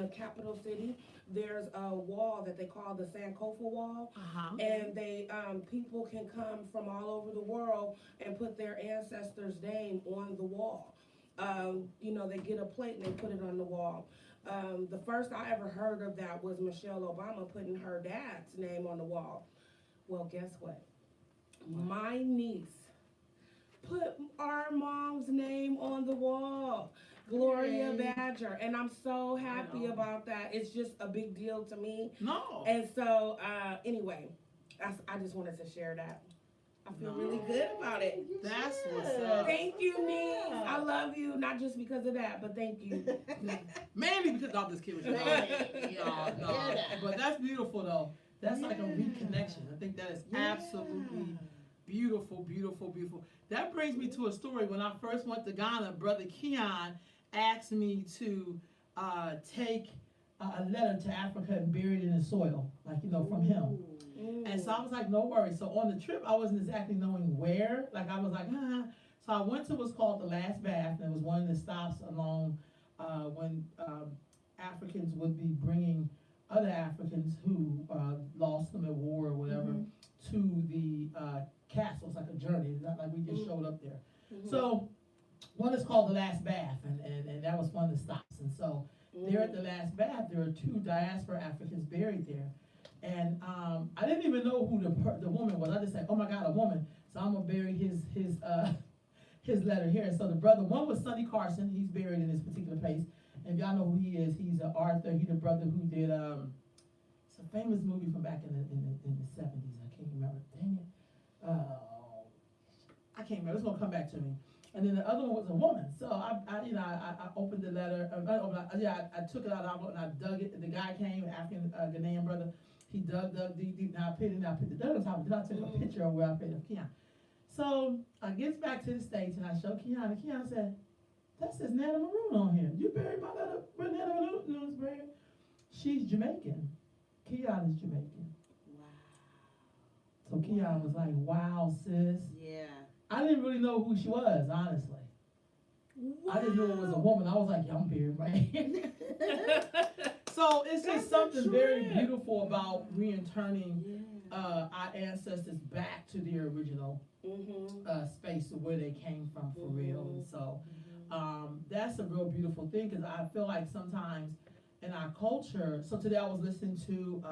the capital city, there's a wall that they call the Sankofa Wall, Uh-huh. and they people can come from all over the world and put their ancestors' name on the wall. They get a plate and they put it on the wall. The first I ever heard of that was Michelle Obama putting her dad's name on the wall. Well, guess what? My niece put our mom's name on the wall, Gloria Yay. Badger, and I'm so I happy know. about that. It's just a big deal to me. No. And so, anyway, I just wanted to share that. I feel No. really good about it. You That's should. what's up. Thank you, niece. I love you, not just because of that, but thank you. Mainly because I'm just kidding with you. Right. No. But that's beautiful though. That's like a Yeah. reconnection. I think that is Yeah. absolutely beautiful, beautiful, beautiful. That brings me to a story. When I first went to Ghana, Brother Keon asked me to take a letter to Africa and bury it in the soil, like, from him. And so I was like, no worries. So on the trip, I wasn't exactly knowing where. Like, I was like, ah. So I went to what's called the Last Bath, and it was one of the stops along when Africans would be bringing other Africans who lost them at war or whatever to the castle. It's like a journey. It's not like we just showed up there. So one is called the Last Bath, and that was one of the stops. And so there at the Last Bath, there are two diaspora Africans buried there. And I didn't even know who the woman was. I just said, oh my God, a woman. So I'm gonna bury his letter here. So the brother, one was Sonny Carson. He's buried in this particular place. And if y'all know who he is, he's an Arthur. He's the brother who did it's a famous movie from back in the 70s. I can't remember. Dang it. I can't remember. It's gonna come back to me. And then the other one was a woman. So I opened the letter. I took it out of the envelope and I dug it. The guy came, African Ghanaian brother. He dug deep. Now I put the dirt on top. Then I took a picture of where I put it of Keon. So I gets back to the States and I show Keon. And Keon said, "That says Nana Maroon on here. You buried my letter where Nana Maroon was buried." She's Jamaican. Keon is Jamaican. Wow. So Keon was like, "Wow, sis." Yeah. I didn't really know who she was, honestly. Wow. I didn't know it was a woman. I was like, yeah, I'm buried right here. So it's just something very beautiful about reinterning our ancestors back to their original space of where they came from for real. And so that's a real beautiful thing because I feel like sometimes in our culture, so today I was listening to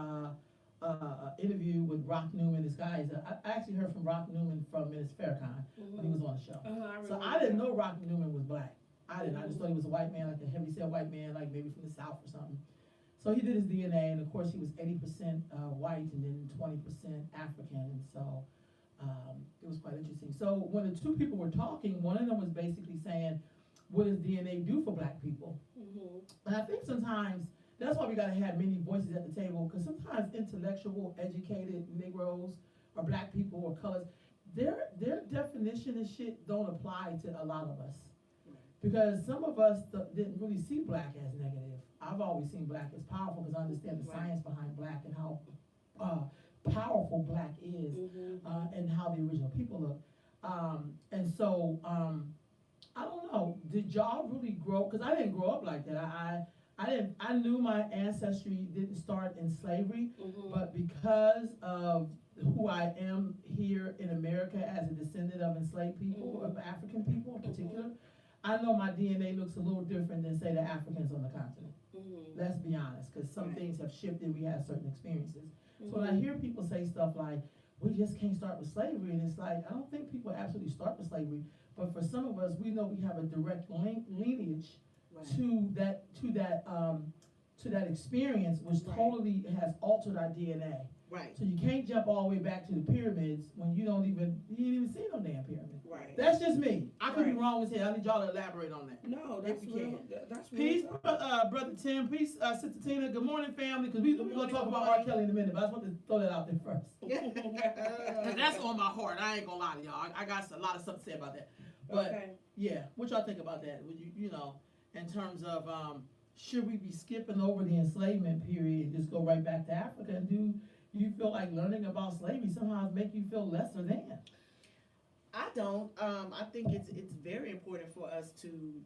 interview with Rock Newman. This guy I actually heard from Rock Newman from Minister Farrakhan when he was on the show. So I didn't know Rock Newman was black. I didn't. I just thought he was a white man, like a heavyset white man, like maybe from the South or something. So he did his DNA, and of course he was 80% white and then 20% African, and so it was quite interesting. So when the two people were talking, one of them was basically saying, "What does DNA do for black people?" And I think sometimes that's why we gotta have many voices at the table, because sometimes intellectual, educated Negroes or black people or colors, their definition of shit don't apply to a lot of us. Because some of us didn't really see black as negative. I've always seen black as powerful because I understand the science behind black and how powerful black is and how the original people look. And so I don't know, did y'all really grow, because I didn't grow up like that. I knew my ancestry didn't start in slavery, but because of who I am here in America as a descendant of enslaved people, of African people in particular, I know my DNA looks a little different than, say, the Africans on the continent. Let's be honest, because some things have shifted, we have certain experiences. So when I hear people say stuff like, we just can't start with slavery, and it's like, I don't think people absolutely start with slavery, but for some of us, we know we have a direct lineage to that experience, which totally has altered our DNA. Right. So you can't jump all the way back to the pyramids when you didn't even see no damn pyramid. Right. That's just me. I could be wrong with it. I need y'all to elaborate on that. No, If that's you real. can. That's Peace, real. Brother Tim. Peace, Sister Tina. Good morning, family. Because we're going to talk about R. Kelly in a minute, but I just want to throw that out there first. Because that's on my heart. I ain't going to lie to y'all. I got a lot of stuff to say about that. But, yeah, what y'all think about that? You know, in terms of should we be skipping over the enslavement period and just go right back to Africa? And do you feel like learning about slavery somehow make you feel lesser than? I don't. I think it's very important for us to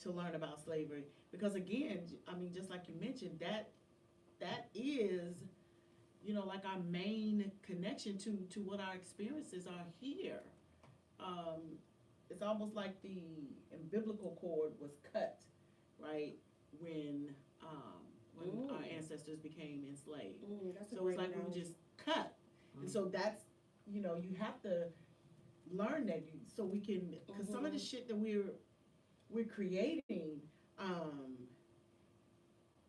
to learn about slavery. Because again, I mean, just like you mentioned, that is, you know, like our main connection to what our experiences are here. It's almost like the umbilical cord was cut, right, when our ancestors became enslaved. So it's like we were just cut. And so that's, you know, you have to learn that so we can, because some of the shit that we're creating,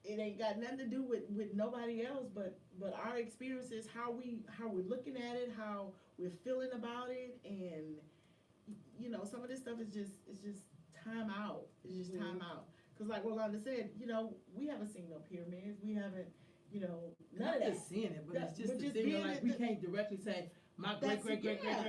it ain't got nothing to do with nobody else, but our experiences, how we're looking at it, how we're feeling about it, and you know, some of this stuff is just time out. It's just time out. Because like Rolanda said, you know, we haven't seen no pyramids. We haven't, you know, none of that. Just seeing it, but it's just but the just thing being of like we can't directly say my great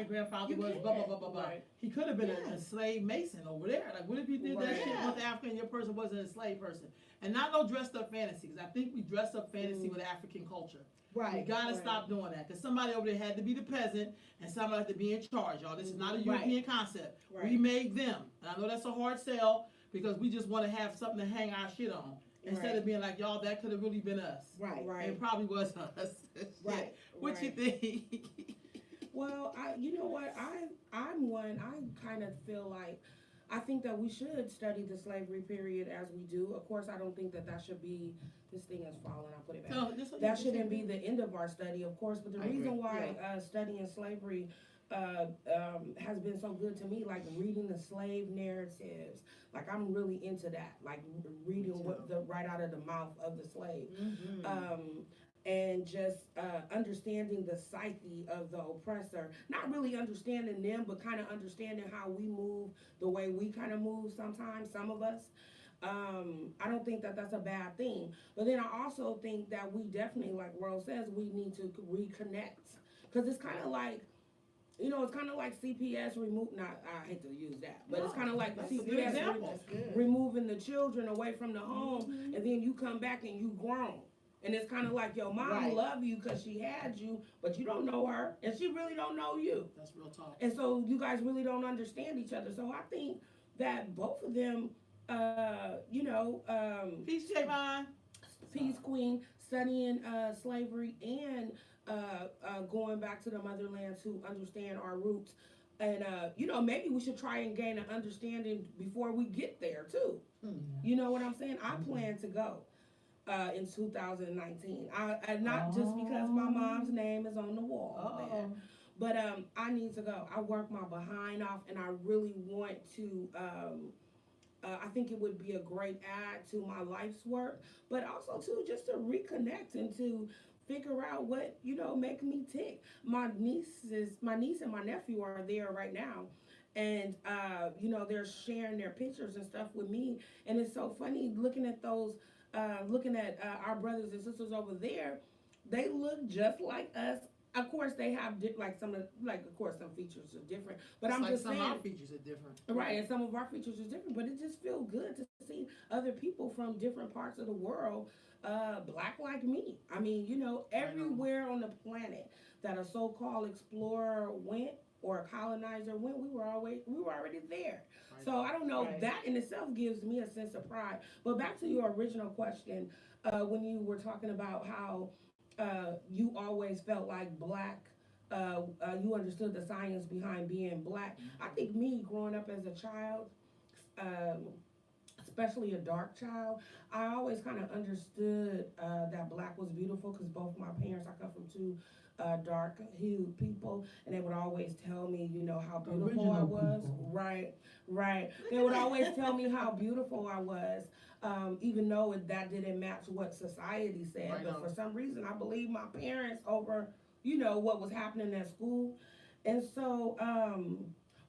grandfather You was blah blah blah blah blah. Right. He could have been Yeah. a slave mason over there. Like, what if you did that shit Yeah. with the African? Your person wasn't a slave person, and not no dressed up fantasy. Because I think we dress up fantasy with African culture. Right. We gotta stop doing that. Because somebody over there had to be the peasant, and somebody had to be in charge. Y'all, this is not a European concept. Right. We made them, and I know that's a hard sell because we just want to have something to hang our shit on. Instead of being like, y'all, that could have really been us. Right. And it probably was us. Right. What you think? Well, you know what, I'm one, I kind of feel like, I think that we should study the slavery period as we do. Of course, I don't think that should be, this thing is falling, I'll put it back. No, That shouldn't be the end of our study, of course, but the I agree. reason why studying slavery has been so good to me, like reading the slave narratives, like I'm really into that, like reading what right out of the mouth of the slave. And just understanding the psyche of the oppressor, not really understanding them, but kind of understanding how we move the way we kind of move sometimes, some of us. I don't think that that's a bad thing. But then I also think that we definitely, like Rose says, we need to reconnect. Because it's kind of like, you know, it's kind of like CPS I hate to use that, but it's kind of like the CPS removing the children away from the home, and then you come back and you grown. And it's kind of like your mom love you because she had you, but you don't know her, and she really don't know you. That's real talk. And so you guys really don't understand each other. So I think that both of them, Peace, Javon. Peace Queen, studying slavery and going back to the motherland to understand our roots. And, maybe we should try and gain an understanding before we get there, too. You know what I'm saying? I plan to go. In 2019, not just because my mom's name is on the wall there, but I need to go. I work my behind off, and I really want to. I think it would be a great add to my life's work, but also too just to reconnect and to figure out what make me tick. My niece and my nephew are there right now. And, they're sharing their pictures and stuff with me. And it's so funny looking at those. Looking at our brothers and sisters over there, they look just like us. Of course, they have of course, some features are different. But I'm just saying, some of our features are different, right? And some of our features are different. But it just feels good to see other people from different parts of the world, black like me. I mean, everywhere on the planet that a so-called explorer went or a colonizer went, we were already there. So I don't know, that in itself gives me a sense of pride. But back to your original question, when you were talking about how you always felt like black, you understood the science behind being black. I think me growing up as a child, especially a dark child, I always kind of understood that black was beautiful because both my parents, I come from two dark-hued people, and they would always tell me, how beautiful I was. Right. They would always tell me how beautiful I was, even though that didn't match what society said. But for some reason, I believe my parents over, what was happening at school. And so,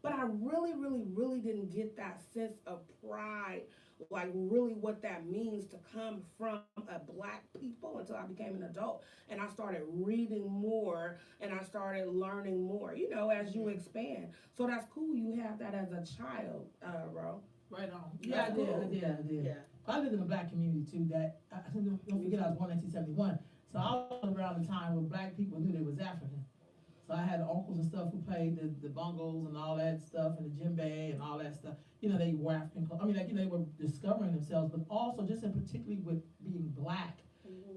but I really, really, really didn't get that sense of pride, like really what that means to come from a black people until I became an adult. And I started reading more and I started learning more, as you expand. So that's cool you have that as a child, Ro. Right on. Yeah, I did. Yeah. I lived in a black community too that, don't forget I was born in 1971. So I was around the time when black people knew they was African. So So I had uncles and stuff who played the bongos and all that stuff and the djembe and all that stuff. You know, they wore African clothes. I mean, like, you know, they were discovering themselves, but also just in particularly with being black,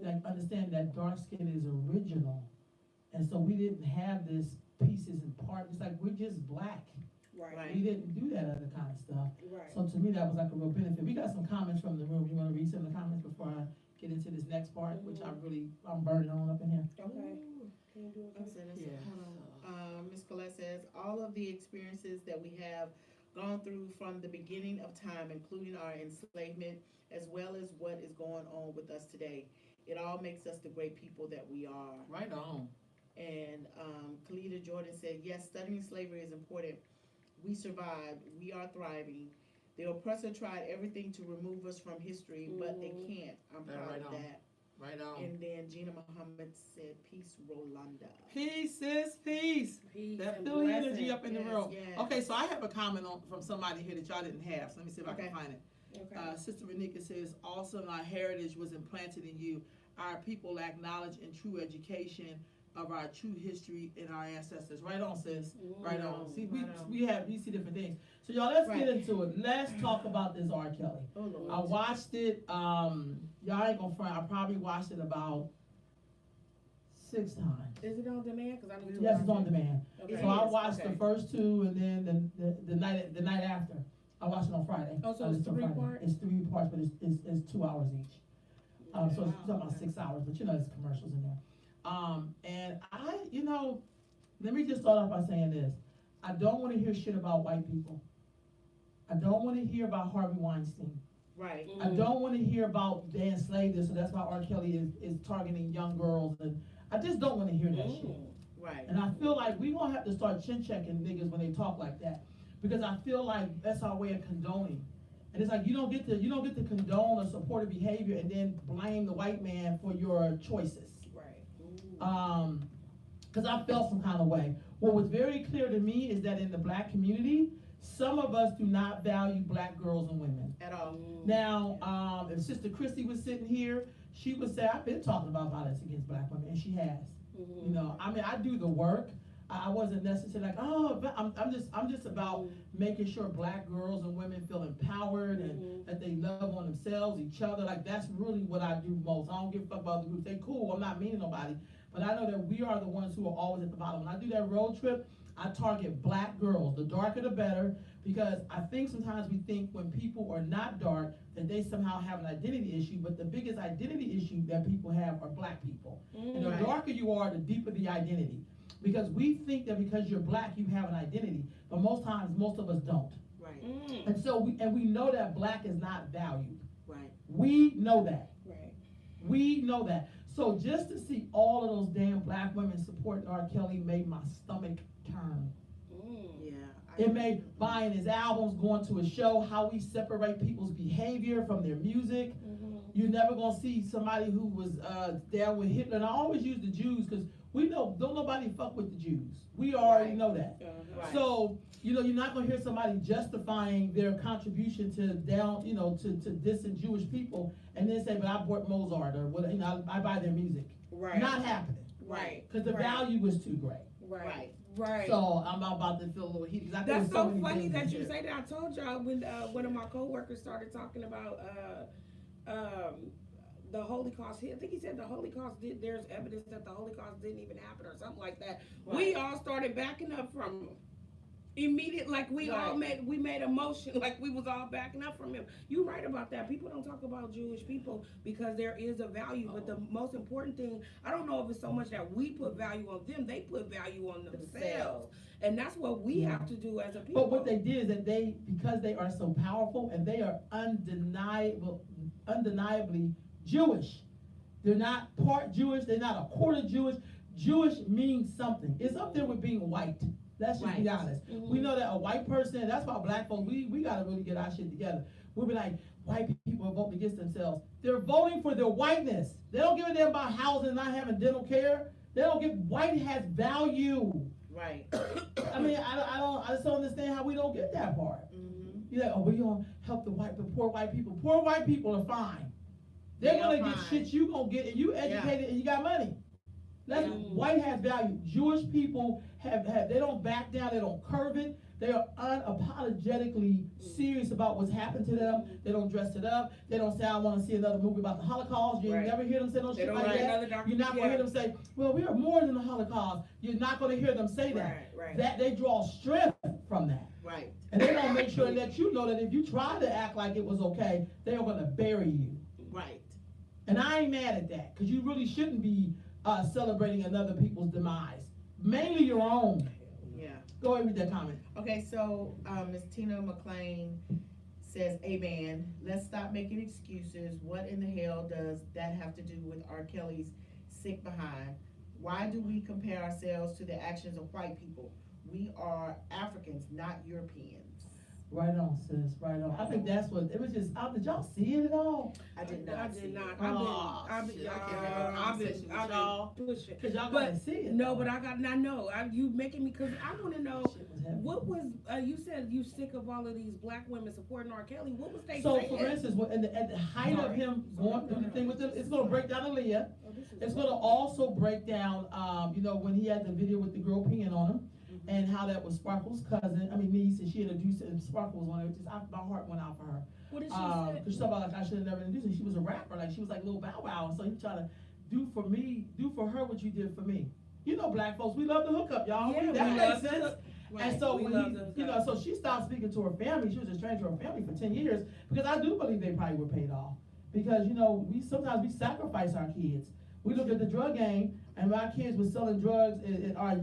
like understand that dark skin is original. And so we didn't have this pieces and parts. It's like, we're just black. Right. We didn't do that other kind of stuff. Right. So to me, that was like a real benefit. We got some comments from the room. You wanna read some of the comments before I get into this next part, which I'm burning on up in here? Okay. Can you do it? I'm saying that's, Yeah. hold on. Ms. Colette says, all of the experiences that we have gone through from the beginning of time, including our enslavement, as well as what is going on with us today, it all makes us the great people that we are. Right on. And Kalita Jordan said, yes, studying slavery is important. We survived. We are thriving. The oppressor tried everything to remove us from history, but they can't. I'm Yeah, proud right of on. that. Right on. And then Gina Muhammad said, peace, Rolanda. Peace, sis, peace. Peace That and Philly blessings. energy up in the Yes, room. yes. Okay, so I have a comment from somebody here that y'all didn't have, so let me see if I Okay. can find it. Okay. Sister Renika says, also our heritage was implanted in you. Our people lack knowledge and true education of our true history and our ancestors. Right on, sis. Right on. See, Right on. we see different things. So y'all, let's Right. get into it. Let's talk about this R. Kelly. Oh, Lord. I watched it, y'all ain't gonna front, I probably watched it about 6 times. Is it on demand? Cause I need to. Yes, it's watch on it. demand. Okay. So I is, watched okay. the first 2, and then the night after. I watched it on Friday. Oh, so I it's listened on 3 Friday. parts? It's 3 parts, but it's 2 hours each. So it's Wow, talking about okay. 6 hours, but you know, there's commercials in there. And let me just start off by saying this. I don't wanna hear shit about white people. I don't wanna hear about Harvey Weinstein. Right. I don't wanna hear about they enslaved us, so that's why R. Kelly is targeting young girls, and I just don't wanna hear that shit. Right. And I feel like we gonna have to start chin-checking niggas when they talk like that, because I feel like that's our way of condoning. And it's like, you don't get to condone or support a behavior and then blame the white man for your choices. Right. Cause I felt some kind of way. What was very clear to me is that in the black community, some of us do not value black girls and women. At all. Now, if Sister Christy was sitting here, she would say, I've been talking about violence against black women, and she has. You know, I mean, I do the work. I wasn't necessarily like, oh, but I'm just about making sure black girls and women feel empowered and that they love on themselves, each other. Like, that's really what I do most. I don't give a fuck about the groups. They cool. I'm not meaning nobody. But I know that we are the ones who are always at the bottom. When I do that road trip, I target black girls. The darker the better, because I think sometimes we think when people are not dark that they somehow have an identity issue, but the biggest identity issue that people have are black people. And the Right. darker you are, the deeper the identity. Because we think that because you're black, you have an identity, but most times, most of us don't. Right. And so we know that black is not valued. Right. We know that. Right. We know that. So just to see all of those damn black women supporting R. Kelly made my stomach turn. Yeah. It made buying his albums, going to a show, how we separate people's behavior from their music. You're never gonna see somebody who was down with Hitler. And I always use the Jews because we know don't nobody fuck with the Jews. We already Right. know that. Right. So, you're not gonna hear somebody justifying their contribution to to dissing Jewish people and then say, but I bought Mozart or what, I buy their music. Right. Not happening. Right. Cause the Right. value was too great. Right. Right. So I'm about to feel a little heated. 'Cause I think That's there's so many funny things that in you here. say that. I told y'all when one of my coworkers started talking about the Holocaust. I think he said the Holocaust there's evidence that the Holocaust didn't even happen or something like that. Right. We all started backing up from him. Immediate, like we all made a motion, like we was all backing up from him. You're right about that. People don't talk about Jewish people because there is a value, but the most important thing, I don't know if it's so much that we put value on them, they put value on themselves. And that's what we have to do as a people. But what they did is that because they are so powerful and they are undeniably Jewish. They're not part Jewish, they're not a quarter Jewish. Jewish means something. It's up there with being white. Let's just be honest. We know that a white person, that's why black folks, we gotta really get our shit together. We'll be like, white people are voting against themselves. They're voting for their whiteness. They don't give a damn about housing and not having dental care. They don't give, white has value. Right. I mean, I just don't understand how we don't get that part. You're like, oh, we gonna help the poor white people. Poor white people are fine. They're gonna get shit you gonna get, and you educated and you got money. That's white has value. Jewish people have they don't back down, they don't curve it. They are unapologetically serious about what's happened to them. They don't dress it up. They don't say, I want to see another movie about the Holocaust. You Right. never hear them say no They shit don't like write that. another document. You're not going to hear them say, well, we are more than the Holocaust. You're not going to hear them say that. Right. That they draw strength from that. Right. And they don't make sure that you know that if you try to act like it was okay, they are going to bury you. Right. And I ain't mad at that, because you really shouldn't be celebrating another people's demise. Mainly your own. Yeah. Go ahead and read that comment. Okay, so Ms. Tina McLean says, amen. Let's stop making excuses. What in the hell does that have to do with R. Kelly's sick behind? Why do we compare ourselves to the actions of white people? We are Africans, not Europeans. Right on, sis. Right on. I think that's what it was. Just did y'all see it at all? I did I not. did not. Oh, I've been shit, I can't have a conversation with y'all. pushing. Cause y'all But gotta see it. No, but I know. You making me, cause I want to know Shit was heavy. what was. You said you sick of all of these black women supporting R. Kelly. What was they So saying? for instance, at the height of him going through the thing with them, it's gonna break down Aaliyah. Oh, this is It's gonna also break down, when he had the video with the girl peeing on him, and how that was Sparkle's cousin, niece, and she introduced it, and Sparkle was on it. My heart went out for her. What did she Cause say? she talked about, like, I should have never introduced her. She was a rapper, like she was like Lil Bow Wow, and so he tried to do for her what you did for me. You know, black folks, we love to hook up, y'all. Yeah, That we makes love to sense. hook- And so We when love to hook he, up. so she stopped speaking to her family. She was estranged to her family for 10 years, because I do believe they probably were paid off. Because, we sometimes sacrifice our kids. We look at the drug game, and my kids were selling drugs, and our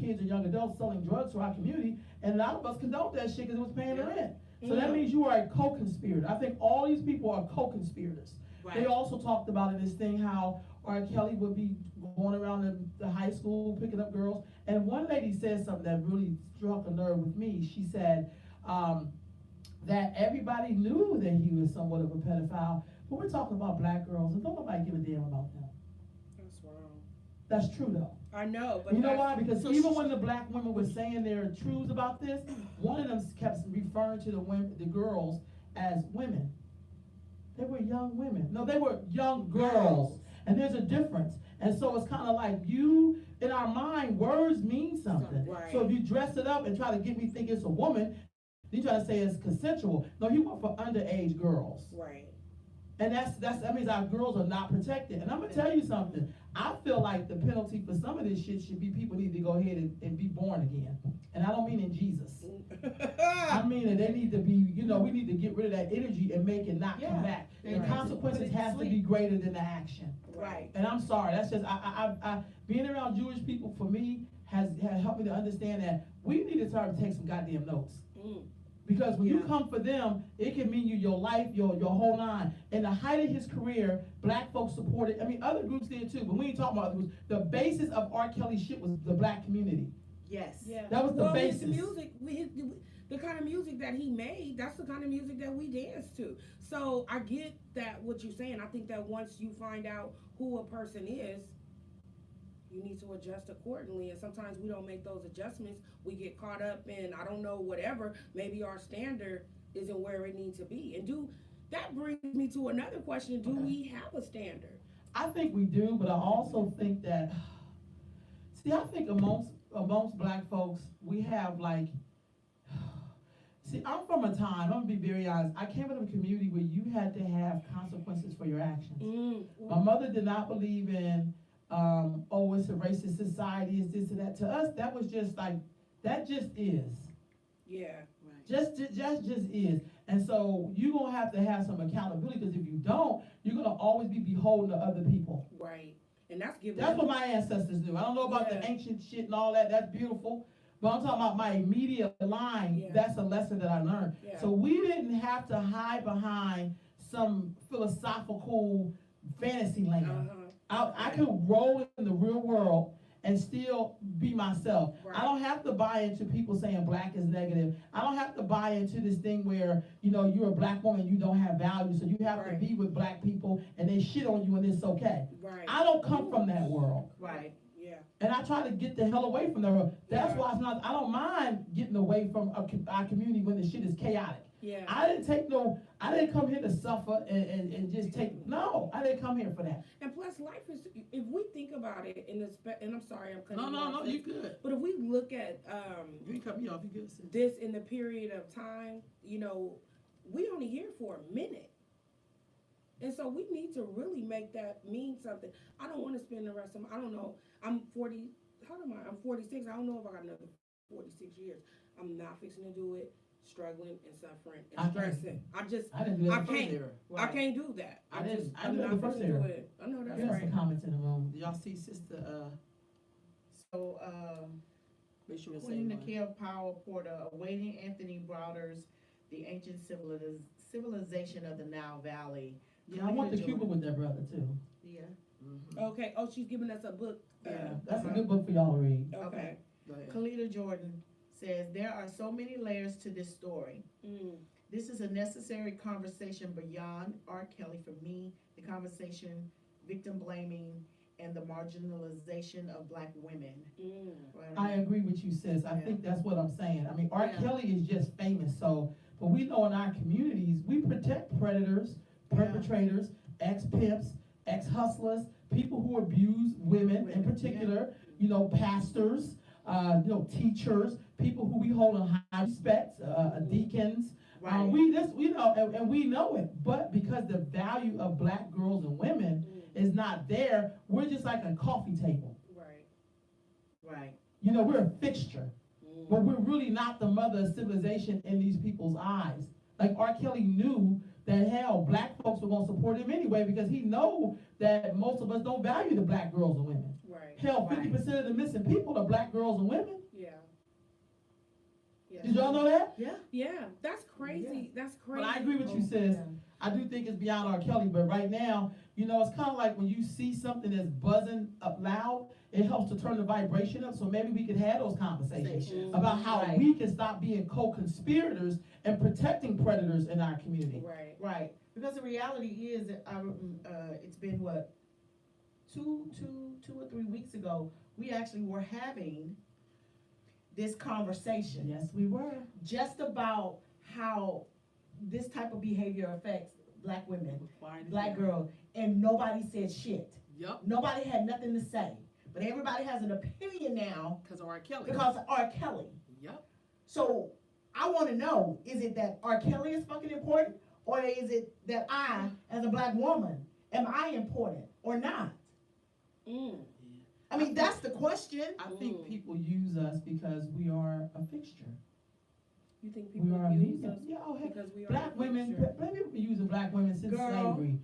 kids and young adults selling drugs to our community, and a lot of us condoned that shit because it was paying the rent. So that means you are a co-conspirator. I think all these people are co-conspirators. Right. They also talked about in this thing how R. Kelly would be going around the high school picking up girls. And one lady said something that really struck a nerve with me. She said that everybody knew that he was somewhat of a pedophile, but we're talking about black girls, and don't nobody give a damn about them. That's wrong. That's true though. I know, but You know that's- why? Because so even she- when the black women were saying their truths about this, one of them kept referring to the girls as women. They were young women. No, they were young girls. And there's a difference. And so it's kind of like in our mind, words mean something. Right. So if you dress it up and try to get me think it's a woman, you try to say it's consensual. No, he went for underage girls. Right. And that means our girls are not protected. And I'm gonna tell you something. I feel like the penalty for some of this shit should be people need to go ahead and be born again. And I don't mean in Jesus. I mean that they need to be, we need to get rid of that energy and make it not come back. The Right. consequences have to be greater than the action. Right. And I'm sorry, that's just, I being around Jewish people for me has helped me to understand that we need to start to take some goddamn notes. Because when you come for them, it can mean your life, your whole nine. In the height of his career, black folks supported, other groups did too, but we ain't talking about other groups. The basis of R. Kelly's shit was the black community. Yes. Yeah. That was the well, basis. His music, the kind of music that he made, that's the kind of music that we dance to. So I get that what you're saying. I think that once you find out who a person is, you need to adjust accordingly. And sometimes we don't make those adjustments. We get caught up in, I don't know, whatever. Maybe our standard isn't where it needs to be. And that brings me to another question. Do we have a standard? I think we do, but I also think that, I think amongst black folks, we have I'm from a time, I'm gonna be very honest, I came from a community where you had to have consequences for your actions. My mother did not believe in, it's a racist society, it's this and that. To us, that was just that just is. Yeah. Right. Just is. And so you're gonna have to have some accountability, because if you don't, you're gonna always be beholden to other people. Right. And that's giving. That's what my ancestors knew. I don't know about the ancient shit and all that. That's beautiful. But I'm talking about my immediate line. Yeah. That's a lesson that I learned. Yeah. So we didn't have to hide behind some philosophical fantasy land. I could roll in the real world and still be myself. Right. I don't have to buy into people saying black is negative. I don't have to buy into this thing where, you're a black woman, you don't have value, so you have to be with black people and they shit on you and it's okay. Right. I don't come from that world. Right. Yeah. And I try to get the hell away from that world. That's why I don't mind getting away from our community when the shit is chaotic. Yeah. I didn't come here to suffer and just take, no, I didn't come here for that. And plus, life is, if we think about it, and I'm sorry, I'm cutting you No, off, no, you good. but if we look at You ain't cut me off, you good, sis. this in the period of time, you know, we only here for a minute. And so we need to really make that mean something. I don't want to spend the rest of my, I don't know, I'm 40, how old am I? I'm 46. I don't know if I got another 46 years. I'm not fixing to do it, struggling and suffering and I can't. stressing. I didn't do that I in the first can't. era. I can't do that. I didn't. I I'm did it not the first fixing to do era. it. I know that's We got right. some comments in the room. Y'all see Sister, So, make sure it's Queen saying Nikhil Power Porter, awaiting Anthony Browder's The Ancient Civilization of the Nile Valley. Yeah, I want the Cuba with that brother too. Yeah. Okay. Oh, she's giving us a book. Yeah, that's a good book for y'all to read. Okay. Go ahead. Kalita Jordan says, there are so many layers to this story. This is a necessary conversation beyond R. Kelly for me, the conversation, victim blaming, and the marginalization of Black women. Right? I agree with you, sis. I Yeah. think that's what I'm saying. I mean, R. Yeah. Kelly is just famous, so, but we know in our communities, we protect predators, perpetrators, ex-pimps, ex-hustlers, people who abuse women in particular, you know, pastors, you know, teachers, people who we hold in high respect, deacons. Right. We know, and we know it, but because the value of Black girls and women is not there, we're just like a coffee table. Right. Right. You know, we're a fixture, but we're really not the mother of civilization in these people's eyes. Like R. Kelly knew that hell, Black folks were gonna support him anyway because he know that most of us don't value the Black girls and women. Right. Hell, Right. 50% of the missing people are Black girls and women. Yeah. Yeah. Did y'all know that? Yeah. Yeah. That's crazy. That's crazy. But I agree with you, sis. I do think it's beyond R. Kelly, but right now, you know, it's kind of like when you see something that's buzzing up loud, it helps to turn the vibration up, so maybe we could have those conversations about how Right. we can stop being co-conspirators and protecting predators in our community. Right. Right. Because the reality is that it's been what, two or 3 weeks ago, we actually were having this conversation Yes, we were. just about how this type of behavior affects Black women, Black girls, and nobody said shit. Yep, Nobody had nothing to say. But everybody has an opinion now because of R. Kelly. because of R. Kelly. Yep. So I want to know, is it that R. Kelly is fucking important? Or is it that I, as a Black woman, am I important or not? I mean, that's the question. I think people use us because we are a fixture. You think We people are a use medium. us Yeah, oh, heck, because we are Black a women, fixture? Black people been using Black women since Girl, slavery.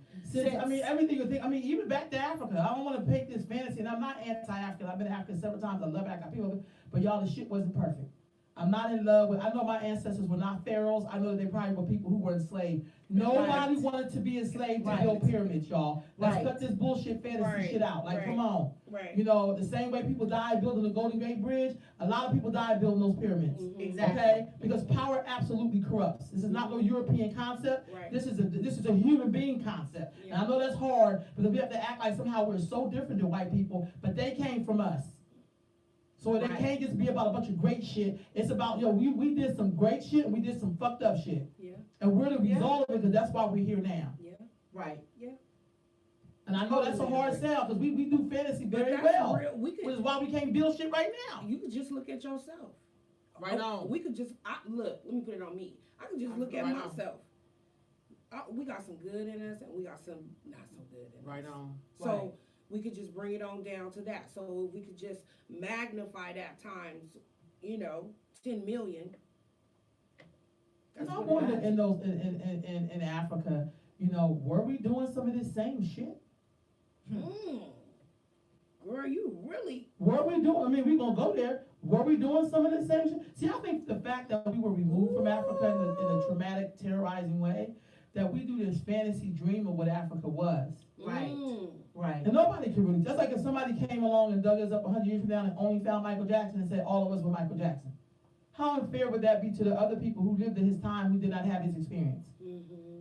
I mean, everything you think, I mean, even back to Africa. I don't want to paint this fantasy, and I'm not anti-African. I've been to Africa several times. I love African people, but y'all, the shit wasn't perfect. I'm not in love with, I know my ancestors were not pharaohs. I know that they probably were people who were enslaved. Nobody wanted to be enslaved to build pyramids, y'all. Let's cut this bullshit fantasy shit out. Like, come on. Right. You know, the same way people died building the Golden Gate Bridge, a lot of people died building those pyramids. Exactly. Okay? Because power absolutely corrupts. This is not no European concept. Right. This is a human being concept. Yeah. And I know that's hard, because we have to act like somehow we're so different than white people, but they came from us. So it Right. can't just be about a bunch of great shit. It's about, yo, we did some great shit and we did some fucked up shit. Yeah. And we're the result of it, because that's why we're here now. Yeah. Right. And I know that's a hard sell, because we do fantasy But very that's well. real. We Which could. is why we can't build shit right now. You could just look at yourself. Right on. We could just look. Let me put it on me. I could just look at Right on. myself. We got some good in us, and we got some not so good in us. Right on. So Right. we could just bring it on down to that. So we could just magnify that times, 10 million. Because I what it wonder is. in those in Africa, were we doing some of this same shit? Girl, you really. Were we doing? I mean, we gonna go there. Were we doing some of the same shit? See, I think the fact that we were removed from Africa in a traumatic, terrorizing way, that we do this fantasy dream of what Africa was. Right. Right. And nobody can really. Just like if somebody came along and dug us up 100 years from now and only found Michael Jackson and said all of us were Michael Jackson. How unfair would that be to the other people who lived in his time who did not have his experience?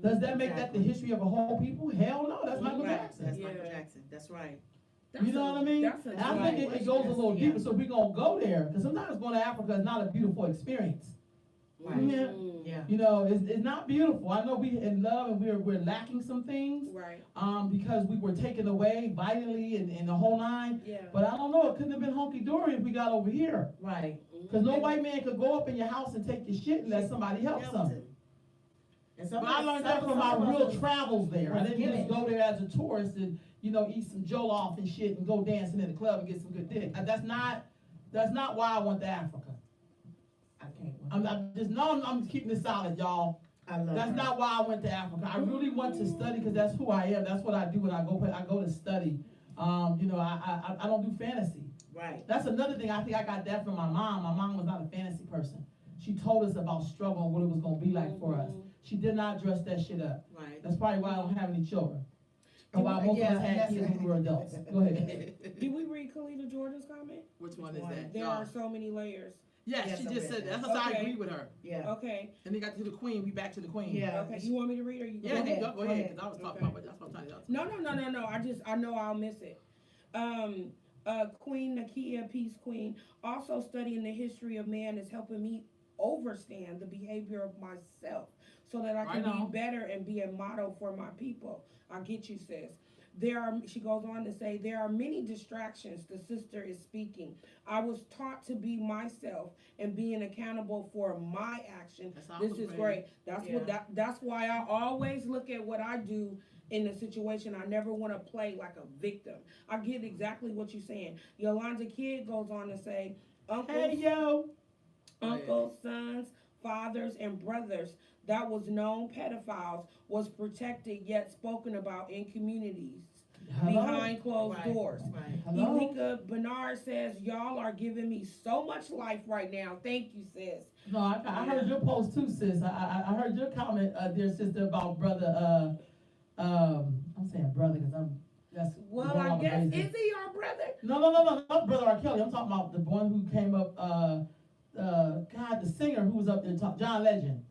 Does that make that the history of a whole people? Hell no, that's Michael Right. Jackson. That's Yeah. Michael Jackson. That's right. You know what I mean? That's And I think it goes a little deeper, so we're going to go there. Because sometimes going to Africa is not a beautiful experience. Right. Yeah. Yeah. You know, it's not beautiful. I know we in love and we're lacking some things, Right. because we were taken away violently and the whole nine. Yeah. But I don't know, it couldn't have been hunky-dory if we got over here. Right. Because no white man could go up in your house and take your shit unless somebody helps them. And But I learned that from my real travels there. I was didn't just given. go there as a tourist and, you know, eat some jollof and shit and go dancing in the club and get some good dick. That's not why I went to Africa. I can't. I'm keeping it solid, y'all. I love That's her. not why I went to Africa. I really went to study because that's who I am. That's what I do when I go to study. You know, I don't do fantasy. Right. That's another thing. I think I got that from my mom. My mom was not a fantasy person. She told us about struggle and what it was going to be like for us. She did not dress that shit up. Right. That's probably why I don't have any children. And why most of us had kids when we were adults. Go ahead. Did we read Kalita Jordan's comment? Which one is that? There are so many layers. Yes, Yes, she I just read said that. that. That's why I Okay. agree with her. Yeah. Okay. And then got to the queen. We back to the queen. Yeah. Okay. You want me to read or you? Yeah, Go ahead, go go ahead. ahead. Because I was talking Okay. about that's what I'm trying to tell. No. I know I'll miss it. Queen Nakia, Peace Queen, also studying the history of man is helping me overstand the behavior of myself so that I can Right on. be better and be a model for my people. I get you, sis. She goes on to say, there are many distractions. The sister is speaking. I was taught to be myself and being accountable for my action. That's all This was is great. great. That's why I always look at what I do in a situation. I never want to play like a victim. I get exactly what you're saying. Yolanda Kidd goes on to say, Hey, yo. uncles, sons, fathers, and brothers that was known pedophiles was protected yet spoken about in communities behind closed Right. doors. Right. Hello? Elika Bernard says, y'all are giving me so much life right now. Thank you, sis. No, I heard your post too, sis. I heard your comment, dear sister, about brother. I'm saying brother because that's. Well, the one I was guess, raised in. is he our brother? No, not brother R. Kelly. I'm talking about the one who came up, God, the singer who was up there, John Legend.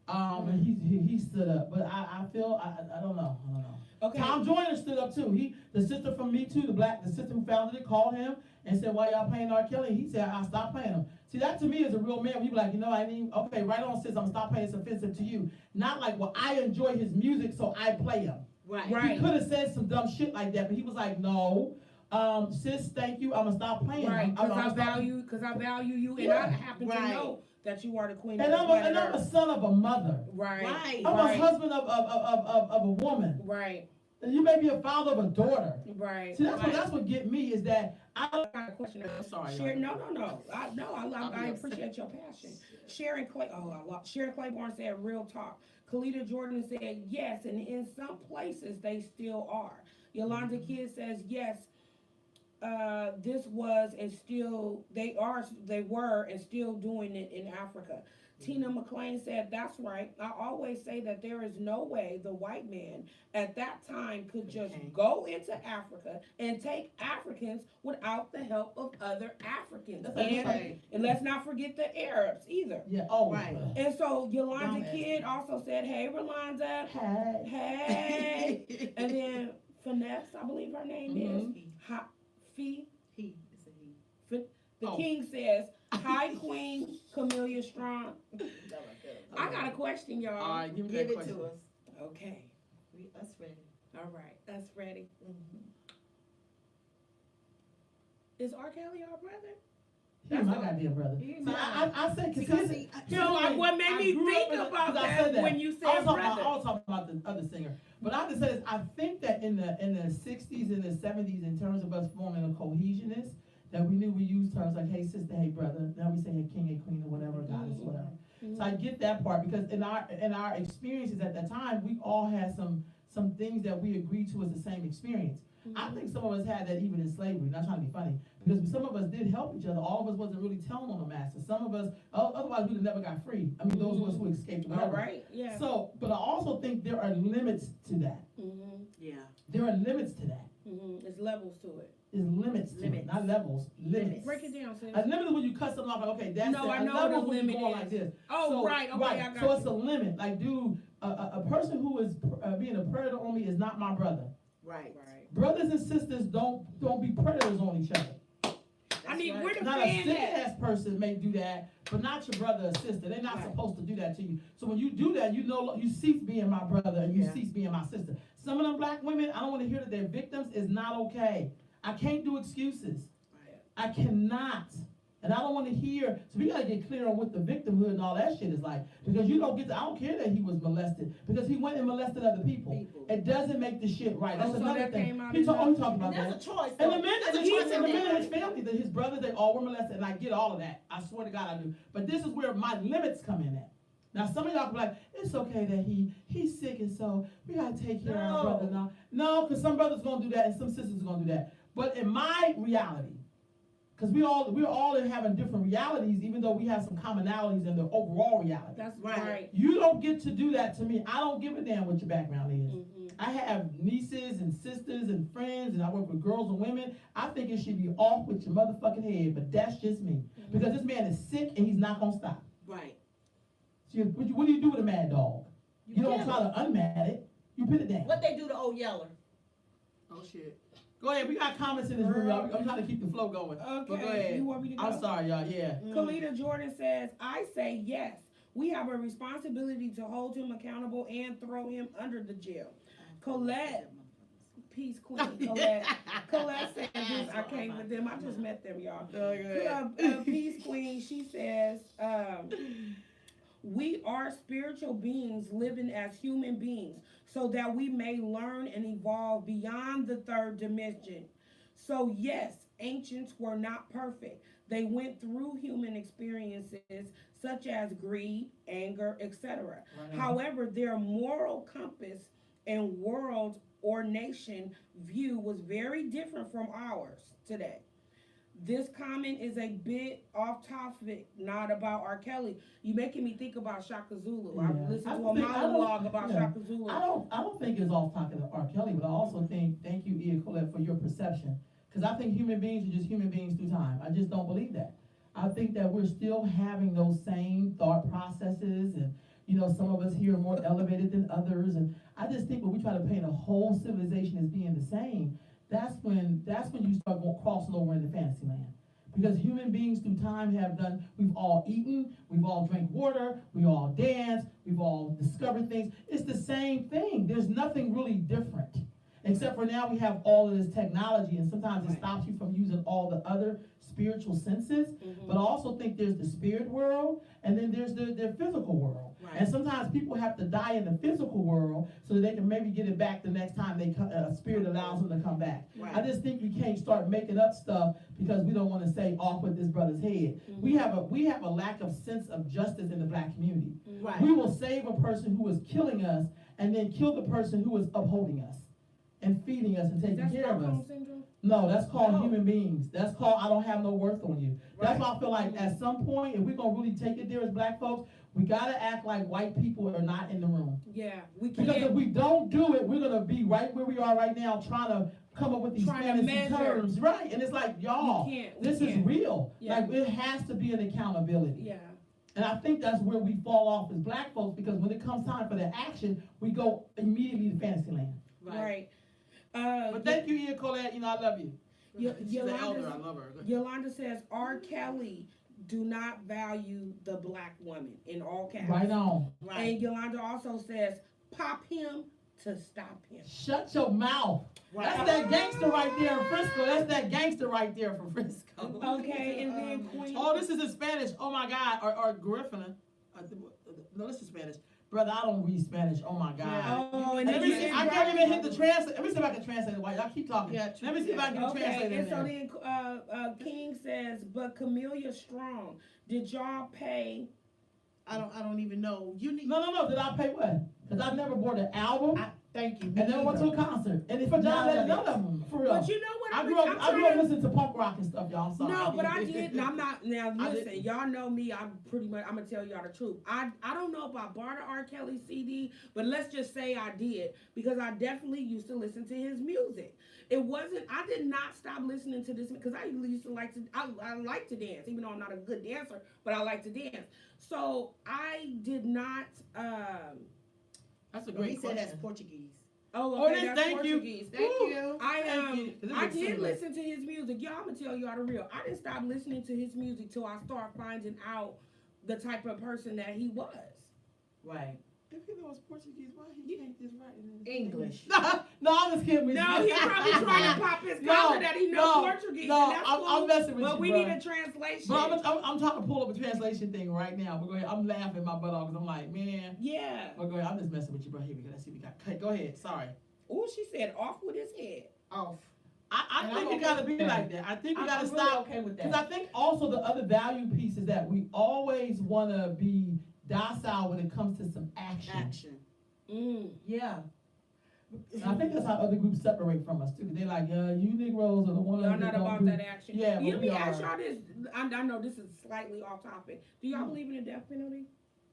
And he stood up, but I feel, I don't know. Okay. Tom Joyner stood up too. The sister from Me Too, the sister who founded it, called him and said, why y'all playing R. Kelly? He said, I stopped playing him. See, that to me is a real man. We be like, I didn't, okay, right on, sis, I'm gonna stop playing, it's offensive to you. Not like, well, I enjoy his music, so I play him. Right. He could have said some dumb shit like that, but he was like, no, sis, thank you, I'm gonna stop playing Right, him. because I value you, and Yeah. I happen to know that you are the queen And of the I'm a son of a mother. Right. Right. I'm Right. a husband of a woman. Right. And you may be a father of a daughter. Right. See, that's what get me is that I got a question. I'm sorry. Share, y'all. no. I appreciate your passion. Sharon Claiborne said, real talk. Kalita Jordan said, yes, and in some places they still are. Yolanda Kidd says, yes, this was and still, they were and still doing it in Africa. Tina McLean said, that's right. I always say that there is no way the white man at that time could just go into Africa and take Africans without the help of other Africans. And let's not forget the Arabs either. yeah, oh Right. And so Yolanda Dumbass. Kidd also said, hey, Rolanda, Hey. hey. And then Finesse, I believe her name is, Fee. He. It's a he. The Oh. king says, hi, Queen Camellia Strong. I got a question, y'all. All right, give me Give that it question. to us. Okay. Us ready. All right. That's ready. Mm-hmm. Is R. Kelly our brother? He's my goddamn brother. He See, mine. I said, Because see, What made me think about that when you said brother? I was talking about the other singer. But I just said this, I think that in the 60s and the 70s, in terms of us forming a cohesionness, that we knew we used terms like, hey sister, hey brother. Now we say, hey king, hey queen, or whatever, goddess, whatever. So I get that part because in our experiences at that time, we all had some things that we agreed to as the same experience. I think some of us had that even in slavery, not trying to be funny, because some of us did help each other. All of us wasn't really telling on the master. Some of us, otherwise we'd have never got free. I mean, those of us who escaped, All whatever. right. Yeah. So, but I also think there are limits to that. Yeah. There are limits to that. There's levels to it. There's limits to it, not levels, limits. Break it down, sis. A limit is when you cut something off, like, okay, that's No, it. I know A level what a is when you limit go is. like this. Oh, So, right, okay, I got So you. it's a limit. Like, dude, a person who is being a predator on me is not my brother. Right. Right. Brothers and sisters don't be predators on each other. I need, right. where the Now, a fan sick at? ass person may do that, but not your brother or sister. They're not Right. supposed to do that to you. So when you do that, you cease being my brother and you Yeah. cease being my sister. Some of them black women, I don't want to hear that they're victims. Is not okay. I can't do excuses. I cannot. And I don't want to hear, so we gotta get clear on what the victimhood and all that shit is like. Because you don't get to, I don't care that he was molested, because he went and molested other people. It doesn't make the shit right. That's Oh, so another that thing. came out He in talked the- about And that. that's a choice. And though. the men, That's and a choice in the men that. and his family, that his brothers, they all were molested, and I get all of that. I swear to God I do. But this is where my limits come in at. Now some of y'all can be like, it's okay that he's sick and so we gotta take care of our No. brother now. No, because some brothers gonna do that and some sisters are gonna do that. But in my reality, because we're all in having different realities, even though we have some commonalities in the overall reality. That's Right. right. You don't get to do that to me. I don't give a damn what your background is. Mhm. I have nieces and sisters and friends, and I work with girls and women. I think it should be off with your motherfucking head, but that's just me. Because this man is sick and he's not gonna stop. Right. So what do you do with a mad dog? You don't kill try to unmad it. You put it down. What they do to Old Yeller? Oh shit. Go ahead. We got comments in this room, y'all. I'm trying to keep the flow going. But go Okay, ahead. you want me to go? I'm sorry, y'all. Yeah. Kalita Jordan says, I say yes. We have a responsibility to hold him accountable and throw him under the jail. Colette, peace queen, Colette. Colette says this, I came with them. I just met them, y'all. Peace queen, she says, we are spiritual beings living as human beings so that we may learn and evolve beyond the third dimension. So yes, ancients were not perfect. They went through human experiences such as greed, anger, etc. Right. However, their moral compass and world or nation view was very different from ours today. This comment is a bit off topic, not about R. Kelly. You making me think about Shaka Zulu. I Yeah. listened I to a think- I don't- monologue about yeah. Shaka Zulu. I don't think it's off topic of R. Kelly, but I also think, thank you, Ia Colette, for your perception. Because I think human beings are just human beings through time. I just don't believe that. I think that we're still having those same thought processes, and some of us here are more elevated than others. And I just think when we try to paint a whole civilization as being the same, that's when you start crossing over into fantasy land. Because human beings through time we've all eaten, we've all drank water, we all danced, we've all discovered things. It's the same thing. There's nothing really different. Except for now we have all of this technology, and sometimes it stops you from using all the other spiritual senses. But I also think there's the spirit world, and then there's the physical world. Right. And sometimes people have to die in the physical world so that they can maybe get it back the next time spirit allows them to come back. Right. I just think we can't start making up stuff because we don't want to say off with this brother's head. We have a lack of sense of justice in the black community. Right. We will save a person who is killing us and then kill the person who is upholding us and feeding us and Is taking that care of us. Stockholm syndrome? No, that's called No. human beings. That's called I don't have no worth on you. That's Right. why I feel like at some point, if we're gonna really take it there as black folks, we gotta act like white people are not in the room. Yeah, we Because if can't. we don't do it, we're gonna be right where we are right now, trying to come up with these Trying to fantasy measure. terms, right? And it's like, y'all, We can't. this is real. Yeah. Like it has to be an accountability. Yeah. And I think that's where we fall off as black folks, because when it comes time for the action, we go immediately to fantasy land. Right. But thank you, Ia Colette. I love you. She's an elder. I love her. Yolanda says R. Kelly do not value the black woman in all caps. Right on. Right. And Yolanda also says pop him to stop him. Shut your mouth. Right. That's that gangster right there in Frisco. That's that gangster right there from Frisco. Okay, and then Queen. Oh, this is in Spanish. Oh my God. Or Griffin. No, this is Spanish. Brother, I don't read Spanish. Oh my God. Oh, and Let then me see. I can't even hit the translate. Let me see if I can translate it while y'all keep talking. Yeah, Let me see if I can translate Okay, it in and so there. then King says, but Camellia Strong, did y'all pay? I don't even know. You need. No. Did I pay what? Because I never bought an album. Thank you. And never went to a concert. And for John Legend, none of them. For real. But you know what? I grew up listening to punk rock and stuff, y'all. I'm sorry. No, but I did. And I'm not. Now I listen, didn't. y'all know me. I'm gonna tell y'all the truth. I don't know if I bought an R. Kelly CD, but let's just say I did, because I definitely used to listen to his music. It wasn't. I did not stop listening to this because I used to like to. I like to dance, even though I'm not a good dancer, but I like to dance. So I did not. That's a Well, he great said question. that's Portuguese. Oh, Oh, it okay, is. that's Thank you. Portuguese. Thank Ooh, you. I Thank you. This I makes did sense. listen to his music. Y'all, I'm gonna tell y'all the real. I didn't stop listening to his music till I start finding out the type of person that he was. Right. If he knows Portuguese, why he can't just write it in English. No, I'm just kidding with you. No, he probably trying to pop his No, collar that he knows no, Portuguese, no, and that's I'm cool. messing with But you, we bro. need a translation. But I'm trying to pull up a translation thing right now. But go ahead. I'm laughing my butt off because I'm like, man. Yeah. But go ahead. I'm just messing with you, bro. Here we go. Let's see what we got. Okay, go ahead. Sorry. Ooh, she said off with his head. Off. I And think I'm it gotta okay be with that. like that. I think we gotta I'm really stop. okay with Because that. I think also the other value piece is that we always want to be docile when it comes to some action. Action. Yeah. And I think that's how other groups separate from us too. They're like, you Negroes are the ones Y'all that not don't about do. that action. Yeah, but Let we me ask are. y'all this. I know this is slightly off topic. Do y'all believe in the death penalty?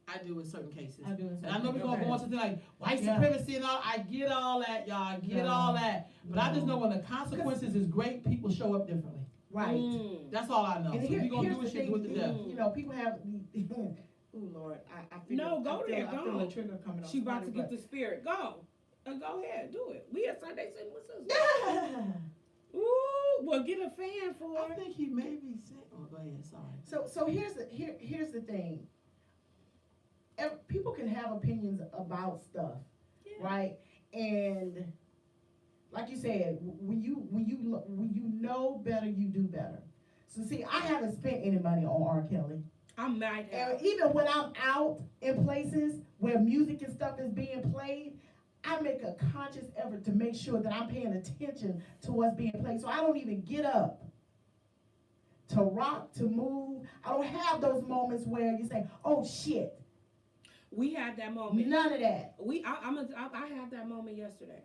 I do in certain cases. I do. And I know we're gonna go on something like white Yeah. supremacy and all. I get all that, y'all. I get all that. But I just know when the consequences is great, people show up differently. Right. Mm. That's all I know. And So if you're gonna here's do the it, shit, thing, do it to death. you know, people have, ooh, Lord, I feel, No, go I feel, there, I feel go. a trigger coming on. She about to somebody, get the spirit. Go. Go ahead, do it. We at Sunday Sitting with Sisters. but- Ooh, well, get a fan for I it. think he may be sick. Oh, go ahead. Sorry. So here's the thing. People can have opinions about stuff, right? And like you said, when you know better, you do better. So see, I haven't spent any money on R. Kelly. I might have. And even when I'm out in places where music and stuff is being played, I make a conscious effort to make sure that I'm paying attention to what's being played. So I don't even get up to rock, to move. I don't have those moments where you say, oh shit. We had that moment. None of that. I had that moment yesterday.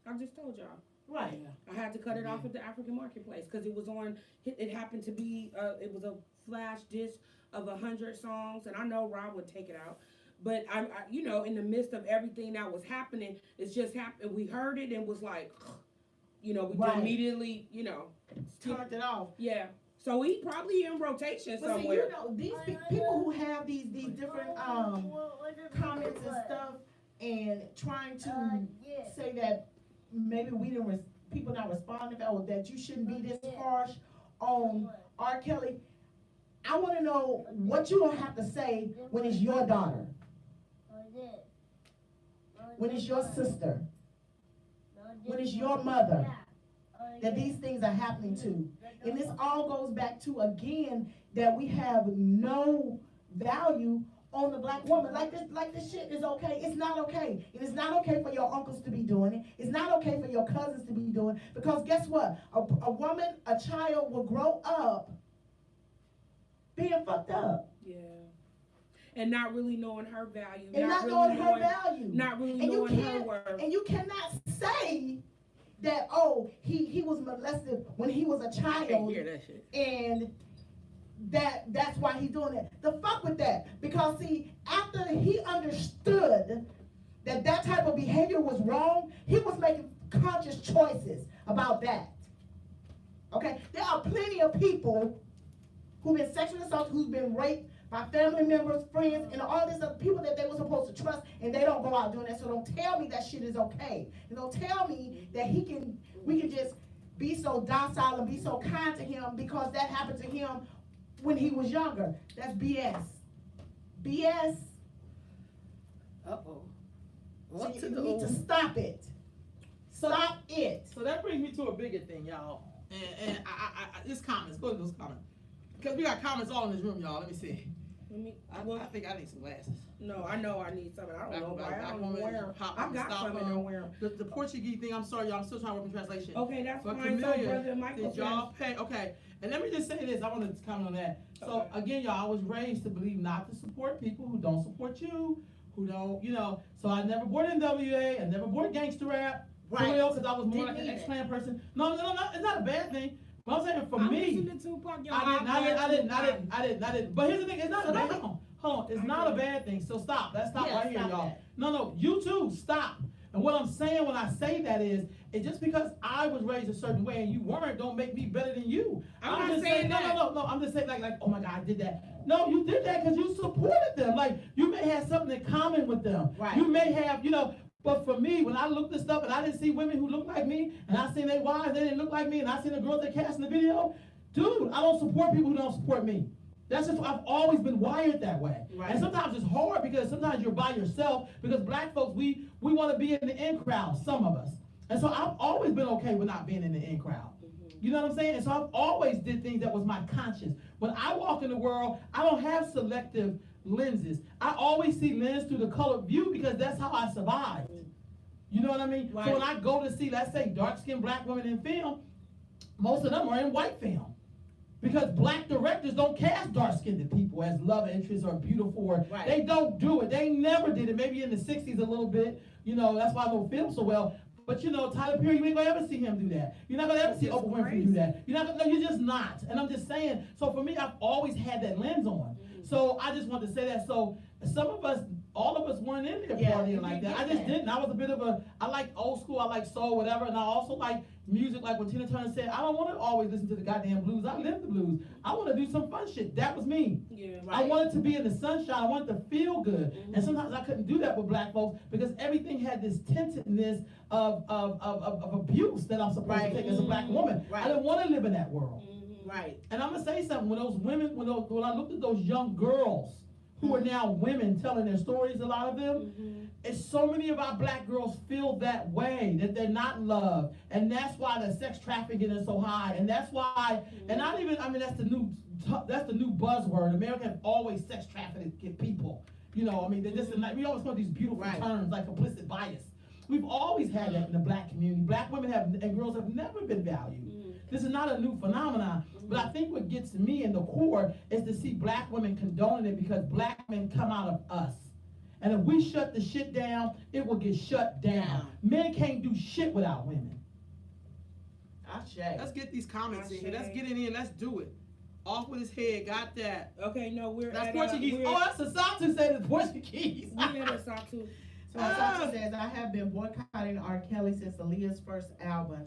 I just told y'all. Right. I had to cut it off at the African marketplace because it was on. It happened to be. It was a flash disc of 100 songs, and I know Rob would take it out. But I you know, in the midst of everything that was happening, it's just happened. We heard it and was like, you know, we Right. immediately, you know, Turned it off. yeah. So he probably in rotation But see, somewhere. you know, these people who have these different comments and stuff and trying to say that maybe we didn't people not responding or that you shouldn't be this harsh on R. Kelly. I want to know what you don't have to say when it's your daughter, when it's your sister, when it's your mother, that these things are happening to. And this all goes back to, again, that we have no value on the black woman. Like this shit is okay. It's not okay. It is not okay for your uncles to be doing it. It's not okay for your cousins to be doing it. Because guess what? A woman, a child will grow up being fucked up. Yeah. And not really knowing her value. And not really knowing her value. Not really And you knowing her can't- worth. And you cannot say that, oh, he was molested when he was a child. that shit. And that's why he's doing it. The fuck with that. Because see, after he understood that type of behavior was wrong, he was making conscious choices about that. Okay? There are plenty of people who've been sexually assaulted, who've been raped by family members, friends, and all these other people that they were supposed to trust, and they don't go out doing that. So don't tell me that shit is okay. And don't tell me that we can just be so docile and be so kind to him because that happened to him when he was younger. That's BS. BS. Uh-oh. So you need to stop it. Stop it. So that brings me to a bigger thing, y'all. And I this comments. Go to those comments. Because we got comments all in this room, y'all. Let me see. I think I need some glasses. No, I know I need something. I don't know why. I don't woman, wear them. pop, I got stop, some and don't wear them. The Portuguese thing, I'm sorry, y'all. I'm still trying to work in translation. Okay, that's But fine. So, Camellia, Brother Michael did y'all pay? Okay, and let me just say this. I want to comment on that. So Okay. again, y'all, I was raised to believe not to support people who don't support you, who don't, you know. So I never bought NWA. I never bought gangster rap. Right. Because I was more Didn't like an need it. ex-Klan person. No, it's not a bad thing. But I'm saying for I'm me, listening to Tupac, y'all. I didn't. But here's the thing, it's not So a bad don't- thing. Hold on, it's not a bad thing. So stop. Let's stop Yeah, right here, stop y'all. that. No, you too, stop. And what I'm saying when I say that is, it's just because I was raised a certain way and you weren't, don't make me better than you. I'm not just saying that. No, I'm just saying like, oh my God, I did that. No, you did that because you supported them. Like, you may have something in common with them. Right. You may have, But for me, when I looked this up and I didn't see women who looked like me, and I seen their wives, they didn't look like me, and I seen the girls that cast in the video, dude, I don't support people who don't support me. That's just, I've always been wired that way. Right. And sometimes it's hard because sometimes you're by yourself, because black folks, we want to be in the in crowd, some of us. And so I've always been okay with not being in the in crowd. You know what I'm saying? And so I've always did things that was my conscience. When I walk in the world, I don't have selective lenses. I always see lens through the colored view because that's how I survived. You know what I mean? Right. So when I go to see, let's say, dark-skinned black women in film, most of them are in white film. Because black directors don't cast dark-skinned people as love interests or beautiful. Or Right. They don't do it. They never did it. Maybe in the 60s a little bit. You know, that's why I don't film so well. But you know, Tyler Perry, you ain't gonna ever see him do that. You're not gonna ever see Oprah Winfrey do that. You're not gonna, no, you're just not. And I'm just saying, so for me, I've always had that lens on. So I just want to say that. So some of us, all of us weren't in there partying like that. I just didn't. I was a bit of a, I like old school, I like soul, whatever. And I also like music, like when Tina Turner said, I don't want to always listen to the goddamn blues. I live the blues. I want to do some fun shit. That was me. Yeah. I wanted to be in the sunshine. I wanted to feel good. And sometimes I couldn't do that with black folks because everything had this tentedness of abuse that I'm supposed to take as a black woman. I didn't want to live in that world. Right. And I'm gonna say something. When those women, when I looked at those young girls who are now women telling their stories, a lot of them, it's so many of our black girls feel that way, that they're not loved, and that's why the sex trafficking is so high, and that's why, and not even, I mean, that's the new buzzword. America has always sex trafficked people. You know, I mean, we always call these beautiful terms like implicit bias. We've always had that in the black community. Black women and girls have never been valued. This is not a new phenomenon, but I think what gets me in the core is to see black women condoning it because black men come out of us. And if we shut the shit down, it will get shut down. Men can't do shit without women. Let's get these comments in here. Let's get it in. Let's do it. Off with his head. Got that. Okay, no, we're That's at, Portuguese. we're, Oh, that's a Satu said it's Portuguese. we're at a Satu. So Sasha says, I have been boycotting R. Kelly since Aaliyah's first album.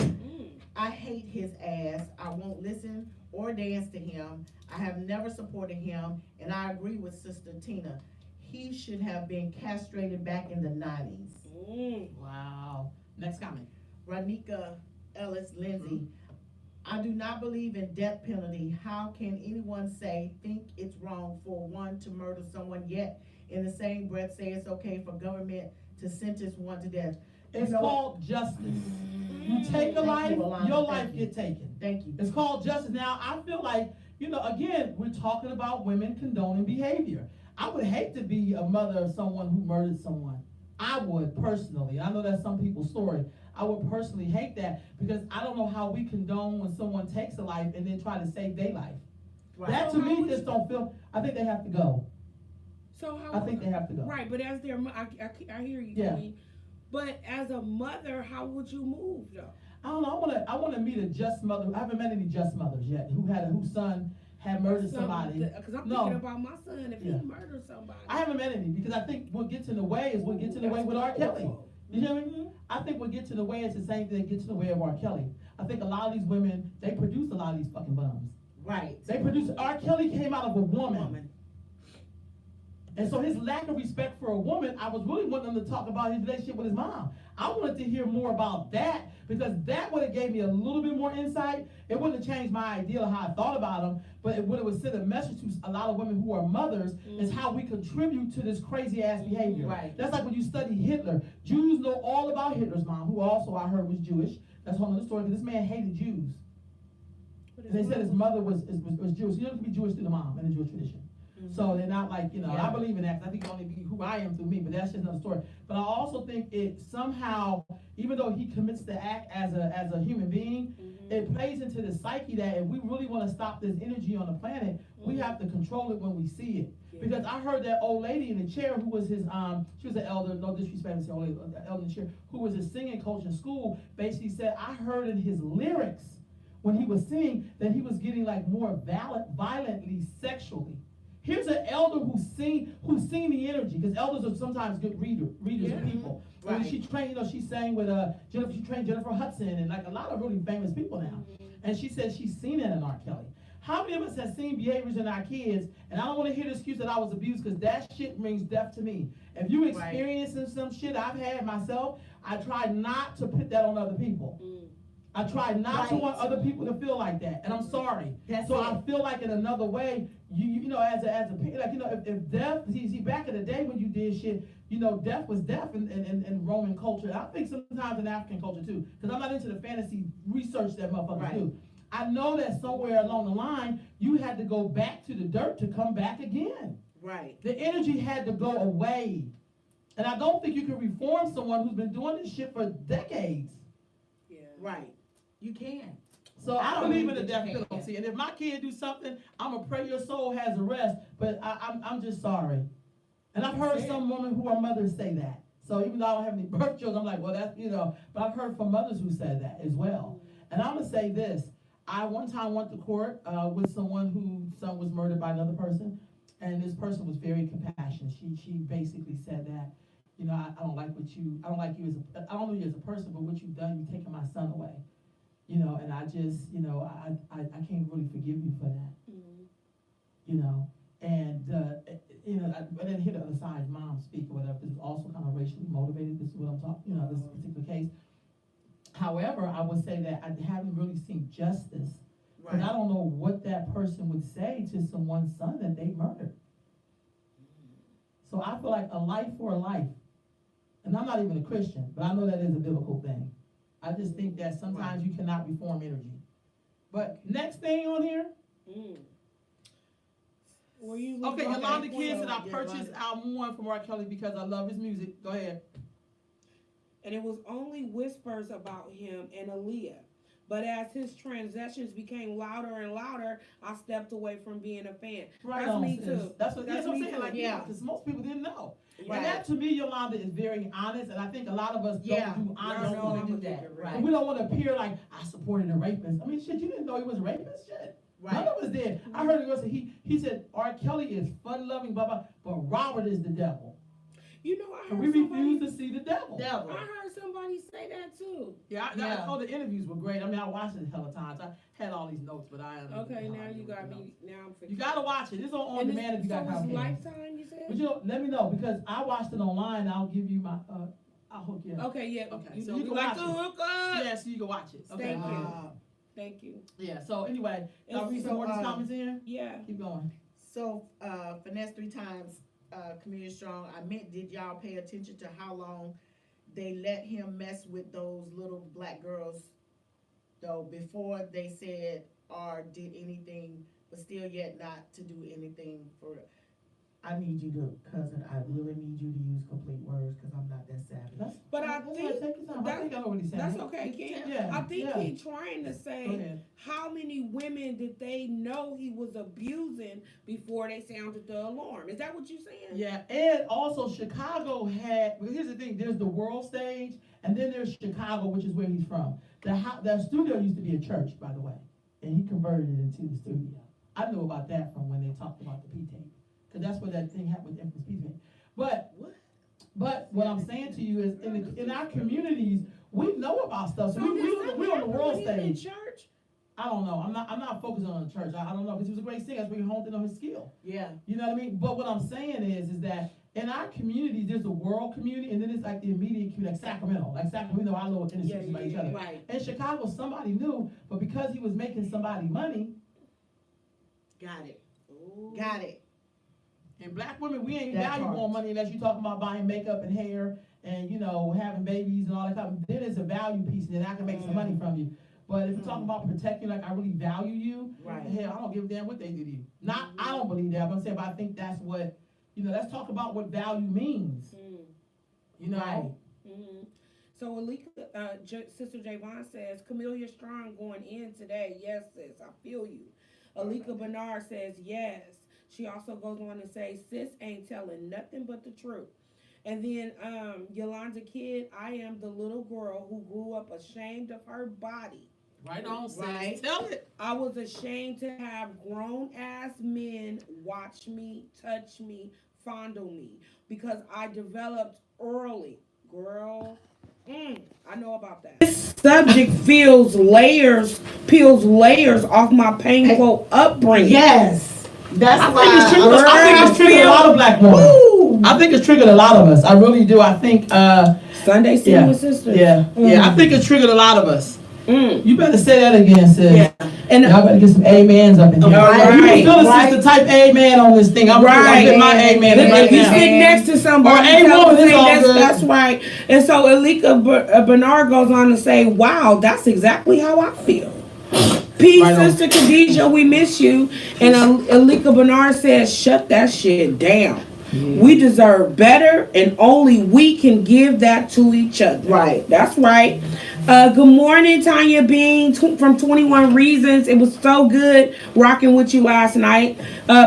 I hate his ass. I won't listen or dance to him. I have never supported him, and I agree with Sister Tina. He should have been castrated back in the 90s. Wow. Next comment. Ranika Ellis Lindsay. I do not believe in death penalty. How can anyone think it's wrong for one to murder someone, yet in the same breath say it's okay for government to sentence one to death? It's called justice. You take a life, your life get taken. Thank you. It's called justice. Now, I feel like, you know, again, we're talking about women condoning behavior. I would hate to be a mother of someone who murdered someone. I would personally. I know that's some people's story. I would personally hate that because I don't know how we condone when someone takes a life and then try to save their life. Right. That to me just don't feel, I think they have to go. So how? I think they have to go. Right, but as their, I hear you, Yeah. Queen. But as a mother, how would you move though? I don't know. I want to meet a just mother. I haven't met any just mothers yet whose son had murdered somebody. Because I'm thinking about my son if he murdered somebody. I haven't met any because I think what gets in the way is what gets in the way with R. Kelly. You know what I mean? I think what gets in the way is the same thing that gets in the way of R. Kelly. I think a lot of these women, they produce a lot of these fucking bums. Right. They produce, R. Kelly came out of a woman. And so his lack of respect for a woman, I was really wanting him to talk about his relationship with his mom. I wanted to hear more about that because that would have gave me a little bit more insight. It wouldn't have changed my idea of how I thought about him, but it would have sent a message to a lot of women who are mothers is how we contribute to this crazy ass behavior. Right. That's like when you study Hitler. Jews know all about Hitler's mom, who also I heard was Jewish. That's a whole other story because this man hated Jews. And they said his mother was Jewish. You don't have to be Jewish through the mom in the Jewish tradition. So they're not like, you know, I believe in that. I think it only be who I am through me, but that's just another story. But I also think it somehow, even though he commits the act as a human being, it plays into the psyche that if we really want to stop this energy on the planet, we have to control it when we see it. Because I heard that old lady in the chair who was his, she was an elder, no disrespect to the old lady, the elder in the chair, who was his singing coach in school, basically said, I heard in his lyrics when he was singing that he was getting like more violently sexually. Here's an elder who's seen the energy, because elders are sometimes good readers of people. Right. She trained, you know, she sang with she trained Jennifer Hudson and like a lot of really famous people now. And she said she's seen it in R. Kelly. How many of us have seen behaviors in our kids? And I don't want to hear the excuse that I was abused, because that shit rings death to me. If you experiencing some shit I've had myself, I try not to put that on other people. I try not to want other people to feel like that, and I'm sorry. I feel like in another way, you know, as a like, you know, if death, see, back in the day when you did shit, you know, death was death in Roman culture. I think sometimes in African culture too, because I'm not into the fantasy research that motherfuckers do. I know that somewhere along the line, you had to go back to the dirt to come back again. Right. The energy had to go away. And I don't think you can reform someone who's been doing this shit for decades. Yeah. Right. You can. So I believe in the death penalty. And if my kid do something, I'm going to pray your soul has a rest. But I'm just sorry. And I've heard some women who are mothers say that. So even though I don't have any birth children, I'm like, well, that's, you know. But I've heard from mothers who said that as well. And I'm going to say this. I one time went to court with someone whose son was murdered by another person. And this person was very compassionate. She basically said that, you know, I don't like you as I don't know you as a person, but what you've done, you've taken my son away. You know, and I just, you know, I can't really forgive you for that. You know, and, you know, I didn't hear the other side's mom speak or whatever. This is also kind of racially motivated. This is what I'm talking, you know, this particular case. However, I would say that I haven't really seen justice. Because I don't know what that person would say to someone's son that they murdered. So I feel like a life for a life. And I'm not even a Christian, but I know that is a biblical thing. I just think that sometimes you cannot reform energy. But next thing on here. Okay, Yolanda Kid said I purchased album 1 from R. Kelly because I love his music. Go ahead. And it was only whispers about him and Aaliyah. But as his transactions became louder and louder, I stepped away from being a fan. Right, that's me too. That's what I'm saying. Too. Like, yeah, because most people didn't know. Right. And that to me, Yolanda, is very honest, and I think a lot of us don't do honest. Don't do that. Right. We don't want to appear like I supported a rapist. I mean, shit, you didn't know he was a rapist, shit. Right. None of us did. I heard him say he said R. Kelly is fun-loving, blah blah, but Robert is the devil. You know, I And heard we refuse to see the devil. I heard somebody say that too. Yeah, I thought the interviews were great. I mean, I watched it a hell of times. I had all these notes, but I okay. Now you got me. Now I'm forgetting. You gotta watch it. It's on demand if you got so Comcast. Lifetime, you said? But you know, let me know because I watched it online. I'll give you my. I'll hook you up. Okay, yeah. Okay, So you can like watch to it. hook up. Yeah, so you can watch it. Okay. Thank you. Thank you. Yeah. So anyway, I'll read some more of these comments in. Yeah. Keep going. So, Finesse 3 times, Community Strong, did y'all pay attention to how long they let him mess with those little black girls, though, before they said or did anything, but still yet not to do anything for it? I need you to, cousin, I really need you to use complete words, because I'm not that savvy. But I think I know what he's saying. that's okay, Ken. Yeah, I think yeah. he's trying to say how many women did they know he was abusing before they sounded the alarm? Is that what you're saying? Yeah, and also Chicago had. Well, here's the thing: there's the world stage, and then there's Chicago, which is where he's from. That studio used to be a church, by the way, and he converted it into the studio. I knew about that from when they talked about the P-tape. Because that's where that thing happened with Empress Peace. But what I'm saying to you is, in our communities, we know about stuff. So we're on the world stage. Church? I don't know. I'm not focusing on the church. I don't know, because he was a great singer. That's where he honed in on his skill. Yeah. You know what I mean? But what I'm saying is that in our communities, there's a world community, and then it's like the immediate community, like Sacramento. We know our little industries by each other. Right. In Chicago, somebody knew, but because he was making somebody money. Got it. Ooh. Got it. And black women, we ain't That value part. more money unless you're talking about buying makeup and hair and, you know, having babies and all that kind of. Then it's a value piece, and then I can make some money from you. But if you're talking about protecting, like I really value you, Right. hell, I don't give a damn what they do to you. Not, I don't believe that, but I'm saying, but I think that's what, you know, let's talk about what value means. You know? Right. Mm-hmm. So Alika, Sister Javon says, Camellia Strong going in today. Yes, sis, I feel you. Alika Bernard says, yes. She also goes on to say, sis ain't telling nothing but the truth. And then Yolanda Kidd, I am the little girl who grew up ashamed of her body. Right on, sis. Right. Tell it. I was ashamed to have grown-ass men watch me, touch me, fondle me, because I developed early. Girl, I know about that. This subject peels layers off my painful upbringing. Yes. That's I why. think it's true a lot of black women. Woo, I think it's triggered a lot of us. I really do. I think, Sunday Senior Sisters. yeah. I think it triggered a lot of us. Mm. You better say that again, sis. Yeah. And Y'all better get some amens up in here. Right, You can feel the right. sister type amen on this thing. I'm gonna get my amen If right you now. sit next to somebody, Or a tell them, woman, it's say, all good. that's right. And so Elika Bernard goes on to say, wow, that's exactly how I feel. Peace, Right on. Sister Khadijah, we miss you. And Elika Bernard says, shut that shit down. We deserve better, and only we can give that to each other. Right. That's right. Good morning, Tanya Bean from 21 Reasons. It was so good rocking with you last night.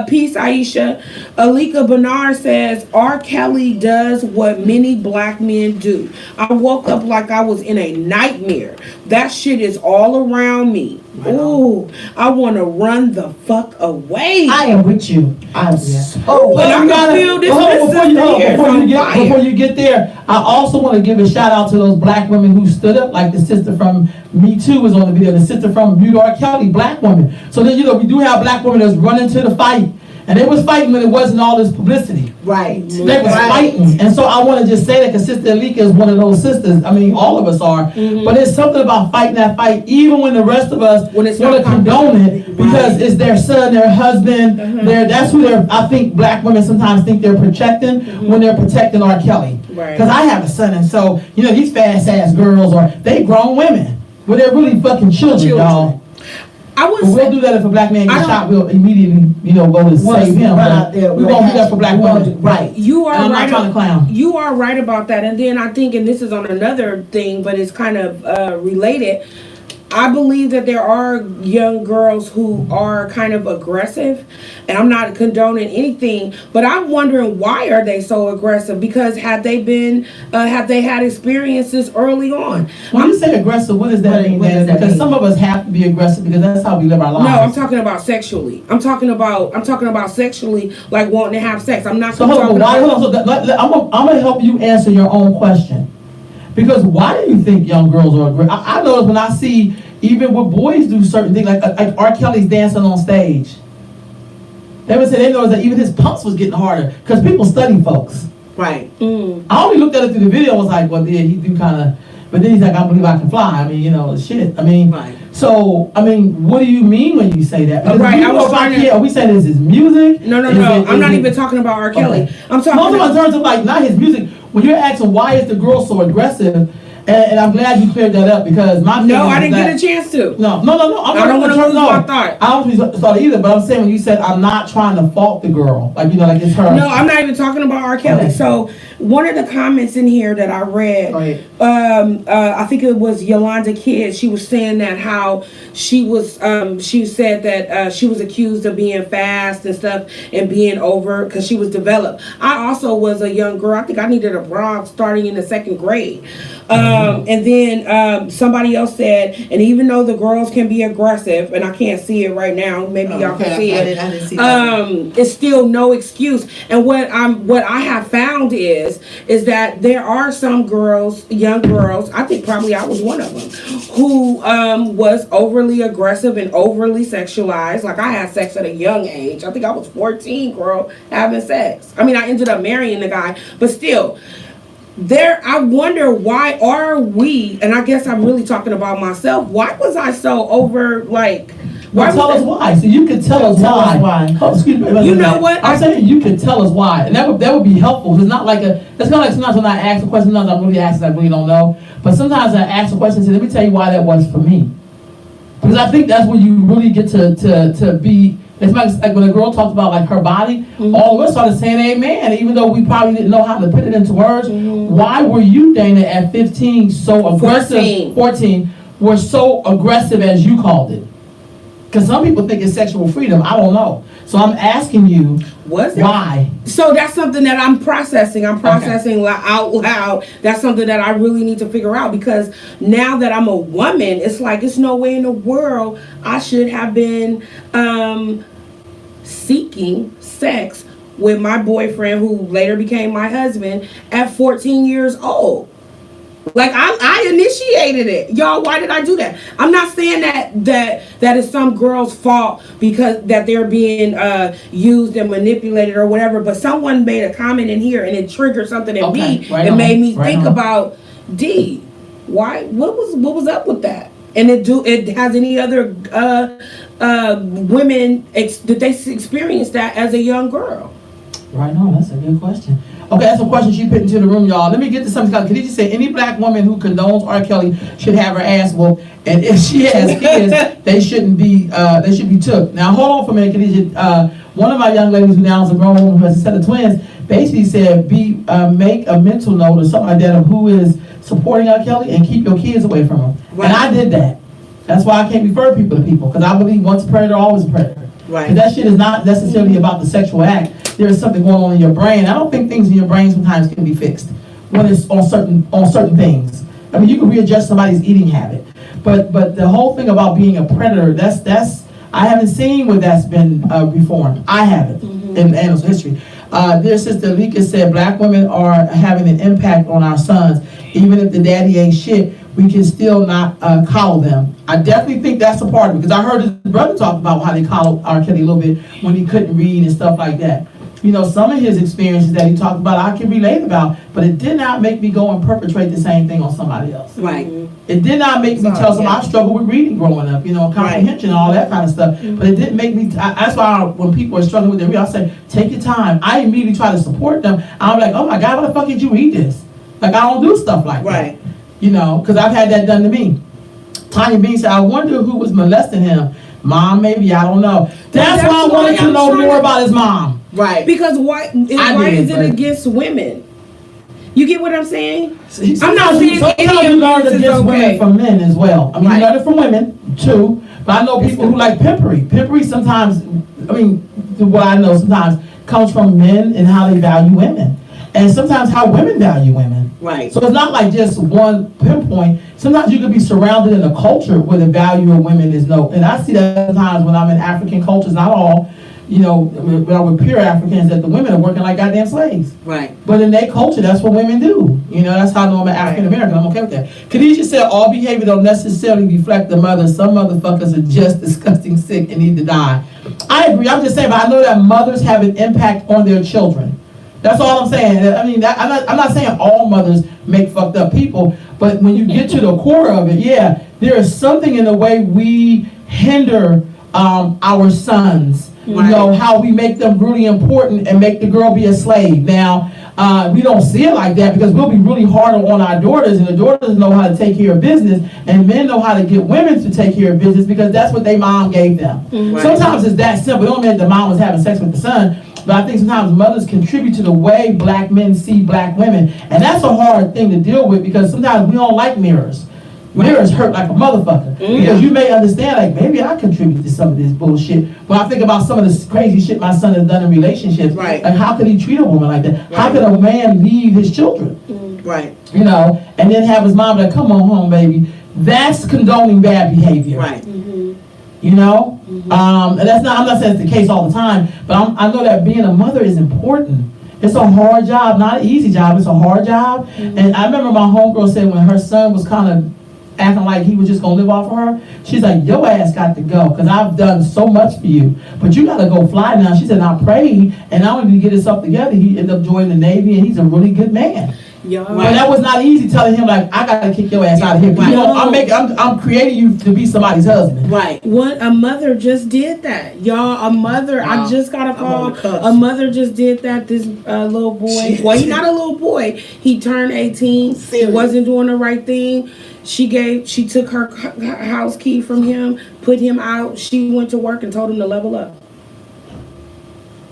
Peace, Aisha. Alika Bernard says, R. Kelly does what many black men do. I woke up like I was in a nightmare. That shit is all around me. Ooh, I want to run the fuck away. I am with you. I'm so. But I can feel this Before you get there, I also want to give a shout out to those black women who stood up, like the sister from Me Too was on the video, the sister from Mute R. Kelly, black woman. So then, we do have black women that's running to the fight. And they was fighting when it wasn't all this publicity. Right. They was fighting. And so I want to just say that because Sister Alika is one of those sisters. I mean, all of us are. But it's something about fighting that fight, even when the rest of us want to condone it, because it's their son, their husband. That's who I think black women sometimes think they're protecting when they're protecting R. Kelly. Because I have a son, and so, these fast-ass girls, or they grown women. Well, they're really fucking children, y'all. But we'll do that if a black man gets shot. We'll immediately, go to save him. We won't do that for black women. Right. You are and I'm right. not trying to clown. You are right about that. And then I think, and this is on another thing, but it's kind of related. I believe that there are young girls who are kind of aggressive, and I'm not condoning anything, but I'm wondering, why are they so aggressive? Because have they had experiences early on? When you say aggressive, what does that mean? Because some of us have to be aggressive because that's how we live our lives. No, I'm talking about sexually. I'm talking about sexually, like wanting to have sex. I'm not. So hold on. I'm gonna help you answer your own question. Because why do you think young girls are aggressive? I notice when I see even when boys do certain things, like R. Kelly's dancing on stage. They would say they noticed that even his pumps was getting harder because people study folks. Right. I only looked at it through the video and was like, well, yeah, he do kind of, but then he's like, I believe I can fly. I mean, shit. I mean, Right. So, I mean, what do you mean when you say that? Because right, are we saying this is music? No. I'm not even talking about R. Kelly. Okay. I'm talking in terms of like not his music. When you're asking why is the girl so aggressive, and I'm glad you cleared that up because my no, I didn't get a chance to. No. I don't want to lose my thought. I don't lose thought either. But I'm saying when you said I'm not trying to fault the girl, like like it's her. No, I'm not even talking about R. Kelly. Okay. So one of the comments in here that I read, I think it was Yolanda Kidd. She was saying that how she was, she said that she was accused of being fast and stuff and being over because she was developed. I also was a young girl. I think I needed a bra starting in the 2nd grade. And then somebody else said, and even though the girls can be aggressive, and I can't see it right now, maybe y'all can see it. I didn't see that. It's still no excuse. And what I have found is that there are some girls, young girls, I think probably I was one of them, who was overly aggressive and overly sexualized. Like I had sex at a young age. I think I was 14, girl, having sex. I mean, I ended up marrying the guy, but still. I wonder why are we, and I guess I'm really talking about myself, why was I so over, like, tell us why. So you could tell us why. Oh, excuse me. You know what? I'm saying you could tell us why, and that would be helpful. It's not like it's kind of like sometimes when I ask a question, sometimes I'm really asking, I really don't know. But sometimes I ask a question and say, let me tell you why that was for me. Because I think that's when you really get to be. It's like when a girl talks about like her body, all of us started saying amen, even though we probably didn't know how to put it into words. Why were you, Dana, at 15 so aggressive? 14 were so aggressive as you called it? Because some people think it's sexual freedom. I don't know. So I'm asking you, why? So that's something that I'm processing. I'm processing out loud. That's something that I really need to figure out because now that I'm a woman, it's like it's no way in the world I should have been seeking sex with my boyfriend who later became my husband at 14 years old. Like I initiated it, y'all. Why did I do that? I'm not saying that is some girl's fault because that they're being used and manipulated or whatever. But someone made a comment in here and it triggered something in me. It made me think about D. Why? What was up with that? And it has any other women did they experience that as a young girl? Right on, that's a good question. Okay, that's a question she put into the room, y'all. Let me get to something. Khadijah said, any black woman who condones R. Kelly should have her ass whooped, and if she has kids, they should be took. Now, hold on for a minute, Khadijah. One of my young ladies who now is a grown woman who has a set of twins, basically said, make a mental note or something like that of who is supporting R. Kelly and keep your kids away from him. Right. And I did that. That's why I can't refer people to people, because I believe once a predator, always a predator. Right. Because that shit is not necessarily about the sexual act. There is something going on in your brain. I don't think things in your brain sometimes can be fixed when it's on certain things. I mean, you can readjust somebody's eating habit, but the whole thing about being a predator, that's I haven't seen where that's been reformed. I haven't in annals history. Dear Sister Lika said, black women are having an impact on our sons. Even if the daddy ain't shit, we can still not coddle them. I definitely think that's a part of it, because I heard his brother talk about how they coddled R. Kelly a little bit when he couldn't read and stuff like that. You know, some of his experiences that he talked about, I can relate about, but it did not make me go and perpetrate the same thing on somebody else. Right. It did not make me tell somebody I struggled with reading growing up, you know, comprehension and all that kind of stuff. But it didn't make me, that's why when people are struggling with their reading, I say, take your time. I immediately try to support them. I'm like, oh my God, why the fuck did you read this? Like, I don't do stuff like that. You know, because I've had that done to me. Tanya Bean said, I wonder who was molesting him. Mom, maybe, I don't know. That's why I wanted to know more about his mom. Right. Because why is it against women? You get what I'm saying? I'm not saying sometimes you learn against women from men as well. I mean, you learn it from women too, but I know people who like pimpery. Pimpery sometimes, I mean, what I know sometimes comes from men and how they value women. And sometimes how women value women. Right. So it's not like just one pinpoint. Sometimes you could be surrounded in a culture where the value of women is low. And I see that sometimes when I'm in African cultures, not all, you know, when I'm with pure Africans, that the women are working like goddamn slaves. Right. But in their culture, that's what women do. You know, that's how I know I'm an African American. I'm okay with that. Khadijah said all behavior don't necessarily reflect the mother. Some motherfuckers are just disgusting sick and need to die. I agree. I'm just saying, but I know that mothers have an impact on their children. That's all I'm saying. I mean, I'm not saying all mothers make fucked up people, but when you get to the core of it, yeah, there is something in the way we hinder our sons. Right. You know, how we make them really important and make the girl be a slave. Now, we don't see it like that because we'll be really hard on our daughters, and the daughters know how to take care of business, and men know how to get women to take care of business because that's what their mom gave them. Right. Sometimes it's that simple. It don't mean the mom was having sex with the son, but I think sometimes mothers contribute to the way black men see black women, and that's a hard thing to deal with because sometimes we don't like mirrors. Mirrors hurt like a motherfucker because you may understand, like, maybe I contribute to some of this bullshit. When I think about some of this crazy shit my son has done in relationships, like how could he treat a woman like that? How could a man leave his children? Right. You know, and then have his mom like, come on home, baby. That's condoning bad behavior. Right. You know? And that's not, I'm not saying it's the case all the time, but I know that being a mother is important. It's a hard job, not an easy job, it's a hard job. And I remember my homegirl said when her son was kind of acting like he was just gonna live off of her, she's like, your ass got to go, because I've done so much for you, but you gotta go fly now. She said, I prayed, and not only did he get himself together, he ended up joining the Navy, and he's a really good man. Yeah. But that was not easy telling him, like, I gotta kick your ass out of here. You know, I'm creating you to be somebody's husband. Right. What a mother just did that. Y'all, a mother, I just got a call. A mother just did that. This little boy, well, he's not a little boy. He turned 18. He wasn't doing the right thing. She took her house key from him, put him out. She went to work and told him to level up.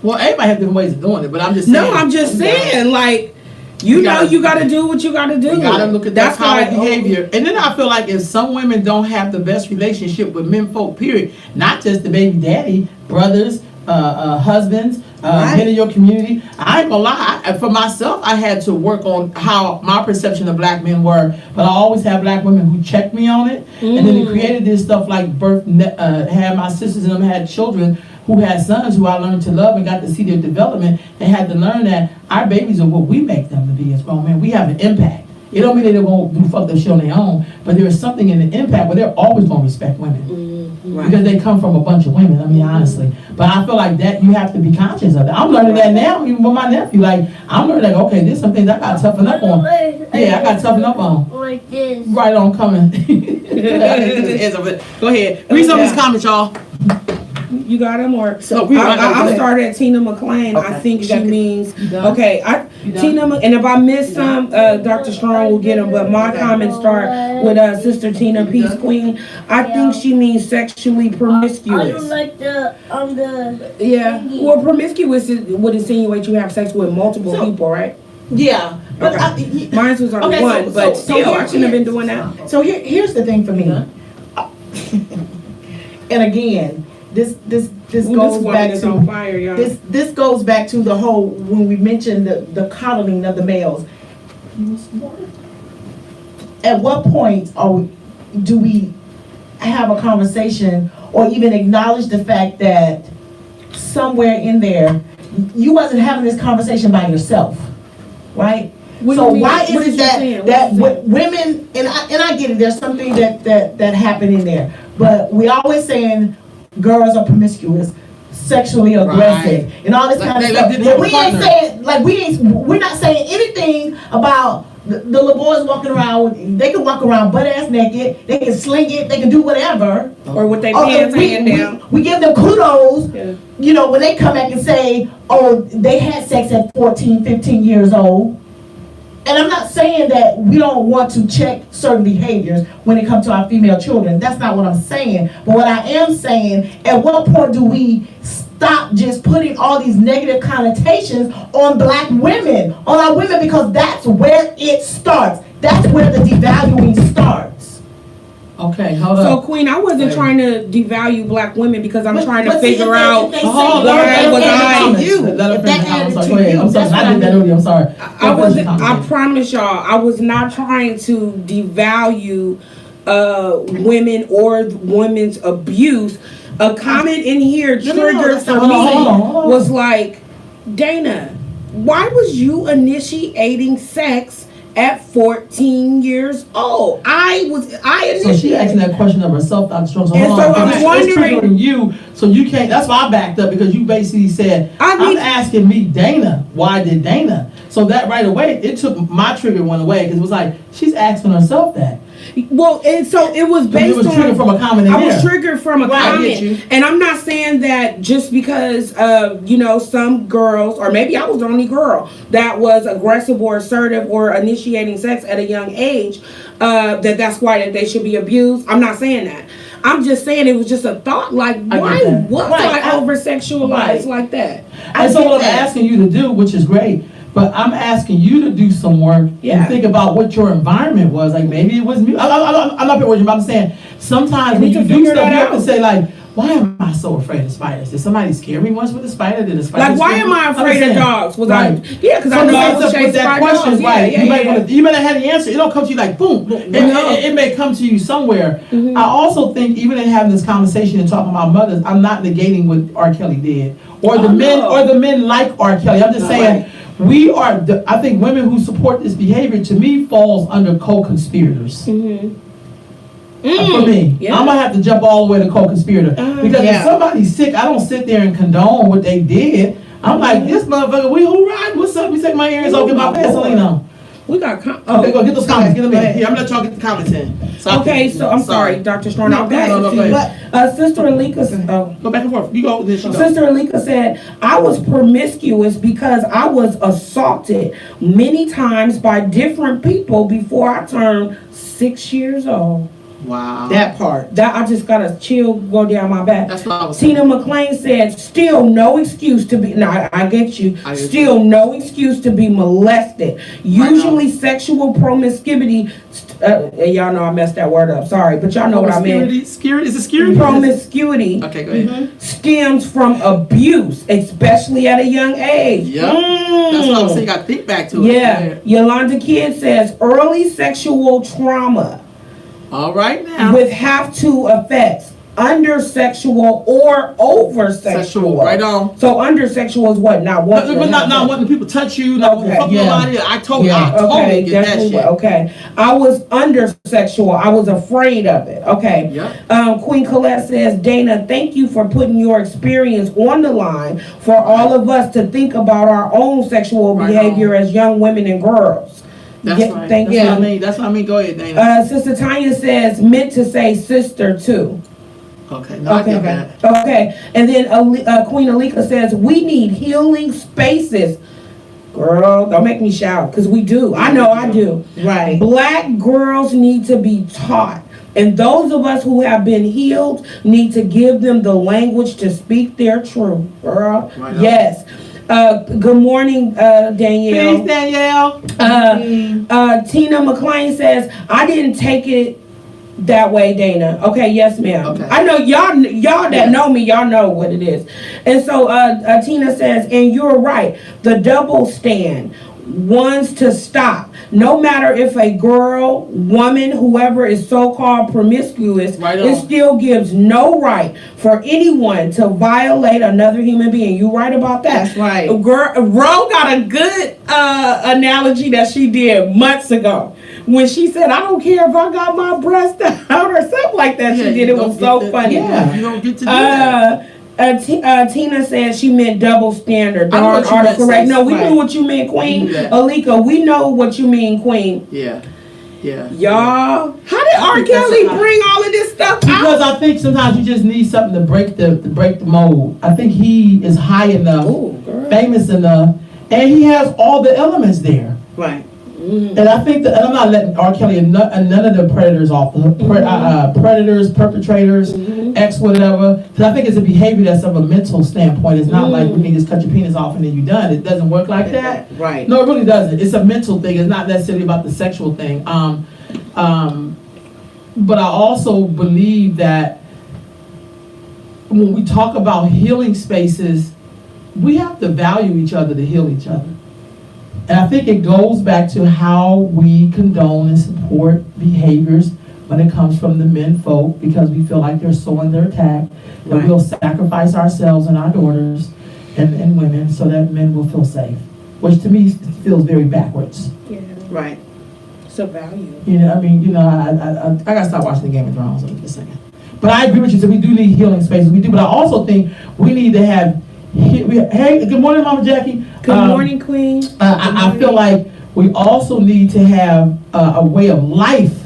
Well, everybody has different ways of doing it, but I'm just saying. No, I'm just saying, like, you know, you gotta do what you gotta do. You gotta look at that kind of behavior. And then I feel like if some women don't have the best relationship with men folk, period, not just the baby daddy, brothers, husbands, men in your community, I ain't gonna lie, for myself, I had to work on how my perception of black men were, but I always had black women who checked me on it, and then it created this stuff like had my sisters and them had children who had sons who I learned to love and got to see their development, and had to learn that our babies are what we make them to be as grown men. We have an impact. It don't mean they won't do fucked up shit on their own, but there is something in the impact where they're always gonna respect women. Because they come from a bunch of women, I mean, honestly. But I feel like that, you have to be conscious of that. I'm learning that now, even with my nephew. Like, I'm learning, like, okay, there's some things I gotta toughen up on. Yeah, I gotta toughen up on. Like this. Right on coming. Go ahead. Read some of these comments, y'all. You got him, or So I'll start at Tina McClain. I think she means okay. And if I miss some, Dr. Strong will get them. But my comments start with Sister Tina, Peace Queen. I think she means sexually I promiscuous. don't like the Yeah. Well, promiscuous would insinuate you have sex with multiple people, right? Yeah. But Okay. Mine was on Okay, one, so- but so still, I here- shouldn't have been doing that. So here's the thing for me. And again, this goes woman back is to on fire, y'all. this goes back to the whole when we mentioned the coddling of the males. At what point do we have a conversation or even acknowledge the fact that somewhere in there you wasn't having this conversation by yourself, right? What do So you mean? why What is is it you that saying? that What you women and I get it, there's something that happened in there, but we always saying girls are promiscuous, sexually aggressive, and all this Like kind of they stuff. didn't But have a we ain't partner. saying we're not saying anything about the little boys walking around. They can walk around butt ass naked. They can sling it. They can do whatever. Or with their Oh, pants hanging down. we give them kudos. Yeah. You know, when they come back and say, oh, they had sex at 14, 15 years old. And I'm not saying that we don't want to check certain behaviors when it comes to our female children. That's not what I'm saying. But what I am saying, at what point do we stop just putting all these negative connotations on black women, on our women, because that's where it starts. That's where the devaluing starts. Okay, hold So, up. Queen, I wasn't trying to devalue black women because I'm trying to But see, figure if out. they say Hold that, on, why was I comments. you? Let her If finish that the comment. added I'm sorry, to go ahead. you, I'm sorry, that's I what did I that mean. earlier, I'm sorry. I wasn't. I comment. promise y'all, I was not trying to devalue women or women's abuse. A comment in here No, triggered that's for not what I'm me saying. was like, Dana, why was you initiating sex at 14 years old? I So she asking that question of herself, Dr. Strong. So And hold so on, I'm it's wondering- triggering you, so you can't. That's why I backed up, because you basically said, I I'm need- asking me, Dana, why did Dana? So that right away, it took my trigger one away, because it was like she's asking herself that. well, and so it was It based was triggered on. from a comment in I there. was triggered from a Right, I get comment, you. and I'm not saying that just because some girls, or maybe I was the only girl that was aggressive or assertive or initiating sex at a young age, that's why that they should be abused. I'm not saying that. I'm just saying it was just a thought. Like, I get why that. was Right, I over sexualized right. like that? And so get what I'm that. asking you to do, which is great, but I'm asking you to do some work Yeah. and think about what your environment was. Like, maybe it was me. I'm not being worried, but I'm saying sometimes You when need you to do figure stuff, that you have to out. say like, why am I so afraid of spiders? Did somebody scare me once with a spider? Did a spider Like, why scare am me? I afraid of Understand? dogs? Was Right. because I So know I with was chased that by question, dogs. right? Yeah, you, yeah, might yeah. wanna, you might not have the answer. It don't come to you like boom. It may come to you somewhere. Mhm. I also think even in having this conversation and talking about mothers, I'm not negating what R. Kelly did, or the Oh, men, no. or the men like R. Kelly. I'm just saying we are. I think women who support this behavior, to me, falls under co-conspirators. Mhm. For me, Yeah. I'm gonna have to jump all the way to co-conspirator, because if Yeah. somebody's sick, I don't sit there and condone what they did. I'm like, this motherfucker, we who ride? What's up? You take my ears off, get my Vaseline on. We got. Okay, go get those comments. Get them Go in. ahead. Here, I'm gonna let y'all get the comments in. So I Okay, can- so I'm sorry, Dr. Strong. I'll pass no, it go to you. ahead. Sister Alika, Go back and forth. You go, then she go. Sister Alika said, I was promiscuous because I was assaulted many times by different people before I turned 6 years old. Wow. That part. That I just got a chill go down my back. That's what I was saying. Tina McClain said, still no excuse to be, now I get you, I get you. still no excuse to be molested. Usually sexual promiscuity, y'all know I messed that word up, sorry, but y'all know what I meant. Security? Is it security? Promiscuity Okay, go ahead. stems from abuse, especially at a young age. Yep. That's what I was saying. You gotta think back to it. Yeah, Yolanda Kidd says early sexual trauma All right now. with have to effects. undersexual or oversexual. Right on. So undersexual is what? Not But wanting. not wanting people to touch you, not wanting to fuck yeah. nobody. I totally Okay, get that definitely. shit. Okay, I was undersexual. I was afraid of it. Okay. Yep. Queen Colette says, Dana, thank you for putting your experience on the line for all of us to think about our own sexual Right behavior as young women and girls. That's right. Thank That's you. what I mean. That's what I mean. Go ahead, Dana. Sister Tanya says, meant to say sister too. Okay. No, I get that. Okay. And then Queen Alika says, we need healing spaces. Girl, don't make me shout, because we do. I know I do. Right. Black girls need to be taught. And those of us who have been healed need to give them the language to speak their truth. Girl, Right on. yes. Good morning, Danielle. Peace, Danielle. Tina McLean says, I didn't take it that way, Dana. Okay, yes, ma'am. Okay. I know y'all that know me, y'all know what it is. And so Tina says, and you're right, the double stand wants to stop. No matter if a girl, woman, whoever is so-called promiscuous, Right it on. still gives no right for anyone to violate another human being. You right about that? That's right. Girl, Ro got a good analogy that she did months ago when she said, I don't care if I got my breast out or something like that. Yeah, She did. you It don't was get so that- funny. Yeah. You don't get to do that. Tina said she meant double standard. I know Darn what you meant, correct. sis. No, we Right. knew what you meant, Queen. We knew that. Alika, we know what you mean, Queen. Yeah. Yeah. Y'all, how did R. Kelly bring all of this stuff out? Because I think sometimes you just need something to break the mold. I think he is high enough, Ooh, girl. famous enough, and he has all the elements there. Right. And I think that, and I'm not letting R. Kelly and none of the predators off the hook. Predators, perpetrators, ex whatever. Because I think it's a behavior that's of a mental standpoint. It's not like we can just cut your penis off and then you're done. It doesn't work like that. Right. No, it really doesn't. It's a mental thing. It's not necessarily about the sexual thing. But I also believe that when we talk about healing spaces, we have to value each other to heal each other. And I think it goes back to how we condone and support behaviors when it comes from the men folk, because we feel like they're so under attack that Right. we'll sacrifice ourselves and our daughters and women so that men will feel safe, which to me feels very backwards. Yeah, Right. it's a value. You know, I mean, I gotta stop watching the Game of Thrones in a second. But I agree with you, so we do need healing spaces, we do, but I also think we need to have, hey, good morning, Mama Jackie. Good morning, Queen. I feel like we also need to have a way of life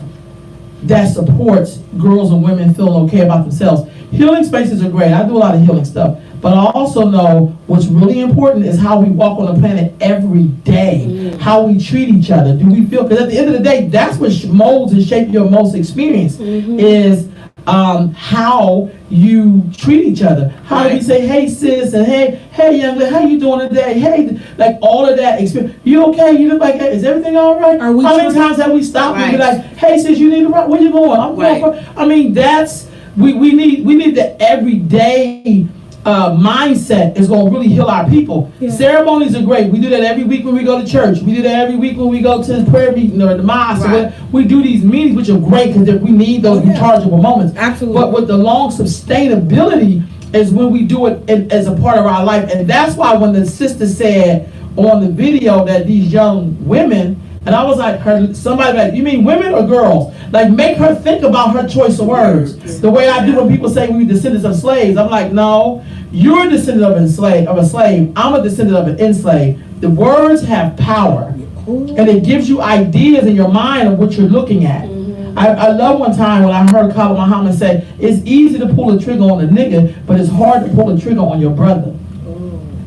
that supports girls and women feeling okay about themselves. Healing spaces are great. I do a lot of healing stuff. But I also know what's really important is how we walk on the planet every day, how we treat each other. Do we feel, because at the end of the day, that's what molds and shapes your most experience, is how you treat each other. How do we say, hey sis, and hey young lady, how you doing today? Hey, like all of that experience. You okay? You look like, is everything all right? Are we how many sure? times have we stopped and be Right. like, hey sis, you need to run, where you going? I'm going for, I mean, that's, we need the everyday mindset is going to really heal our people. Yeah. Ceremonies are great. We do that every week when we go to church. We do that every week when we go to the prayer meeting or the mosque. Right. We do these meetings, which are great because we need those rechargeable moments. Absolutely. But with the long sustainability is when we do it as a part of our life. And that's why when the sister said on the video that these young women, and I was like, somebody like, you mean women or girls? Like, make her think about her choice of words. The way I do when people say we descendants of slaves. I'm like, no, you're a descendant of a slave. I'm a descendant of an enslaved. The words have power. And it gives you ideas in your mind of what you're looking at. I love one time when I heard Khalid Muhammad say, it's easy to pull a trigger on a nigga, but it's hard to pull a trigger on your brother.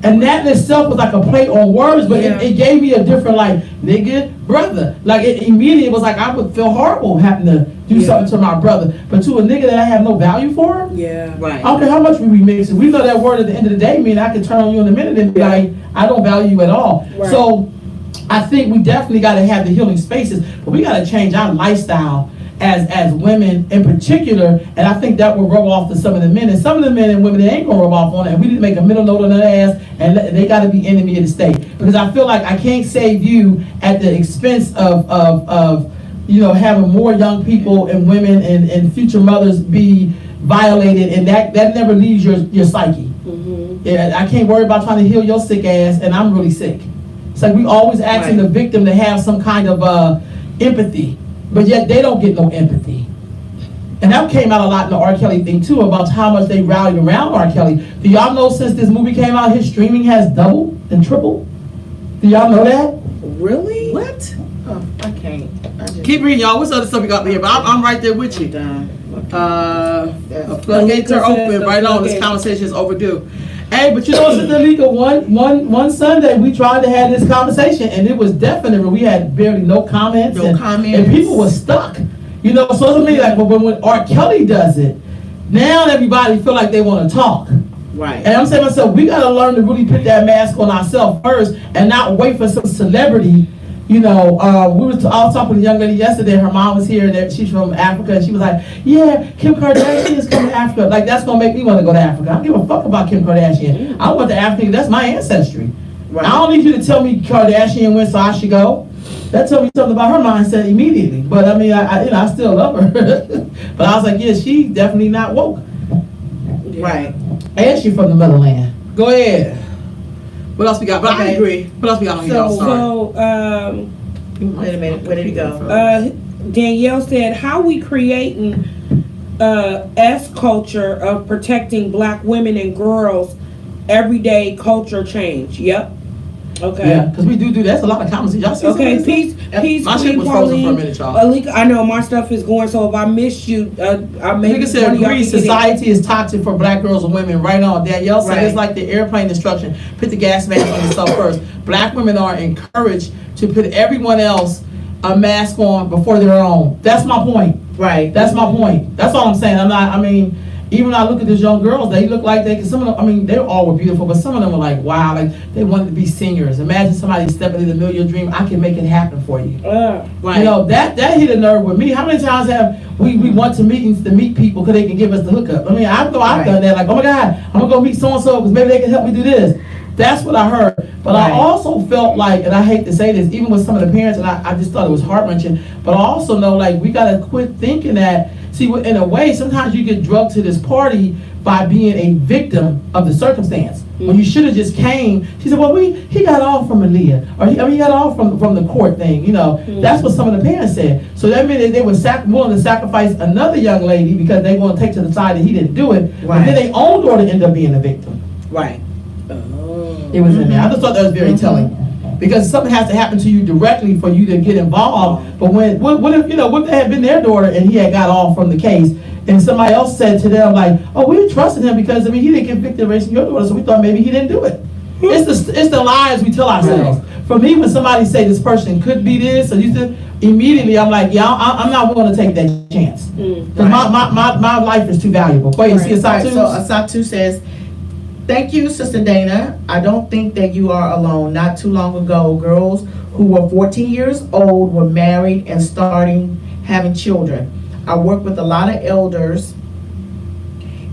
And that in itself was like a play on words, but it gave me a different, like, nigga, brother. Like, it immediately was like, I would feel horrible having to do something to my brother. But to a nigga that I have no value for, Yeah. Right. I don't care how much we remix it. We know that word at the end of the day mean I can turn on you in a minute and be like, I don't value you at all. Right. So I think we definitely got to have the healing spaces, but we got to change our lifestyle as women in particular, and I think that will rub off to some of the men, and some of the men and women that ain't gonna rub off on it, and we need to make a middle note on their ass, and they gotta be enemy of the state, because I feel like I can't save you at the expense of you know, having more young people and women and future mothers be violated, and that never leaves your psyche. Yeah, I can't worry about trying to heal your sick ass, and I'm really sick. It's like we always asking the victim to have some kind of empathy, but yet they don't get no empathy. And that came out a lot in the R. Kelly thing too, about how much they rallied around R. Kelly. Do y'all know since this movie came out, his streaming has doubled and tripled? Do y'all know that? Really? What? Oh, I can't. I just, Keep reading, y'all. What's other stuff we got here? But I'm right there with you. done. Floodgates are open right on. This Okay. conversation is overdue. Hey, but you know, Sister Lika, one Sunday we tried to have this conversation, and it was definitely, we had barely no comments. No comments. And people were stuck. You know, so to me, like, but when R. Kelly does it, now everybody feel like they want to talk. Right. And I'm saying to myself, we got to learn to really put that mask on ourselves first and not wait for some celebrity. You know, I was talking to a young lady yesterday. Her mom was here, that she's from Africa, and she was like, yeah, Kim Kardashian is coming to Africa. Like, that's going to make me want to go to Africa. I don't give a fuck about Kim Kardashian. I want the African, that's my ancestry. Right. I don't need you to tell me Kardashian went, so I should go. That told me something about her mindset immediately. But I mean, I still love her. But I was like, yeah, she's definitely not woke. Right. And she's from the motherland. Go ahead. What else we got? But I Okay. agree. What else we got on here? y'all? Sorry. So, Wait a minute. Where did he go? Danielle said, how we creating S culture of protecting black women and girls, everyday culture change. Yep. Okay. Yeah, because we do that. That's a lot of comments. Y'all see some of Okay, this stuff? peace, My shit Queen was frozen for a Pauline. minute, y'all. Alika, I know my stuff is going, so if I missed you, I may. Nigga said, agree, society is toxic for black girls and women. Right on. Danielle said, it's like the airplane instruction. Put the gas mask on yourself first. Black women are encouraged to put everyone else a mask on before their own. That's my point. Right. That's my point. That's all I'm saying. Even when I look at these young girls, they look like cause some of them, they all were beautiful, but some of them were like, wow, like they wanted to be singers. Imagine somebody stepping into the middle of your dream. I can make it happen for you. Right. You know, that hit a nerve with me. How many times have we went to meetings to meet people because they can give us the hookup? I mean, I've done that. Like, oh my God, I'm gonna go meet so-and-so because maybe they can help me do this. That's what I heard. But I also felt like, and I hate to say this, even with some of the parents, and I just thought it was heart-wrenching, but I also know, like, we gotta quit thinking that, see, in a way, sometimes you get drugged to this party by being a victim of the circumstance. When you should have just came, she said, well, he got off from Aaliyah, or he got off from the court thing, you know. That's what some of the parents said. So that meant that they were willing to sacrifice another young lady because they want to take to the side that he didn't do it, Right. but then their own daughter ended up being a victim. Right. It was in there. I just thought that was very telling. Because something has to happen to you directly for you to get involved. But what if they had been their daughter and he had got off from the case and somebody else said to them like, oh, we trusted him because he didn't get convicted of raising your daughter, so we thought maybe he didn't do it. It's the lies we tell ourselves. For me, when somebody say this person could be this, or you said, immediately I'm like, yeah, I'm not willing to take that chance. Because my life is too valuable. Go ahead, see Right. Asatu. So Asatu says, thank you, Sister Dana. I don't think that you are alone. Not too long ago, girls who were 14 years old were married and starting having children. I work with a lot of elders,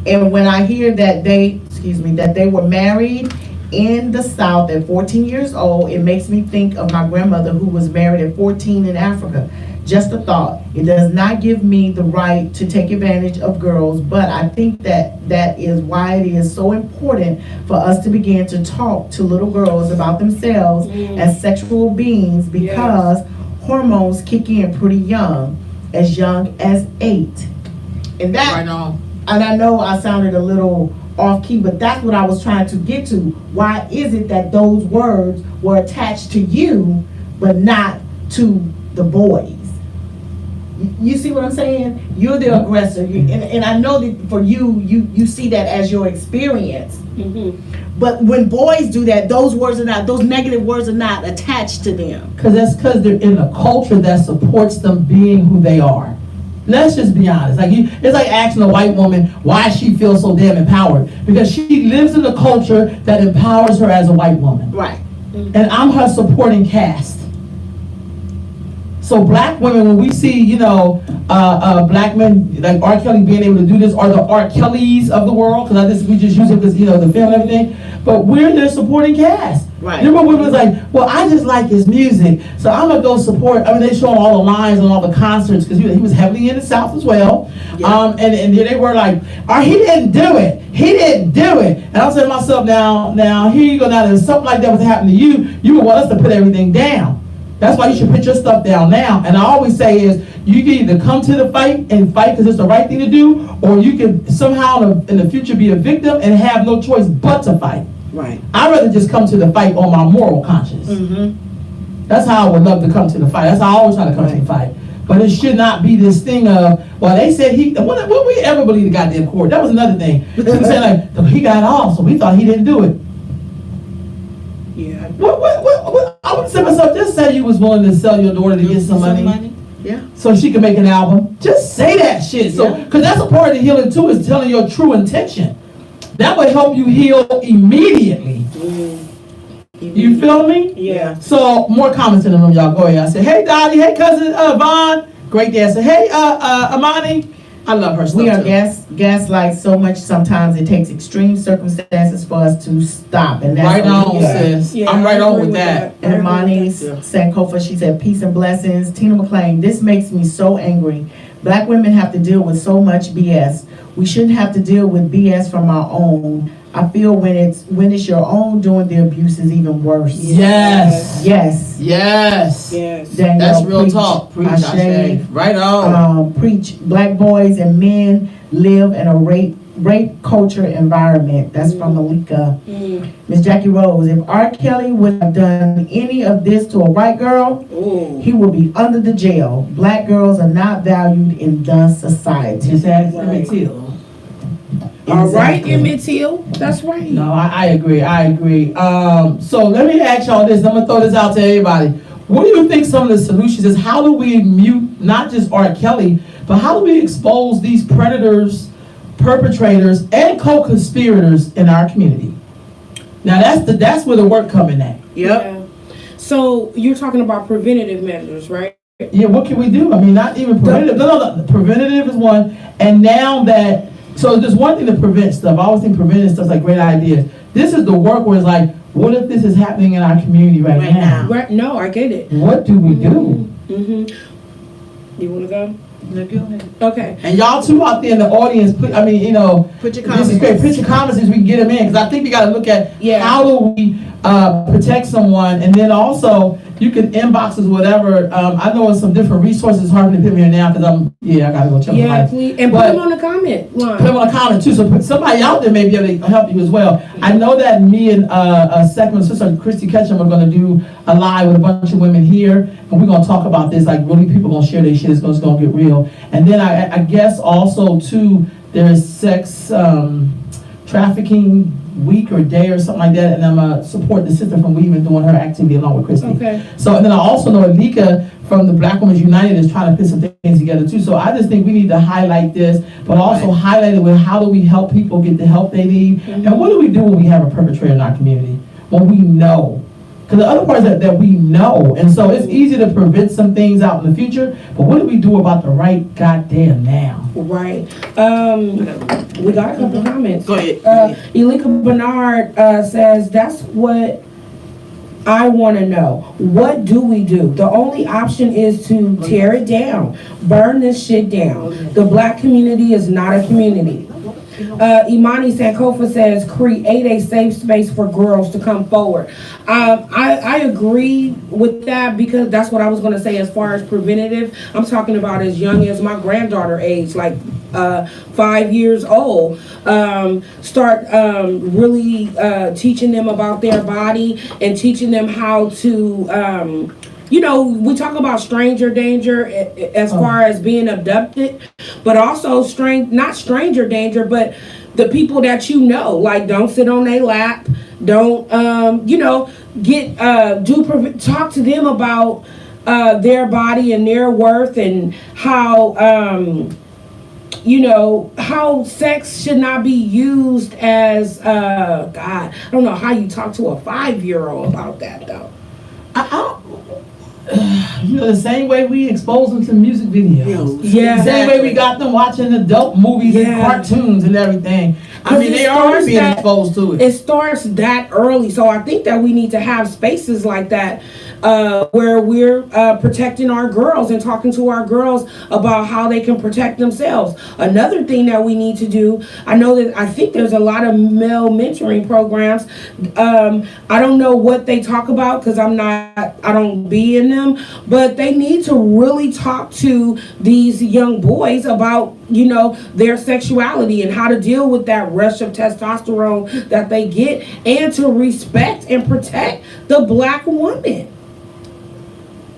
and when I hear that they were married in the South at 14 years old, it makes me think of my grandmother who was married at 14 in Africa. Just a thought. It does not give me the right to take advantage of girls, but I think that is why it is so important for us to begin to talk to little girls about themselves as sexual beings, because hormones kick in pretty young as 8. And that, Right on. and I know I sounded a little off key, but that's what I was trying to get to. Why is it that those words were attached to you, but not to the boys? You see what I'm saying? You're the aggressor, and I know that for you see that as your experience. But when boys do that, those negative words are not attached to them. Because they're in a culture that supports them being who they are. Let's just be honest. It's like asking a white woman why she feels so damn empowered. Because she lives in a culture that empowers her as a white woman. Right. And I'm her supporting cast. So black women, when we see, black men like R. Kelly being able to do this, or the R. Kellys of the world, because we just use it because, the film and everything, but we're their supporting cast. Right. Remember women was like, well, I just like his music, so I'm gonna go support. I mean, they show all the lines and all the concerts, because he was heavily in the South as well. Yeah. And they were like, he didn't do it. He didn't do it. And I was saying to myself, now here you go. Now, if something like that was happening to you, you would want us to put everything down. That's why you should put your stuff down now. And I always say is, you can either come to the fight and fight because it's the right thing to do, or you can somehow in the future be a victim and have no choice but to fight. Right. I'd rather just come to the fight on my moral conscience. Mm-hmm. That's how I would love to come to the fight. That's how I always try to come to the fight. But it should not be this thing of, well, they said when we ever believe the goddamn court? That was another thing. People saying like, he got off, so we thought he didn't do it. Yeah. What? I would say to myself, just say you was willing to sell your daughter to get some money. Yeah. So she can make an album. Just say that shit. So, because that's a part of the healing too, is telling your true intention. That would help you heal immediately. You feel me? Yeah. So more comments in the room, y'all. Go ahead. I said, hey Dottie, hey cousin Vaughn. Great dancer. Hey Amani. I love her stuff We are too. gaslight so much sometimes it takes extreme circumstances for us to stop. And that's Right what on, we got. sis. Yeah, I'm right I on agree with that. And Imani Sankofa, she said, peace and blessings. Tina McClain, this makes me so angry. Black women have to deal with so much BS. We shouldn't have to deal with BS from our own. I feel when it's your own doing the abuse is even worse. Yes. Yes. Yes. Yes. Danielle, That's real preach. talk. Preach, Ashe. Ashe. Right on. Preach. Black boys and men live in a rape culture environment. That's from Malika. Miss Jackie Rose, if R. Kelly would have done any of this to a white girl, he would be under the jail. Black girls are not valued in the society. Just ask Right. Emmett Till. All right, Exactly. Emmett Till. That's right. No, I agree. So let me ask y'all this. I'm gonna throw this out to everybody. What do you think some of the solutions is? How do we mute not just R. Kelly, but how do we expose these predators, perpetrators, and co-conspirators in our community? Now that's where the work coming at. Yeah. So you're talking about preventative measures, right? Yeah, what can we do? I mean, not even preventative. No, preventative is one. And now that, so there's one thing to prevent stuff. I always think preventing stuff's like great ideas. This is the work where it's like, what if this is happening in our community right now? Right. No, I get it. What do we do? You want to go? No, go ahead. Okay. And y'all too out there in the audience, Put your this is comments. great. Put your comments as we can get them in, because I think we got to look at how do we protect someone, and then also you can inbox us whatever. I know it's some different resources. Hard to put me here now because I gotta go check. Yeah, please, and put them on the comment line. Put them on a comment too, so somebody out there may be able to help you as well. I know that me and second sister Christy Ketchum are going to do a live with a bunch of women here, and we're going to talk about this. Like really, people going to share their shit. It's going to get real. And then I guess also too, there is sex trafficking week or day or something like that, and I'm gonna support the sister from Weaving doing her activity along with Christy. Okay. So, and then I also know Alika from the Black Women's United is trying to put some things together too. So I just think we need to highlight this, but also highlight it with how do we help people get the help they need, and what do we do when we have a perpetrator in our community, when we know. Because the other part is that we know, and so it's easy to prevent some things out in the future, but what do we do about the right goddamn now? Right. We got a couple comments. Go ahead. Elika Bernard says, that's what I want to know. What do we do? The only option is to tear it down, burn this shit down. The black community is not a community. Imani Sankofa says, create a safe space for girls to come forward. I agree with that, because that's what I was going to say as far as preventative. I'm talking about as young as my granddaughter age, like 5 years old. Start really teaching them about their body and teaching them how to we talk about stranger danger as far as being abducted, but also not stranger danger, but the people that like don't sit on their lap, don't talk to them about their body and their worth, and how how sex should not be used as God. I don't know how you talk to a 5-year-old about that though. you know, the same way we expose them to music videos. Yeah. The same way we got them watching adult movies and Yeah. cartoons and everything. I 'Cause mean, it they already starts being that- exposed to it. It starts that early, so I think that we need to have spaces like that where we're protecting our girls and talking to our girls about how they can protect themselves. Another thing that we need to do, I think there's a lot of male mentoring programs. I don't know what they talk about because I don't be in them, but they need to really talk to these young boys about, you know, their sexuality and how to deal with that rush of testosterone that they get, and to respect and protect the black woman.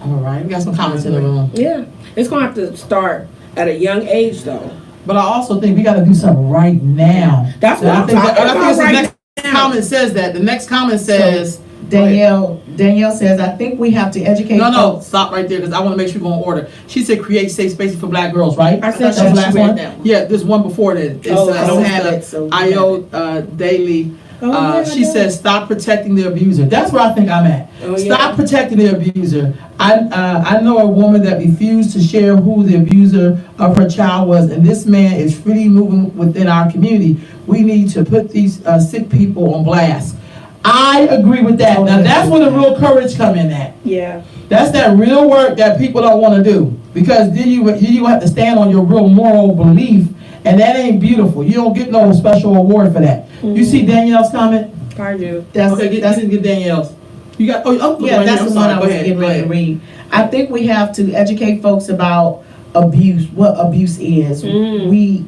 All right, we got some comments in the room. Yeah, it's gonna have to start at a young age though. But I also think we got to do something right now. That's what And I'm talking and I think about it's the right next now. comment says that. The next comment says, Danielle says, I think we have to educate no, folks. stop right there because I want to make sure we go in order. She said create safe spaces for black girls, right? I said That's the that. last She read one. that one. Yeah, there's one before that. It's, Oh, I don't it's have the it, so. IO Daily. Oh, yeah, She I know. says stop protecting the abuser. That's where I think I'm at. Oh, yeah. Stop protecting the abuser. I know a woman that refused to share who the abuser of her child was, and this man is freely moving within our community. We need to put these sick people on blast. I agree with that. Now that's where the real courage come in at. Yeah. That's that real work that people don't want to do, because then you have to stand on your real moral belief, and that ain't beautiful. You don't get no special award for that. You see Danielle's comment? I do. Okay, get Danielle's. You got Yeah, that's the one I was getting ready to read. I think we have to educate folks about abuse, what abuse is. Mm. We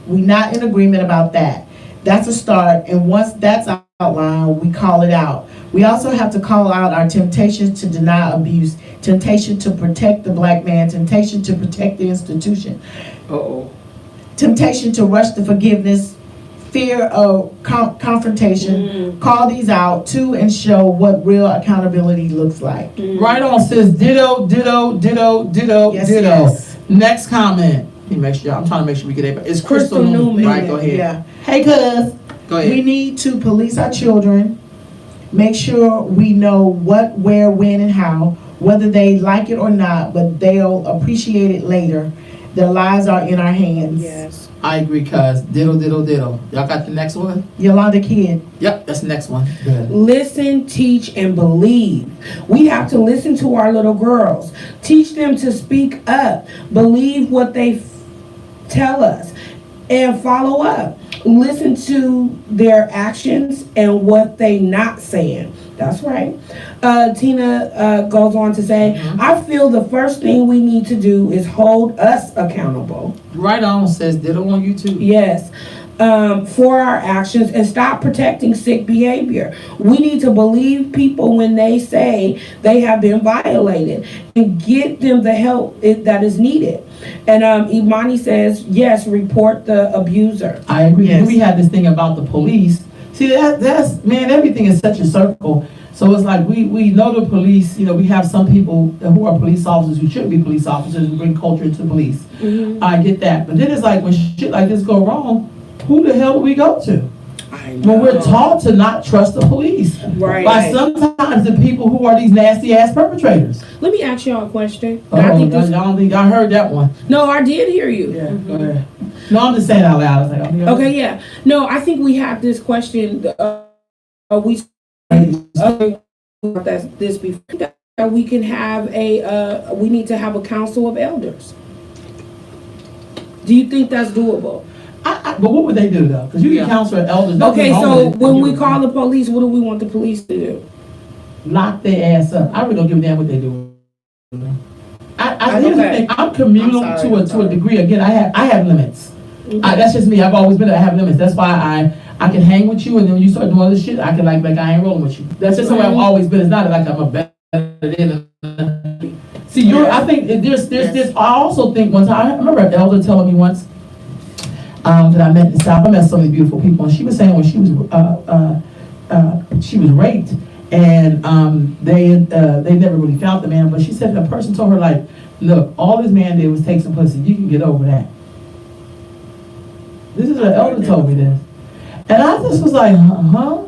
not in agreement about that. That's a start, and once that's outlined, we call it out. We also have to call out our temptations to deny abuse, temptation to protect the black man, temptation to protect the institution, temptation to rush to forgiveness, fear of confrontation. Call these out to and show what real accountability looks like. Right on, sis. Ditto, ditto, ditto, ditto, Yes, ditto. yes. Next comment. Let me make sure. I'm trying to make sure we get it. It's Crystal Crystal Newman. Newman. Right, go ahead. Yeah. Hey, cuz. Go We ahead. need to police our children, make sure we know what, where, when, and how, whether they like it or not, but they'll appreciate it later. Their lives are in our hands. Yes. I agree, cuz. Ditto, ditto, ditto. Y'all got the next one? Yolanda Kidd. Yep, that's the next one. Good. Listen, teach, and believe. We have to listen to our little girls. Teach them to speak up. Believe what they tell us. And follow up. Listen to their actions and what they not saying. That's right. Tina goes on to say, I feel the first thing we need to do is hold us accountable. Right on, says ditto on YouTube. Yes. For our actions, and stop protecting sick behavior. We need to believe people when they say they have been violated and get them the help that is needed. And Imani says, yes, report the abuser. I agree. Yes. We had this thing about the police. See, that's man, everything is such a circle. So it's like we know the police, you know, we have some people who are police officers who shouldn't be police officers and bring culture into police. I get that. But then it's like when shit like this go wrong, who the hell do we go to? When we're taught to not trust the police. Right. By sometimes the people who are these nasty ass perpetrators. Let me ask y'all a question. Oh, I I think this, don't think I heard that one. no, I did hear you. Yeah, go ahead. No, I'm just saying out loud. I was like, Okay, yeah. No, I think we have this question. We this before that we can have we need to have a council of elders. Do you think that's doable? But what would they do though? Because you can counsel elders. Okay, so when we call the police, what do we want the police to do? Lock their ass up. I really don't give a damn what they do. Here's the Okay. thing. I'm communal I'm sorry, to a degree. Again, I have limits. That's just me. I've always been. I have limits. That's why I can hang with you, and then when you start doing other shit, I can like I ain't rolling with you. That's just the way I've always been. It's not like I'm a better than. See, I think there's. I also think one time I remember an elder telling me once. That I met in the South. I met so many beautiful people, and she was saying when she was raped, and they never really found the man. But she said the person told her like, look, all this man did was take some pussy. You can get over that. This is an elder told me this, and I just was like, huh?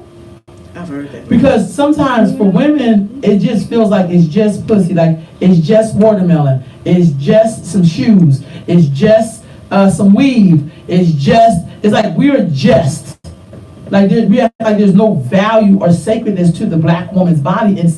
I've heard that. Because sometimes for women, it just feels like it's just pussy, like it's just watermelon, it's just some shoes, it's just some weave, it's like we're just. Like we act like there's no value or sacredness to the black woman's body. And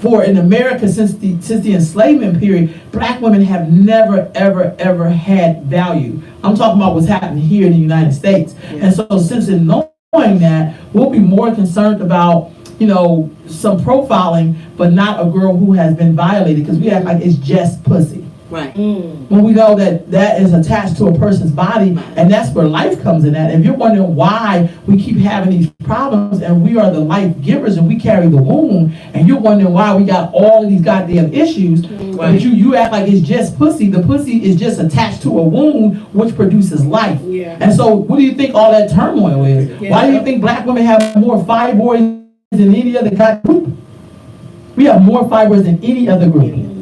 in America, since the enslavement period, black women have never, ever, ever had value. I'm talking about what's happening here in the United States. Yeah. And so since in knowing that, we'll be more concerned about, some profiling, but not a girl who has been violated, because we act like it's just pussy. Right. When we know that is attached to a person's body, and that's where life comes in at. If you're wondering why we keep having these problems, and we are the life givers and we carry the womb, and you're wondering why we got all of these goddamn issues, but you act like it's just pussy. The pussy is just attached to a womb which produces life. Yeah. And so what do you think all that turmoil is? Yeah. Why do you think black women have more fibroids than any other group? We have more fibroids than any other group.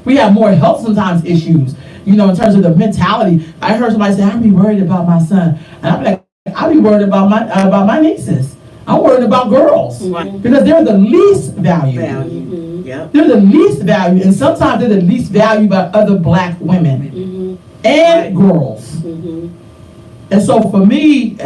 We have more health sometimes issues, in terms of the mentality. I heard somebody say, "I be worried about my son," and I'm like, "I be worried about my nieces. I'm worried about girls because they're the least valued. Yep. They're the least valued, and sometimes they're the least valued by other black women and girls. And so for me,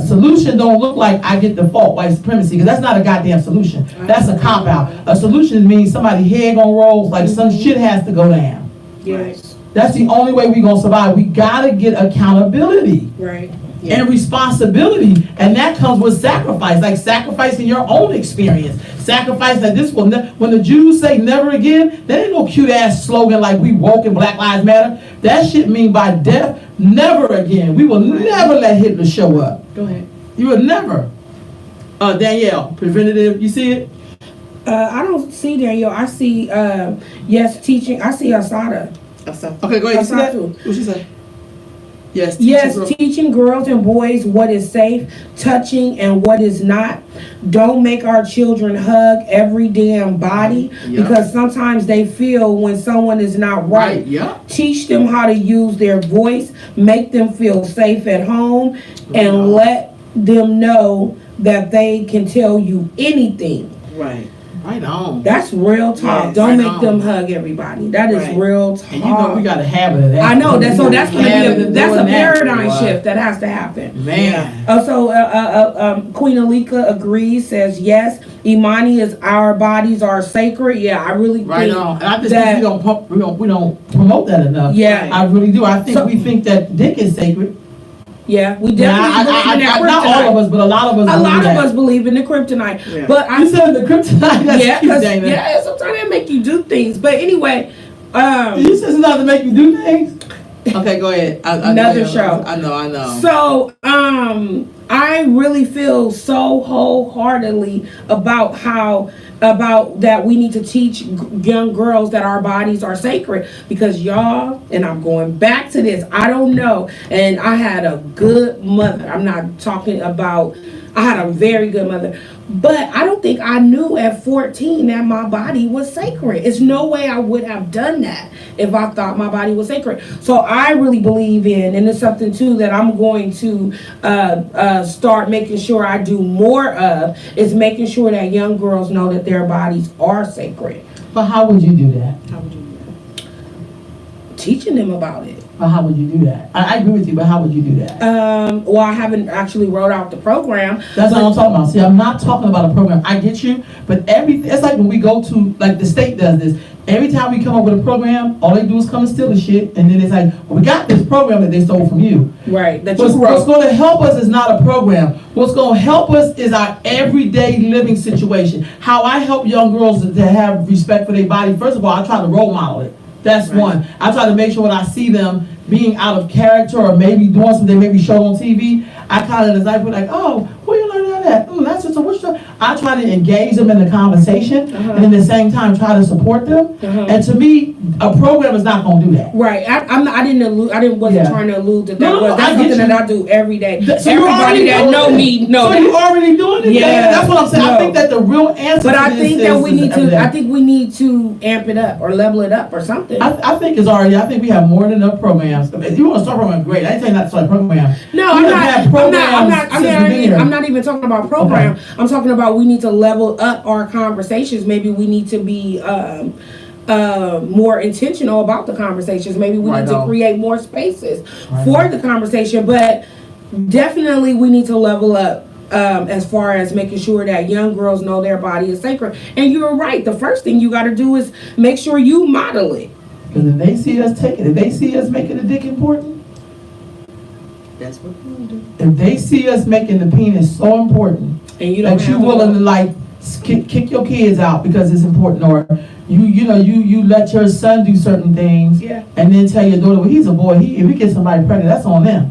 solution don't look like I get the fault white supremacy, because that's not a goddamn solution. That's a cop out. A solution means somebody head gonna roll, like some shit has to go down. Yes. That's the only way we gonna survive. We gotta get accountability Right. and responsibility, and that comes with sacrifice, like sacrificing your own experience. Sacrifice that this will when the Jews say never again, that ain't no cute ass slogan like we woke and Black Lives Matter. That shit mean by death, never again. We will never let Hitler show up. Go ahead. You will never. Danielle, preventative, you see it? I don't see Danielle. I see yes teaching. I see Asada. Okay, go ahead. You see that? Asatu. What she say? Yes. Teaching girls and boys what is safe, touching, and what is not. Don't make our children hug every damn body, because sometimes they feel when someone is not right. Teach them how to use their voice, make them feel safe at home, and let them know that they can tell you anything. Right. Right on. That's real talk. Yes, Don't right make on. them hug everybody. That is Right. real talk. And we got a habit of that. I know that's so. That's gonna be that's a paradigm shift. shift that has to happen. Man. Queen Alika agrees. Says yes. Imani is our bodies are sacred. Yeah, I really Right think on. And I just that- think we don't promote that enough. Yeah. I really do. I think we think that dick is sacred. Yeah, we definitely believe in that not all kryptonite. of us, but a lot of us. A lot of that. us believe in the kryptonite. Yeah. But I You said the kryptonite. That's yeah, cute, 'cause- Dana. yeah, sometimes they make you do things. But anyway, You said it's not to make you do things. Okay, go ahead. I Another know, show. I know. So, I really feel so wholeheartedly about that we need to teach young girls that our bodies are sacred, because y'all, and I'm going back to this, I don't know, and I had a good mother. I'm not talking about, I had a very good mother, but I don't think I knew at 14 that my body was sacred. It's no way I would have done that if I thought my body was sacred. So I really believe in, and it's something too that I'm going to start making sure I do more of, is making sure that young girls know that their bodies are sacred. But how would you do that? How would you do that? Teaching them about it. But how would you do that? I agree with you, but how would you do that? Well, I haven't actually wrote out the program. That's what I'm talking about. See, I'm not talking about a program. I get you, but it's like when we go to, like the state does this. Every time we come up with a program, all they do is come and steal the shit, and then it's like, well, we got this program that they stole from you. Right. That What's you wrote. going to help us is not a program. What's going to help us is our everyday living situation. How I help young girls to have respect for their body. First of all, I try to role model it. That's one. I try to make sure when I see them being out of character or maybe doing something they maybe show on TV, I kind of like, oh, where you learn that? That's just so what you, I try to engage them in the conversation, and at the same time try to support them. And to me, a program is not gonna do that. Right. Wasn't Yeah. trying to allude to that. No, That's I get something you. that I do every day. So you're Everybody already that doing know it. me know So that. you're already doing it. Yeah. That's what I'm saying. I No. think that the real answer But to I this think that we is need every to. day. I think we need to amp it up or level it up or something. I think it's already. I think we have more than enough programs. If you want to start a program, great. I ain't saying not to start a program. No, We I'm have not. had I'm programs not. since we've been here. I'm not even talking about program. I'm talking about we need to level up our conversations. Maybe we need to be more intentional about the conversations. Maybe we Right need to on. create more spaces Right for on. the conversation. But definitely, we need to level up. As far as making sure that young girls know their body is sacred. And you're right. The first thing you got to do is make sure you model it. Because if they see us taking, if they see us making the dick important, That's what we'll do. if they see us making the penis so important, And you don't that have you willing to like kick your kids out because it's important, or you let your son do certain things, Yeah. and then tell your daughter, well, he's a boy. If he gets somebody pregnant, that's on them.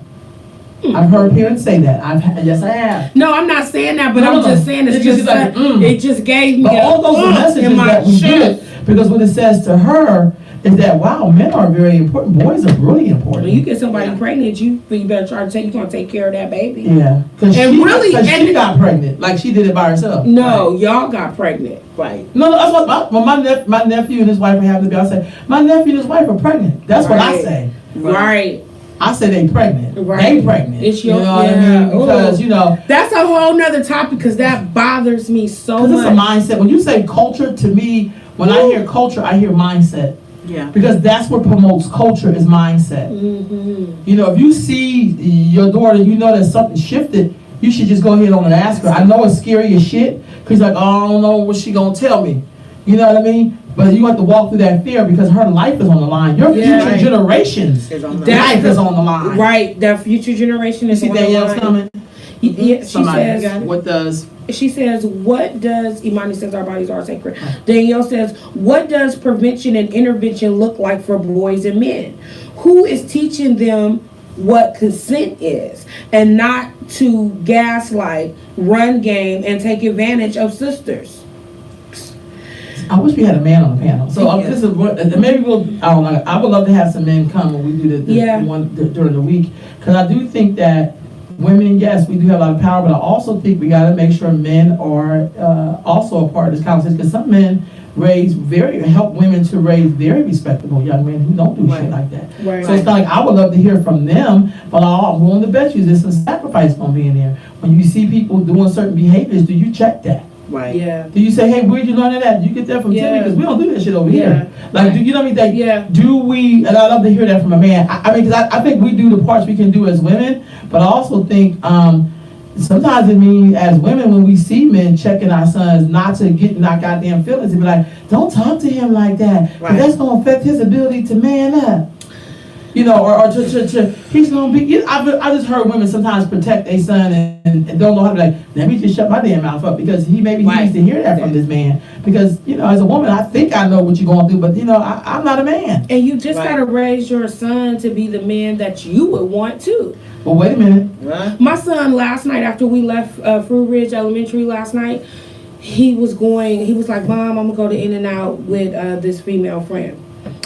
I've heard parents say that. Yes, I have. No, I'm not saying that, but No, I'm no. just saying It's just like, it just gave me But all those are in messages my that we chest. get, because what it says to her is that, wow, men are very important. Boys are really important. When you get somebody Yeah. pregnant, you better try to you're gonna take care of that baby. Yeah, because And she, really- she got pregnant, like she did it by herself. No, y'all got pregnant. Right. No, that's what my nephew and his wife are having to be. I say, my nephew and his wife are pregnant. That's what I Right. say. Right. I say they pregnant. Right. They pregnant. It's your- you know what I yeah. mean? Because, Ooh. That's a whole nother topic because that bothers me so because it's a much. mindset. When you say culture, to me, when I hear culture, I hear mindset. Yeah. Because that's what promotes culture is mindset. Mm-hmm. You know, if you see your daughter, you know that something shifted, you should just go ahead on and ask her. I know it's scary as shit, because like, oh, I don't know what she gonna tell me. You know what I mean? But you have to walk through that fear because her life is on the line. Your Yeah. future generations' Is on the That's life is on the line. Right. That future generation You is see on the Danielle's line. coming? Yeah, she Somebody says. got it? What does? She says, what does, Imani says our bodies are sacred. Danielle says, what does prevention and intervention look like for boys and men? Who is teaching them what consent is and not to gaslight, run game, and take advantage of sisters? I wish we had a man on the panel. So this is what, maybe we'll, I don't know, I would love to have some men come when we do the Yeah. one during the week. Because I do think that women, yes, we do have a lot of power, but I also think we got to make sure men are also a part of this conversation. Because some men help women to raise very respectable young men who don't do shit like that. Right. So it's not like I would love to hear from them, but I'm willing to bet you there's some sacrifice going to be in there. When you see people doing certain behaviors, do you check that? Right. Yeah. Do you say, hey, where'd you learn that? Do you get that from Timmy? Yeah. Because we don't do that shit over Yeah. here. Like, do you know what I mean? Like, Yeah. do we, and I love to hear that from a man. I mean, because I think we do the parts we can do as women, but I also think sometimes it means as women, when we see men checking our sons, not to get in our goddamn feelings and be like, don't talk to him like that. 'Cause Right. that's going to affect his ability to man up. You know, or he's gonna be. You know, I just heard women sometimes protect their son and don't know how to be like. Let me just shut my damn mouth up because he needs to hear that from this man. Because you know, as a woman, I think I know what you're going through, but you know, I'm not a man. And you just Right. gotta raise your son to be the man that you would want too. But wait a minute. Right. My son last night, after we left Fruit Ridge Elementary last night, he was like, Mom, I'm gonna go to In-N-Out with this female friend.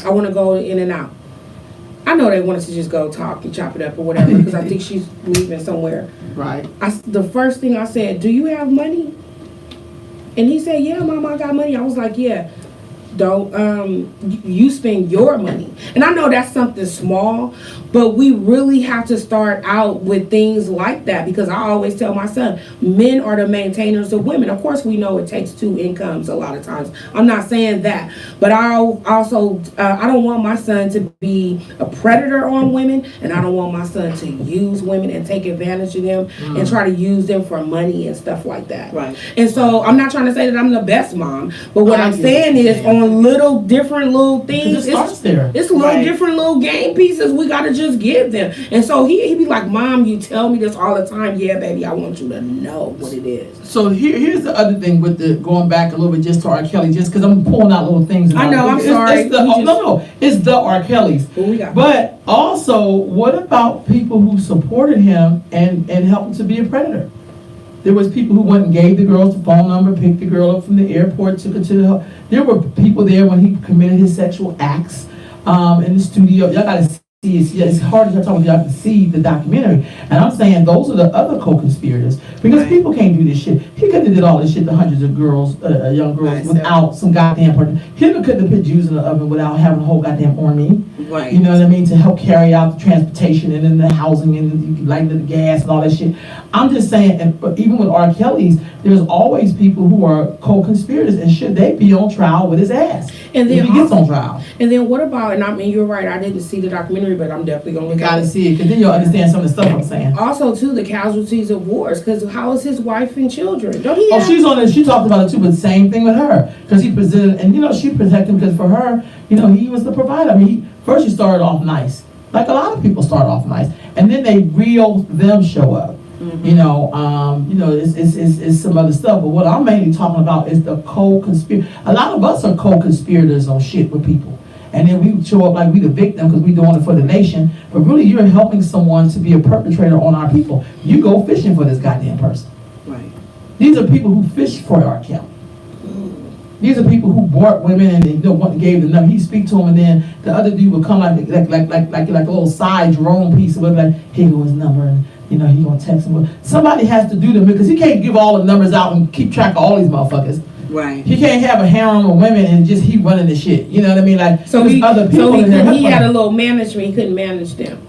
I wanna go to In-N-Out. I know they wanted to just go talk and chop it up or whatever because I think she's leaving somewhere. Right. The first thing I said, do you have money? And he said, yeah, Mom, I got money. I was like, yeah. Don't you spend your money. And I know that's something small, but we really have to start out with things like that because I always tell my son, men are the maintainers of women. Of course, we know it takes two incomes a lot of times. I'm not saying that, but I also I don't want my son to be a predator on women, and I don't want my son to use women and take advantage of them and try to use them for money and stuff like that. Right. And so I'm not trying to say that I'm the best mom, but what I I'm get what saying you're is saying. on different little things, It starts there. it's little Right. different little game pieces we gotta just give them. And so he be like, Mom, you tell me this all the time. Yeah, baby, I want you to know what it is. So here's the other thing with the going back a little bit just to R. Kelly, just because I'm pulling out little things. I know, I'm sorry. It's the R. Kellys. What we got? But also, what about people who supported him and helped him to be a predator? There was people who went and gave the girls the phone number, picked the girl up from the airport, took her to the. There were people there when he committed his sexual acts in the studio. Y'all gotta see. It's hard to talk about. Y'all to see the documentary, and I'm saying those are the other co-conspirators because people can't do this shit. He could have did all this shit to hundreds of girls, young girls, without some goddamn person. Hitler couldn't have put Jews in the oven without having a whole goddamn army. Right. You know what I mean? To help carry out the transportation and then the housing and the lighting of the gas and all that shit. I'm just saying, and even with R. Kelly's, there's always people who are co-conspirators, and should they be on trial with his ass? And then if he gets on trial. And then what about, and I mean, you're right, I didn't see the documentary, but I'm definitely going to You look at gotta it. see it, because then you'll understand some of the stuff I'm saying. Also, too, the casualties of wars, because how is his wife and children? Don't he Oh, have- she's on it. She talked about it too, but same thing with her, because he presented, and she protected him because for her, he was the provider. I mean, first he started off nice, like a lot of people start off nice, and then they real them show up. It's some other stuff, but what I'm mainly talking about is the co-conspirator. A lot of us are co-conspirators on shit with people. And then we show up like we the victim because we doing it for the nation. But really, you're helping someone to be a perpetrator on our people. You go fishing for this goddamn person. Right. These are people who fish for R. Kelly. These are people who bought women and they gave them number. He'd speak to them, and then the other dude would come like a little side drone piece of it, like, here goes his number, and he gonna text him. Somebody has to do them because he can't give all the numbers out and keep track of all these motherfuckers. Right. He can't have a harem of women and just he running the shit. You know what I mean? Like, So there's other people in there. he had a little management, he couldn't manage them.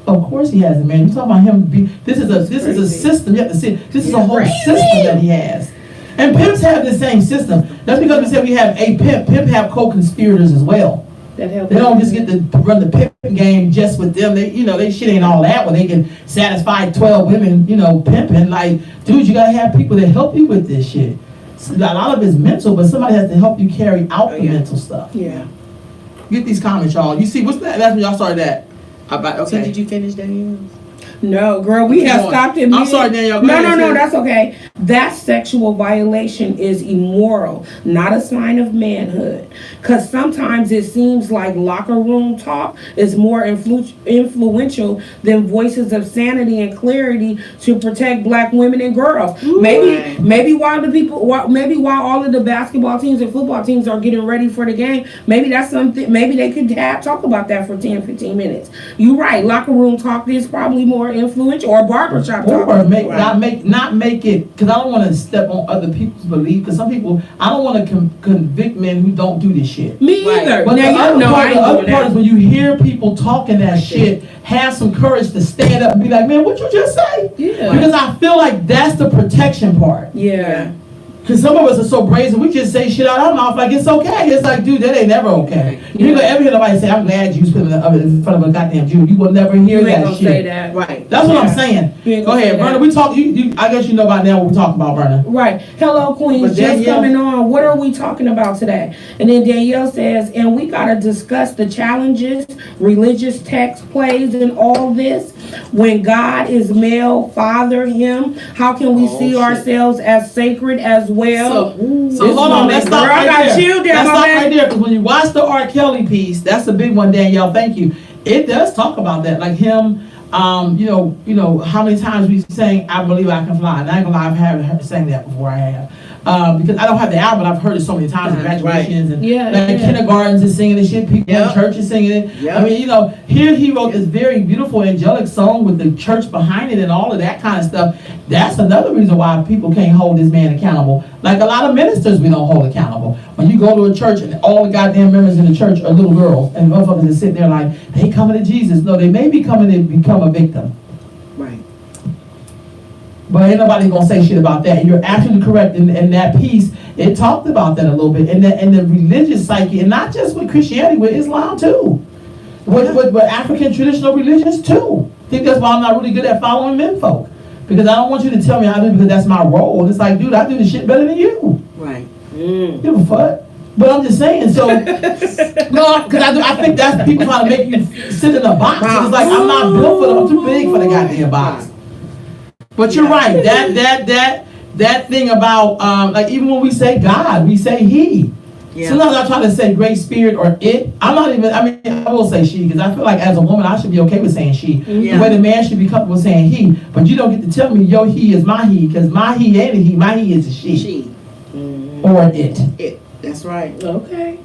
Of course he has a man. You talking about him? This is a system. You have to see. This is a whole system that he has. And pimps have the same system. That's because we said we have a pimp. Pimp have co-conspirators as well. That helped. They don't just get to run the pimping game just with them. They shit ain't all that where they can satisfy 12 women, pimping. Like, dude, you gotta have people that help you with this shit. So a lot of it's mental, but somebody has to help you carry out the mental stuff. Yeah. Get these comments, y'all. You see, what's that? That's when y'all started that. So Okay. did you finish Danielle? No, girl, we have stopped it. I'm sorry, Danielle. Go No, ahead, no, sis. that's okay. That sexual violation is immoral, not a sign of manhood. Because sometimes it seems like locker room talk is more influential than voices of sanity and clarity to protect black women and girls. Maybe while all of the basketball teams and football teams are getting ready for the game, maybe that's something. Maybe they could talk about that for 10, 15 minutes. You're right. Locker room talk is probably more influential, or barbershop talk. Or not make it, because I don't want to step on other people's belief. Because some people, I don't want to convict men who don't do this shit. Me either. But Now, the other part is that. when you hear people talking that shit, have some courage to stand up and be like, man, what you just say? Yeah. Because I feel like that's the protection part. Yeah. Because some of us are so brazen, we just say shit out our mouth like it's okay. It's like, dude, that ain't never okay. You gonna ever hear nobody say, I'm glad you put in front of a goddamn Jew. You will never hear You ain't that gonna shit. say that. Right. That's what I'm saying. Go ahead, Verna. We talk. I guess you know by now what we're talking about, Verna. Right. Hello, Queens. But Just Danielle- coming on. What are we talking about today? And then Danielle says, and we got to discuss the challenges religious text plays in all this. When God is male, father him. How can we see ourselves as sacred as well? So hold on, let's stop right there. Chill there, Let's my stop man. right there, because when you watch the R. Kelly piece, that's a big one, Danielle. Thank you. It does talk about that, like him. How many times we sang "I Believe I Can Fly"? And I ain't gonna lie, I've heard sang that before. I have. Because I don't have the album, but I've heard it so many times in graduations and kindergartens and singing this shit. People in churches singing it. I mean, here he wrote this very beautiful angelic song with the church behind it and all of that kind of stuff. That's another reason why people can't hold this man accountable. Like a lot of ministers we don't hold accountable. When you go to a church and all the goddamn members in the church are little girls and motherfuckers are sitting there like, they coming to Jesus. No, they may be coming to become a victim. Right. But ain't nobody gonna say shit about that. And you're absolutely correct. In that piece, it talked about that a little bit. And the religious psyche, and not just with Christianity, with Islam too. With African traditional religions too. I think that's why I'm not really good at following men folk. Because I don't want you to tell me how to do it, because that's my role. It's like, dude, I do this shit better than you. Right. Give a fuck. But I'm just saying, so, no, because I think that's people trying to make you sit in a box. It's like, I'm not built for them. I'm too big for the goddamn box. But you're right. That thing about, like, even when we say God, we say He. Yeah. Sometimes I try to say great spirit or it. I'm not even, I mean, I will say she, because I feel like as a woman, I should be okay with saying she. Yeah. The way the man should be comfortable saying he. But you don't get to tell me your he is my he, because my he ain't a he, my he is a she. She. Or it. It. That's right. Okay.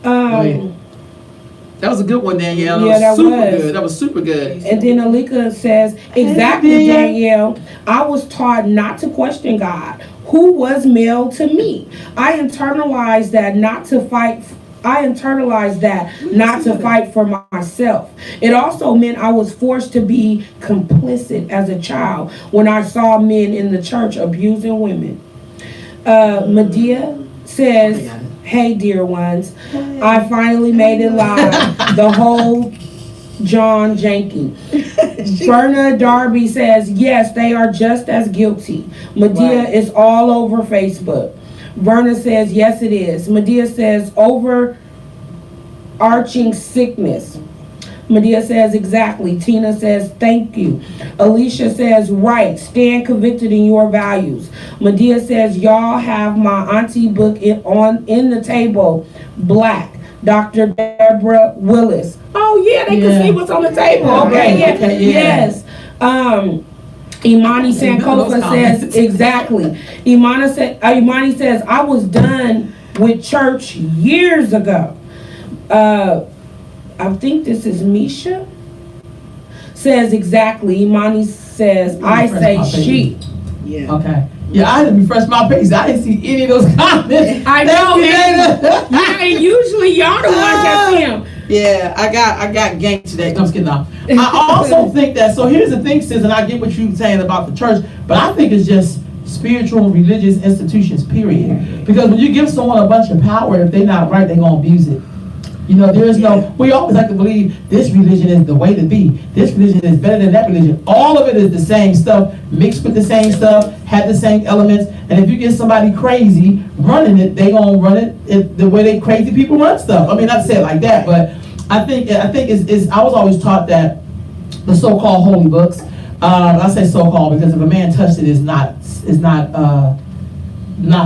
That was a good one, Danielle. Yeah, That that was super was. good. That was super good. And then Alika says, exactly, Hey, Danielle. I was taught not to question God, who was male to me. I internalized that not to fight. For myself. It also meant I was forced to be complicit as a child when I saw men in the church abusing women. Medea says, hey, dear ones, I finally made it live. The whole John Jenkins. Verna Darby says, yes, they are just as guilty. Medea is all over Facebook. Verna says, yes, it is. Medea says, overarching sickness. Medea says, exactly. Tina says, thank you. Alicia says, right. Stand convicted in your values. Medea says, y'all have my auntie book in the table. Black. Dr. Deborah Willis. Oh, yeah, they can see what's on the table. Okay, yeah. Yes. Imani Sankofa says, exactly. Imani says, I was done with church years ago. I think this is Misha. Says, exactly. Imani says, I say she. Yeah. Okay. Yeah, I had to refresh my page. I didn't see any of those comments. I know, yeah, usually y'all the ones that see them. Yeah, I got ganked today. No, I'm just kidding. I also think that, so here's the thing, sis, and I get what you're saying about the church, but I think it's just spiritual and religious institutions, period. Because when you give someone a bunch of power, if they're not right, they're going to abuse it. You know, there is we always like to believe this religion is the way to be. This religion is better than that religion. All of it is the same stuff, mixed with the same stuff, had the same elements. And if you get somebody crazy running it, they gonna run it the way they crazy people run stuff. I mean, not to say it like that, but I think it's I was always taught that the so-called holy books, I say so-called because if a man touched it, it's not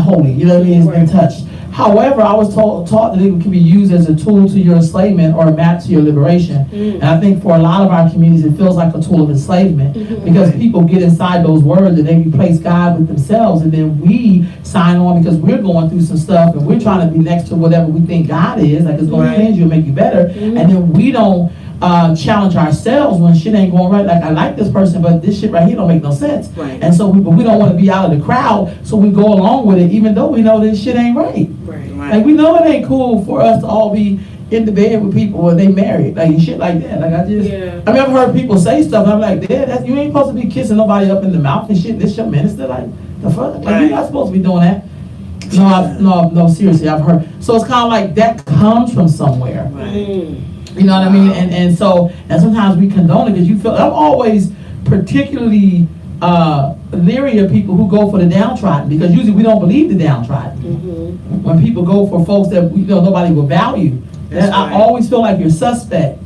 holy. You know what I mean? It's been touched. However, I was taught that it can be used as a tool to your enslavement or a map to your liberation. And I think for a lot of our communities, it feels like a tool of enslavement because people get inside those words and they replace God with themselves. And then we sign on because we're going through some stuff and we're trying to be next to whatever we think God is, like it's going to cleanse you and make you better. And then we don't challenge ourselves when shit ain't going right. Like, I like this person, but this shit right here don't make no sense. Right. And so we don't want to be out of the crowd, so we go along with it, even though we know this shit ain't right. Right. Like, we know it ain't cool for us to all be in the bed with people when they married, like shit like that. Like, I mean, I've heard people say stuff, and I'm like, Dad, you ain't supposed to be kissing nobody up in the mouth and shit. This your minister, like, the fuck? Like, you're not supposed to be doing that. No, seriously, I've heard. So it's kind of like that comes from somewhere. Right. You know what I mean? And sometimes we condone it because you feel, I'm always particularly leery of people who go for the downtrodden because usually we don't believe the downtrodden. When people go for folks that nobody will value, That's I right. always feel like you're suspect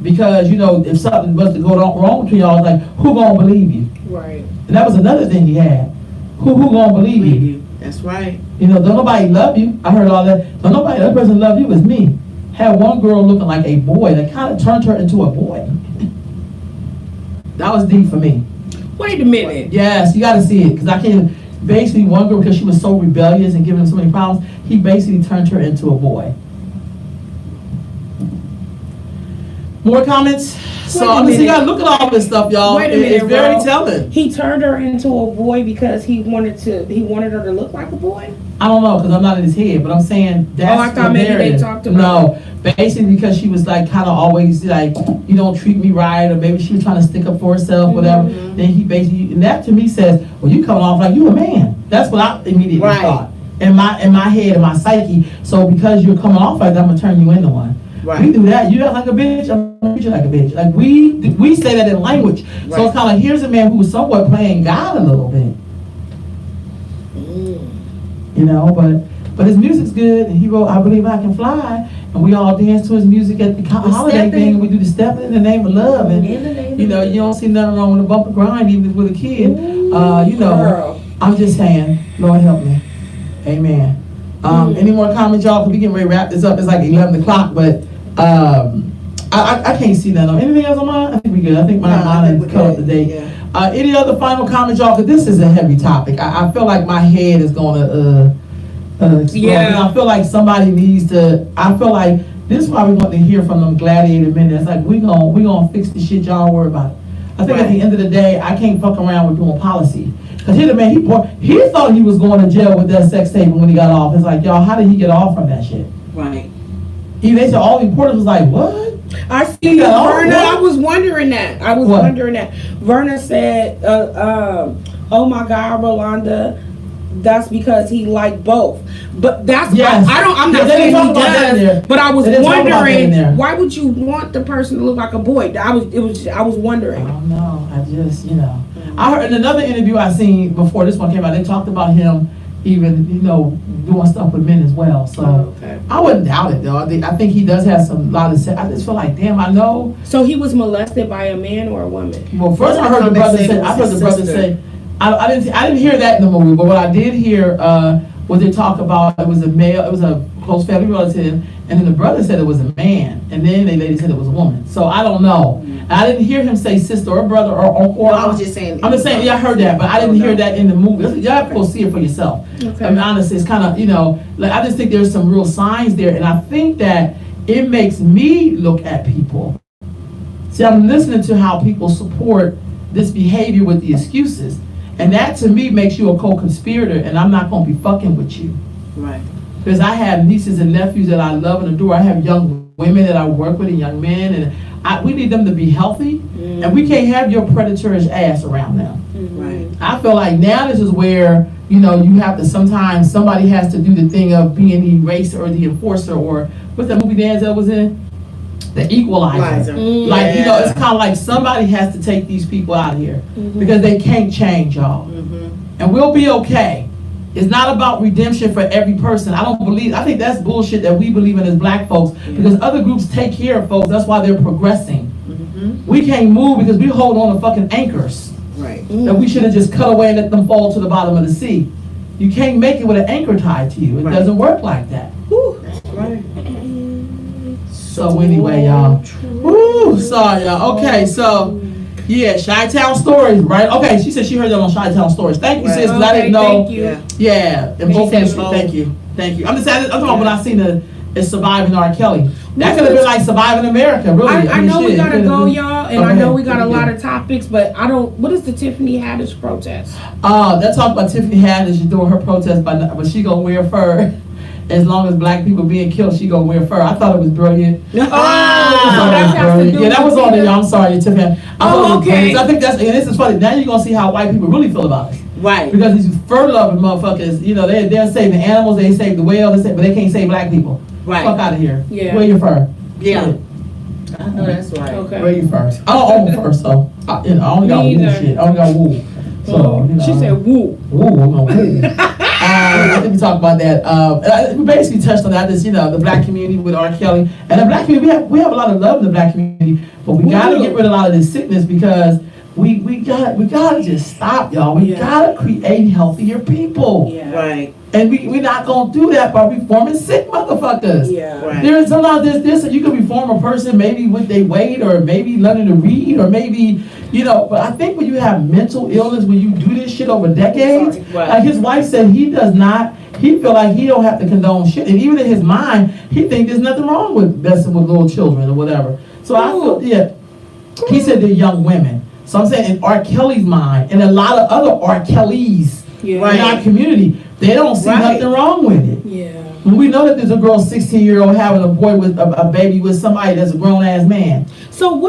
because, if something was to go wrong between y'all, it's like, who gonna believe you? Right. And that was another thing he had. Who gonna believe you? That's right. Don't nobody love you. I heard all that. Don't nobody, that person love you, it's me. Had one girl looking like a boy that kind of turned her into a boy. That was deep for me. Wait a minute. Yes, you got to see it because I can't. Basically, one girl, because she was so rebellious and giving him so many problems, he basically turned her into a boy. More comments? So I mean, you got to look at all this stuff, y'all. Wait a minute, it's very Ro. telling. He turned her into a boy because he wanted her to look like a boy? I don't know because I'm not in his head, but I'm saying that's I thought the maybe they narrative. talked about No, basically because she was like kind of always like, you don't treat me right, or maybe she was trying to stick up for herself, whatever. Then he basically, and that to me says, well, you coming off like you a man. That's what I immediately thought in my head, in my psyche. So because you're coming off like that, I'm gonna turn you into one. Right. We do that. You act like a bitch, I'm gonna treat you like a bitch. Like we say that in language. Right. So it's kind of like, here's a man who was somewhat playing God a little bit. But his music's good, and he wrote "I Believe I Can Fly," and we all dance to his music at the holiday thing. And we do the stepping in the name of love, and you don't see nothing wrong with a bumper grind, even with a kid. Girl. I'm just saying, Lord help me, Amen. Any more comments, y'all? Cause we getting ready to wrap this up. It's like 11 o'clock, but I can't see that. Anything else on mine? I think we good. I think mine is cut up the date. Yeah. Any other final comments, y'all? Cause this is a heavy topic. I feel like my head is gonna explode. Yeah. I feel like somebody needs to. I feel like this is why we want to hear from them gladiator men. It's like we gonna fix the shit. Y'all don't worry about it. I think at the end of the day, I can't fuck around with doing policy. Cause here the man, he thought he was going to jail with that sex tape when he got off. It's like, y'all, how did he get off from that shit? Right. They said all the reporters was like, what? I see got off, Verna. what? I was wondering that. Verna said, "Oh my God, Rolanda, that's because he liked both." But that's Yes. I'm Yeah, not they didn't saying he talk about that in there. does. But I was They didn't talk about that in there. wondering, why would you want the person to look like a boy? I was I wondering. don't know. I just, I heard in another interview I seen before this one came out, they talked about him even, doing stuff with men as well. So Okay. I wouldn't doubt it though. I think he does have some lot of. I just feel like, damn, I know. So he was molested by a man or a woman? Well, first I heard the brother say. I heard the brother say. I didn't hear that in the movie, but what I did hear was they talk about it was a male, it was a close family relative, and then the brother said it was a man, and then the lady said it was a woman. So I don't know. I didn't hear him say sister or brother or. No, I was just saying. I'm just saying, yeah, I heard that, but I didn't hear that in the movie. Y'all have to go see it for yourself. Okay. I mean, honestly, it's kind of, like I just think there's some real signs there, and I think that it makes me look at people. See, I'm listening to how people support this behavior with the excuses, and that to me makes you a co-conspirator, and I'm not going to be fucking with you. Right. Because I have nieces and nephews that I love and adore. I have young women that I work with and young men, and we need them to be healthy, and we can't have your predatorish ass around them. Right. I feel like now this is where, you have to sometimes, somebody has to do the thing of being the eraser or the enforcer, or what's that movie Denzel was in? The Equalizer. Like, it's kind of like somebody has to take these people out of here because they can't change, y'all. And we'll be okay. It's not about redemption for every person. I think that's bullshit that we believe in as black folks, because other groups take care of folks. That's why they're progressing. We can't move because we hold on to fucking anchors Right. that we should have just cut away and let them fall to the bottom of the sea. You can't make it with an anchor tied to you. It doesn't work like that. Right. So anyway, y'all. Woo, sorry, y'all. Okay, so yeah, Chi-Town Stories, right? Okay, she said she heard that on Chi-Town Stories. Thank you, sis, because I didn't know. Thank you. Yeah. Yeah, and She both said of you, both. thank you. I'm talking about when I seen it's Surviving R. Kelly. That could have been like Surviving America, really. I mean, know we shit, gotta it go, could've been- y'all, and Okay, I know we got a okay. lot of topics, but what is the Tiffany Haddish protest? That talk about Tiffany Haddish, she's doing her protest, but she gonna wear fur. As long as black people being killed, she gonna wear fur. I thought it was brilliant. So I that thought it was has to brilliant. do Yeah, that with was on either- there. I'm sorry, Tiffany. I thought it was okay. brilliant. I think and this is funny. Now you're gonna see how white people really feel about us. Right. Because these fur-loving motherfuckers, they're saving the animals, they save the whales, but they can't save black people. Right. Fuck out of here. Yeah. Wear your fur. Yeah. Shit. I know that's right. Okay. Wear your fur. I don't own fur, so I only got Me wool either. shit. I only got wool. So, She said, "Woo." Woo, no, woo. I think we talked about that. We basically touched on that. This, the black community with R. Kelly, and the black community. We have a lot of love in the black community, but we gotta get rid of a lot of this sickness because we gotta just stop, y'all. We gotta create healthier people, Right. and we're not gonna do that by reforming sick motherfuckers. Yeah. Right. There's sometimes there's this, you can reform a person maybe with their weight, or maybe learning to read, or maybe, but I think when you have mental illness, when you do this shit over decades, Right. like his wife said, he feel like he don't have to condone shit, and even in his mind, he think there's nothing wrong with messing with little children or whatever. So I feel, he said they're young women. So I'm saying in R. Kelly's mind, and a lot of other R. Kellys Yeah. in our community, they don't see Right. nothing wrong with it. Yeah. When we know that there's a girl 16-year-old having a boy with a baby with somebody that's a grown-ass man. So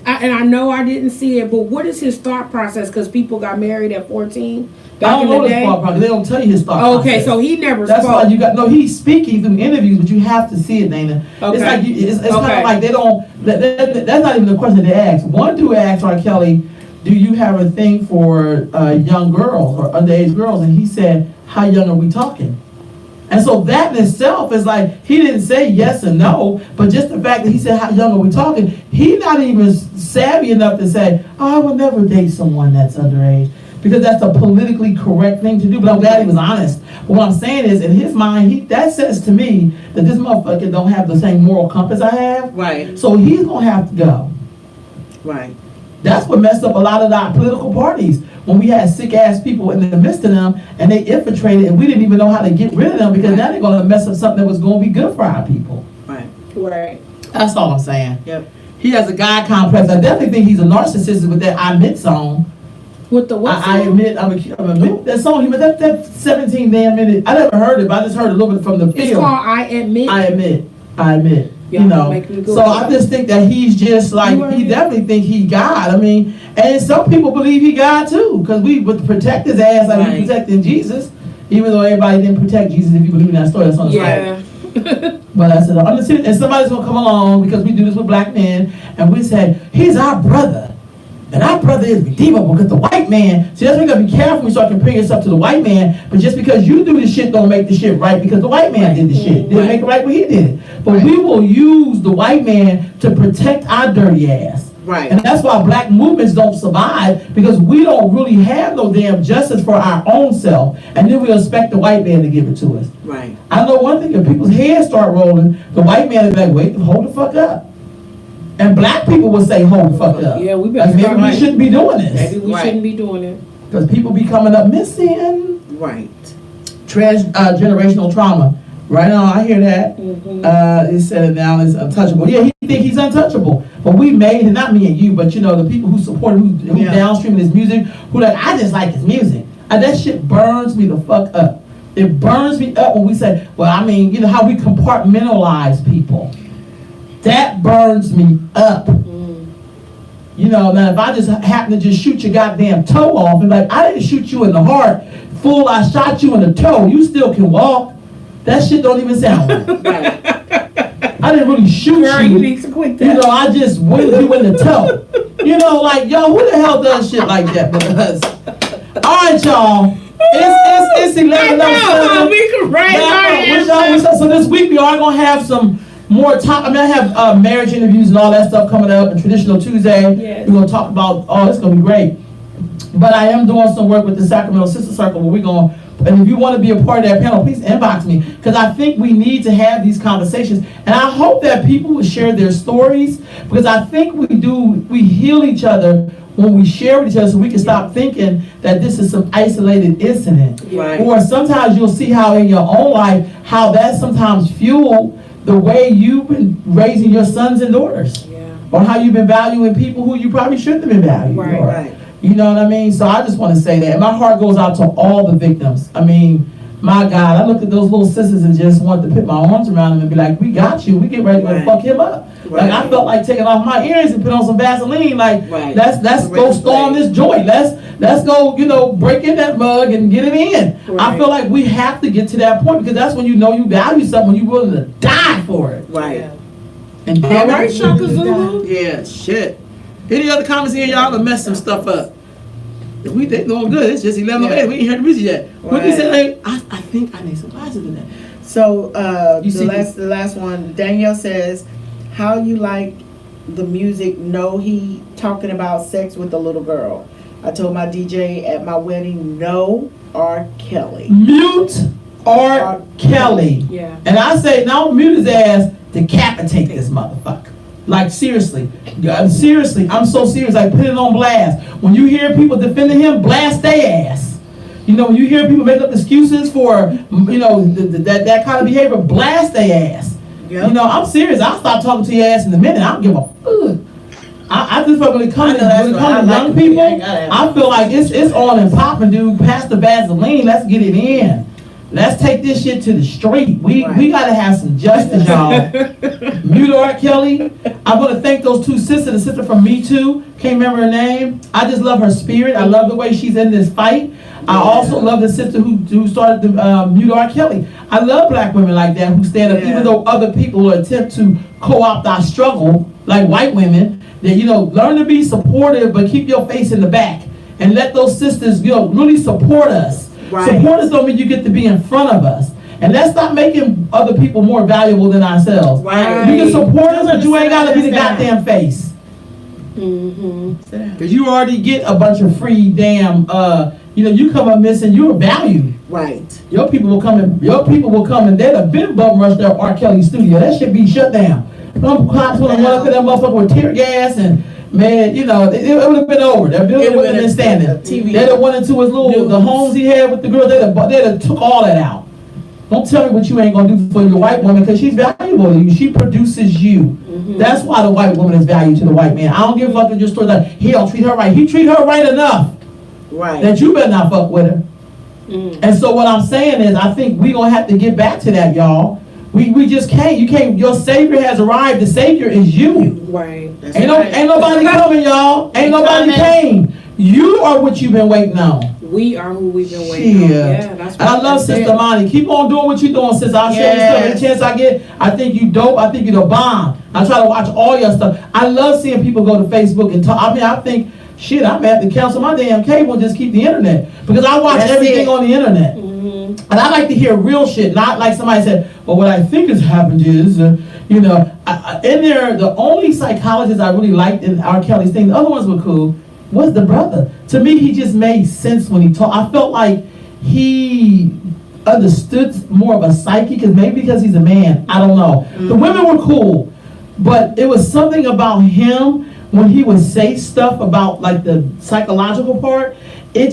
and I know I didn't see it, but what is his thought process? Because people got married at 14 I back don't in know the his day. thought process. They don't tell you his thought process. Okay, so he never That's spoke. why he's speaking through interviews, but you have to see it, Dana. Okay. It's like, it's kind Okay. of like they don't, that's not even the question they ask. One dude asked R. Kelly, do you have a thing for young girls or underage girls? And he said, how young are we talking? And so that in itself is like, he didn't say yes or no, but just the fact that he said, how young are we talking? He's not even savvy enough to say, oh, I would never date someone that's underage. because that's a politically correct thing to do. But I'm glad he was honest. But what I'm saying is, in his mind, that says to me that this motherfucker don't have the same moral compass I have. Right, So he's gonna have to go. right. That's what messed up a lot of our political parties. When we had sick ass people in the midst of them and they infiltrated and we didn't even know how to get rid of them because now they're gonna mess up something that was gonna be good for our people. Right. That's all I'm saying. Yep. He has a God complex. I definitely think he's a narcissist with that I admit song. With the what? I admit, I'm admit that song. He was that 17 damn minute. I never heard it, but I just heard a little bit from the It's film. called I Admit. I admit. Y'all You know, make me go so with I it. just think that he's just like, You he are- definitely think he God. I mean, and some people believe he God too, because we would protect his ass like we Right. protecting Jesus, even though everybody didn't protect Jesus. If you believe in that story, that's on the side. Yeah. But I said, and somebody's gonna come along because we do this with black men, and we say, he's our brother. And our brother is redeemable because the white man, see, that's why you gotta be careful when you start comparing yourself to the white man, but just because you do the shit don't make the shit right because the white man did the shit. Didn't make it right when he did it. But we will use the white man to protect our dirty ass. Right. And that's why black movements don't survive because we don't really have no damn justice for our own self. And then we expect the white man to give it to us. Right. I know one thing, if people's heads start rolling, the white man is like, wait, hold the fuck up. And black people will say, hold the fuck up. Yeah, we better Like, maybe start we right. shouldn't be doing this. Maybe we Right. shouldn't be doing it. Because people be coming up missing. Right. Generational trauma. Right on, I hear that. Mm-hmm. It said it now is untouchable. Yeah, he think he's untouchable. But we made him, not me and you, but you know, the people who support, who Yeah. downstream his music, who like, I just like his music. And that shit burns me the fuck up. It burns me up when we say, well, I mean, you know how we compartmentalize people. That burns me up. You know, now if I just happen to just shoot your goddamn toe off and like, I didn't shoot you in the heart, fool, I shot you in the toe, you still can walk. That shit don't even sound right. Right. I didn't really shoot Girl, you you. need to quit You that. know, I just winged you in the toe. You know, like, yo, who the hell does shit like that? Because, all right, y'all. It's 11:07. So this week we are gonna have some more talk. I mean, I have marriage interviews and all that stuff coming up, and traditional Tuesday. Yes. We're gonna talk about. Oh, it's gonna be great. But I am doing some work with the Sacramento Sister Circle where we're gonna. And if you want to be a part of that panel, please inbox me because I think we need to have these conversations. And I hope that people will share their stories because I think we heal each other when we share with each other so we can stop thinking that this is some isolated incident. Right. Or sometimes you'll see how in your own life, how that sometimes fuel the way you've been raising your sons and daughters. Yeah. Or how you've been valuing people who you probably shouldn't have been valuing. Right. Or, Right. you know what I mean? So I just want to say that. And my heart goes out to all the victims. I mean, my God, I looked at those little sisters and just wanted to put my arms around them and be like, we got you. We get ready to Right. fuck him up. Like, I felt like taking off my earrings and put on some Vaseline. Like, Right. let's go storm this joint. Let's go, you know, break in that mug and get it in. I Right. feel like we have to get to that point because that's when you know you value something, when you're willing to die for it. Right. And All damn it, right, we Shaka really Zulu. Yeah, shit. Any other comments here, y'all? To mess some stuff up. If we think doing good, it's just 11:08. We ain't heard the music yet. What you Right. say? Like, I think I need some glasses in that. So, You see the last one, Danielle says, how you like the music, no, he talking about sex with the little girl. I told my DJ at my wedding, no R. Kelly. Mute R. Kelly. Yeah. And I say, now mute his ass, decapitate this motherfucker. Like, seriously. Seriously, I'm so serious. I put it on blast. When you hear people defending him, blast their ass. You know, when you hear people make up excuses for, you know, that kind of behavior, blast their ass. Yep. You know, I'm serious. I'll stop talking to your ass in a minute. I don't give a fuck. I just feel when it comes to young people, I feel like it's on and popping, dude. Pass the Vaseline. Let's get it in. Let's take this shit to the street. We gotta have some justice, y'all. Mute R. Kelly. I want to thank those two sisters. The sister from Me Too, can't remember her name. I just love her spirit. I love the way she's in this fight. I also love the sister who started the Mute R. Kelly. I love black women like that who stand up, even though other people will attempt to co-opt our struggle, like white women. That, you know, learn to be supportive, but keep your face in the back, and let those sisters, you know, really support us. Right. Support us don't mean you get to be in front of us. And let's stop making other people more valuable than ourselves. Right. You can support us, but you ain't gotta be the goddamn face. Mm-hmm. Cause you already get a bunch of free damn you know, you come up missing, you're valued. Right. Your people will come and they'd have been bum rushed their R. Kelly studio. That should be shut down. Them cops would have went up to that motherfucker with tear gas and, man, you know, it would have been over. That building would have been standing. They'd have went into his little, the homes he had with the girls, they'd have took all that out. Don't tell me what you ain't gonna do for your white woman, because she's valuable to you. She produces you. That's why the white woman is valued to the white man. I don't give a fuck if your story like, he don't treat her right. He treat her right enough Right. that you better not fuck with her. And so what I'm saying is, I think we gonna have to get back to that, y'all. We just can't. You can't. Your savior has arrived. The savior is you. Right. Ain't nobody coming, y'all. Ain't nobody came. You are what you've been waiting on. We are who we've been waiting on. Yeah, that's And I love Sister Monty. Keep on doing what you're doing, sis. I'll share your stuff every chance I get. I think you dope. I think you're the bomb. I try to watch all your stuff. I love seeing people go to Facebook and talk. I mean, I think, shit, I'm at to cancel my damn cable and just keep the internet. Because I watch everything on the internet. And I like to hear real shit, not like somebody said, well, what I think has happened is, you know, in there, the only psychologist I really liked in R. Kelly's thing, the other ones were cool, was the brother. To me, he just made sense when he talked. I felt like he understood more of a psyche, because maybe because he's a man, I don't know. The women were cool, but it was something about him when he would say stuff about like the psychological part. It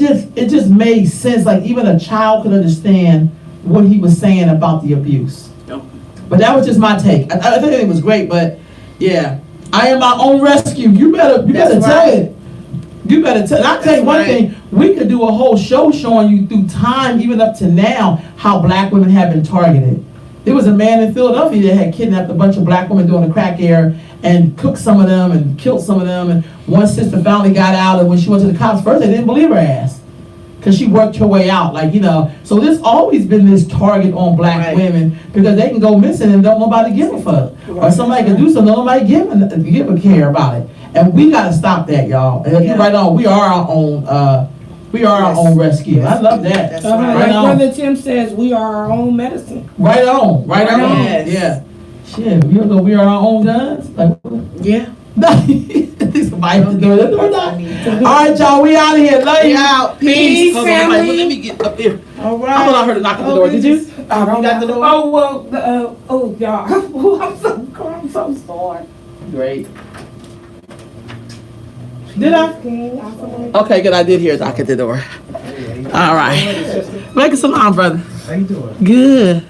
just made sense. Like even a child could understand what he was saying about the abuse. But that was just my take. I think it was great, but yeah, I am my own rescue. You better tell it. You better tell. And I'll tell you one thing. We could do a whole show showing you through time, even up to now, how black women have been targeted. There was a man in Philadelphia that had kidnapped a bunch of black women during the crack era and cooked some of them and killed some of them. And one sister finally got out, and when she went to the cops first, they didn't believe her ass, because she worked her way out. Like, you know, so there's always been this target on black women, because they can go missing and don't nobody give a fuck. Or somebody can do something, nobody give a care about it. And we gotta stop that, y'all. And you're right on. We are our own. We are our own rescue. I love that. That's Like right. Brother Tim says, we are our own medicine. Right on. Right on. Yes. Yeah. Shit, we know we are our own guns. Like, Yeah. somebody have to do it. All right, y'all. We out of here. Love you. Out. Peace, Hold on, family. let me get up here. All right. I thought I heard a knock at the door. Did you? I don't got the know. door? Oh, well, y'all. I'm so sore. Great. Did I? Okay, good. I did hear a knock at the door. All right. Make a salam, brother. How you doing? Good.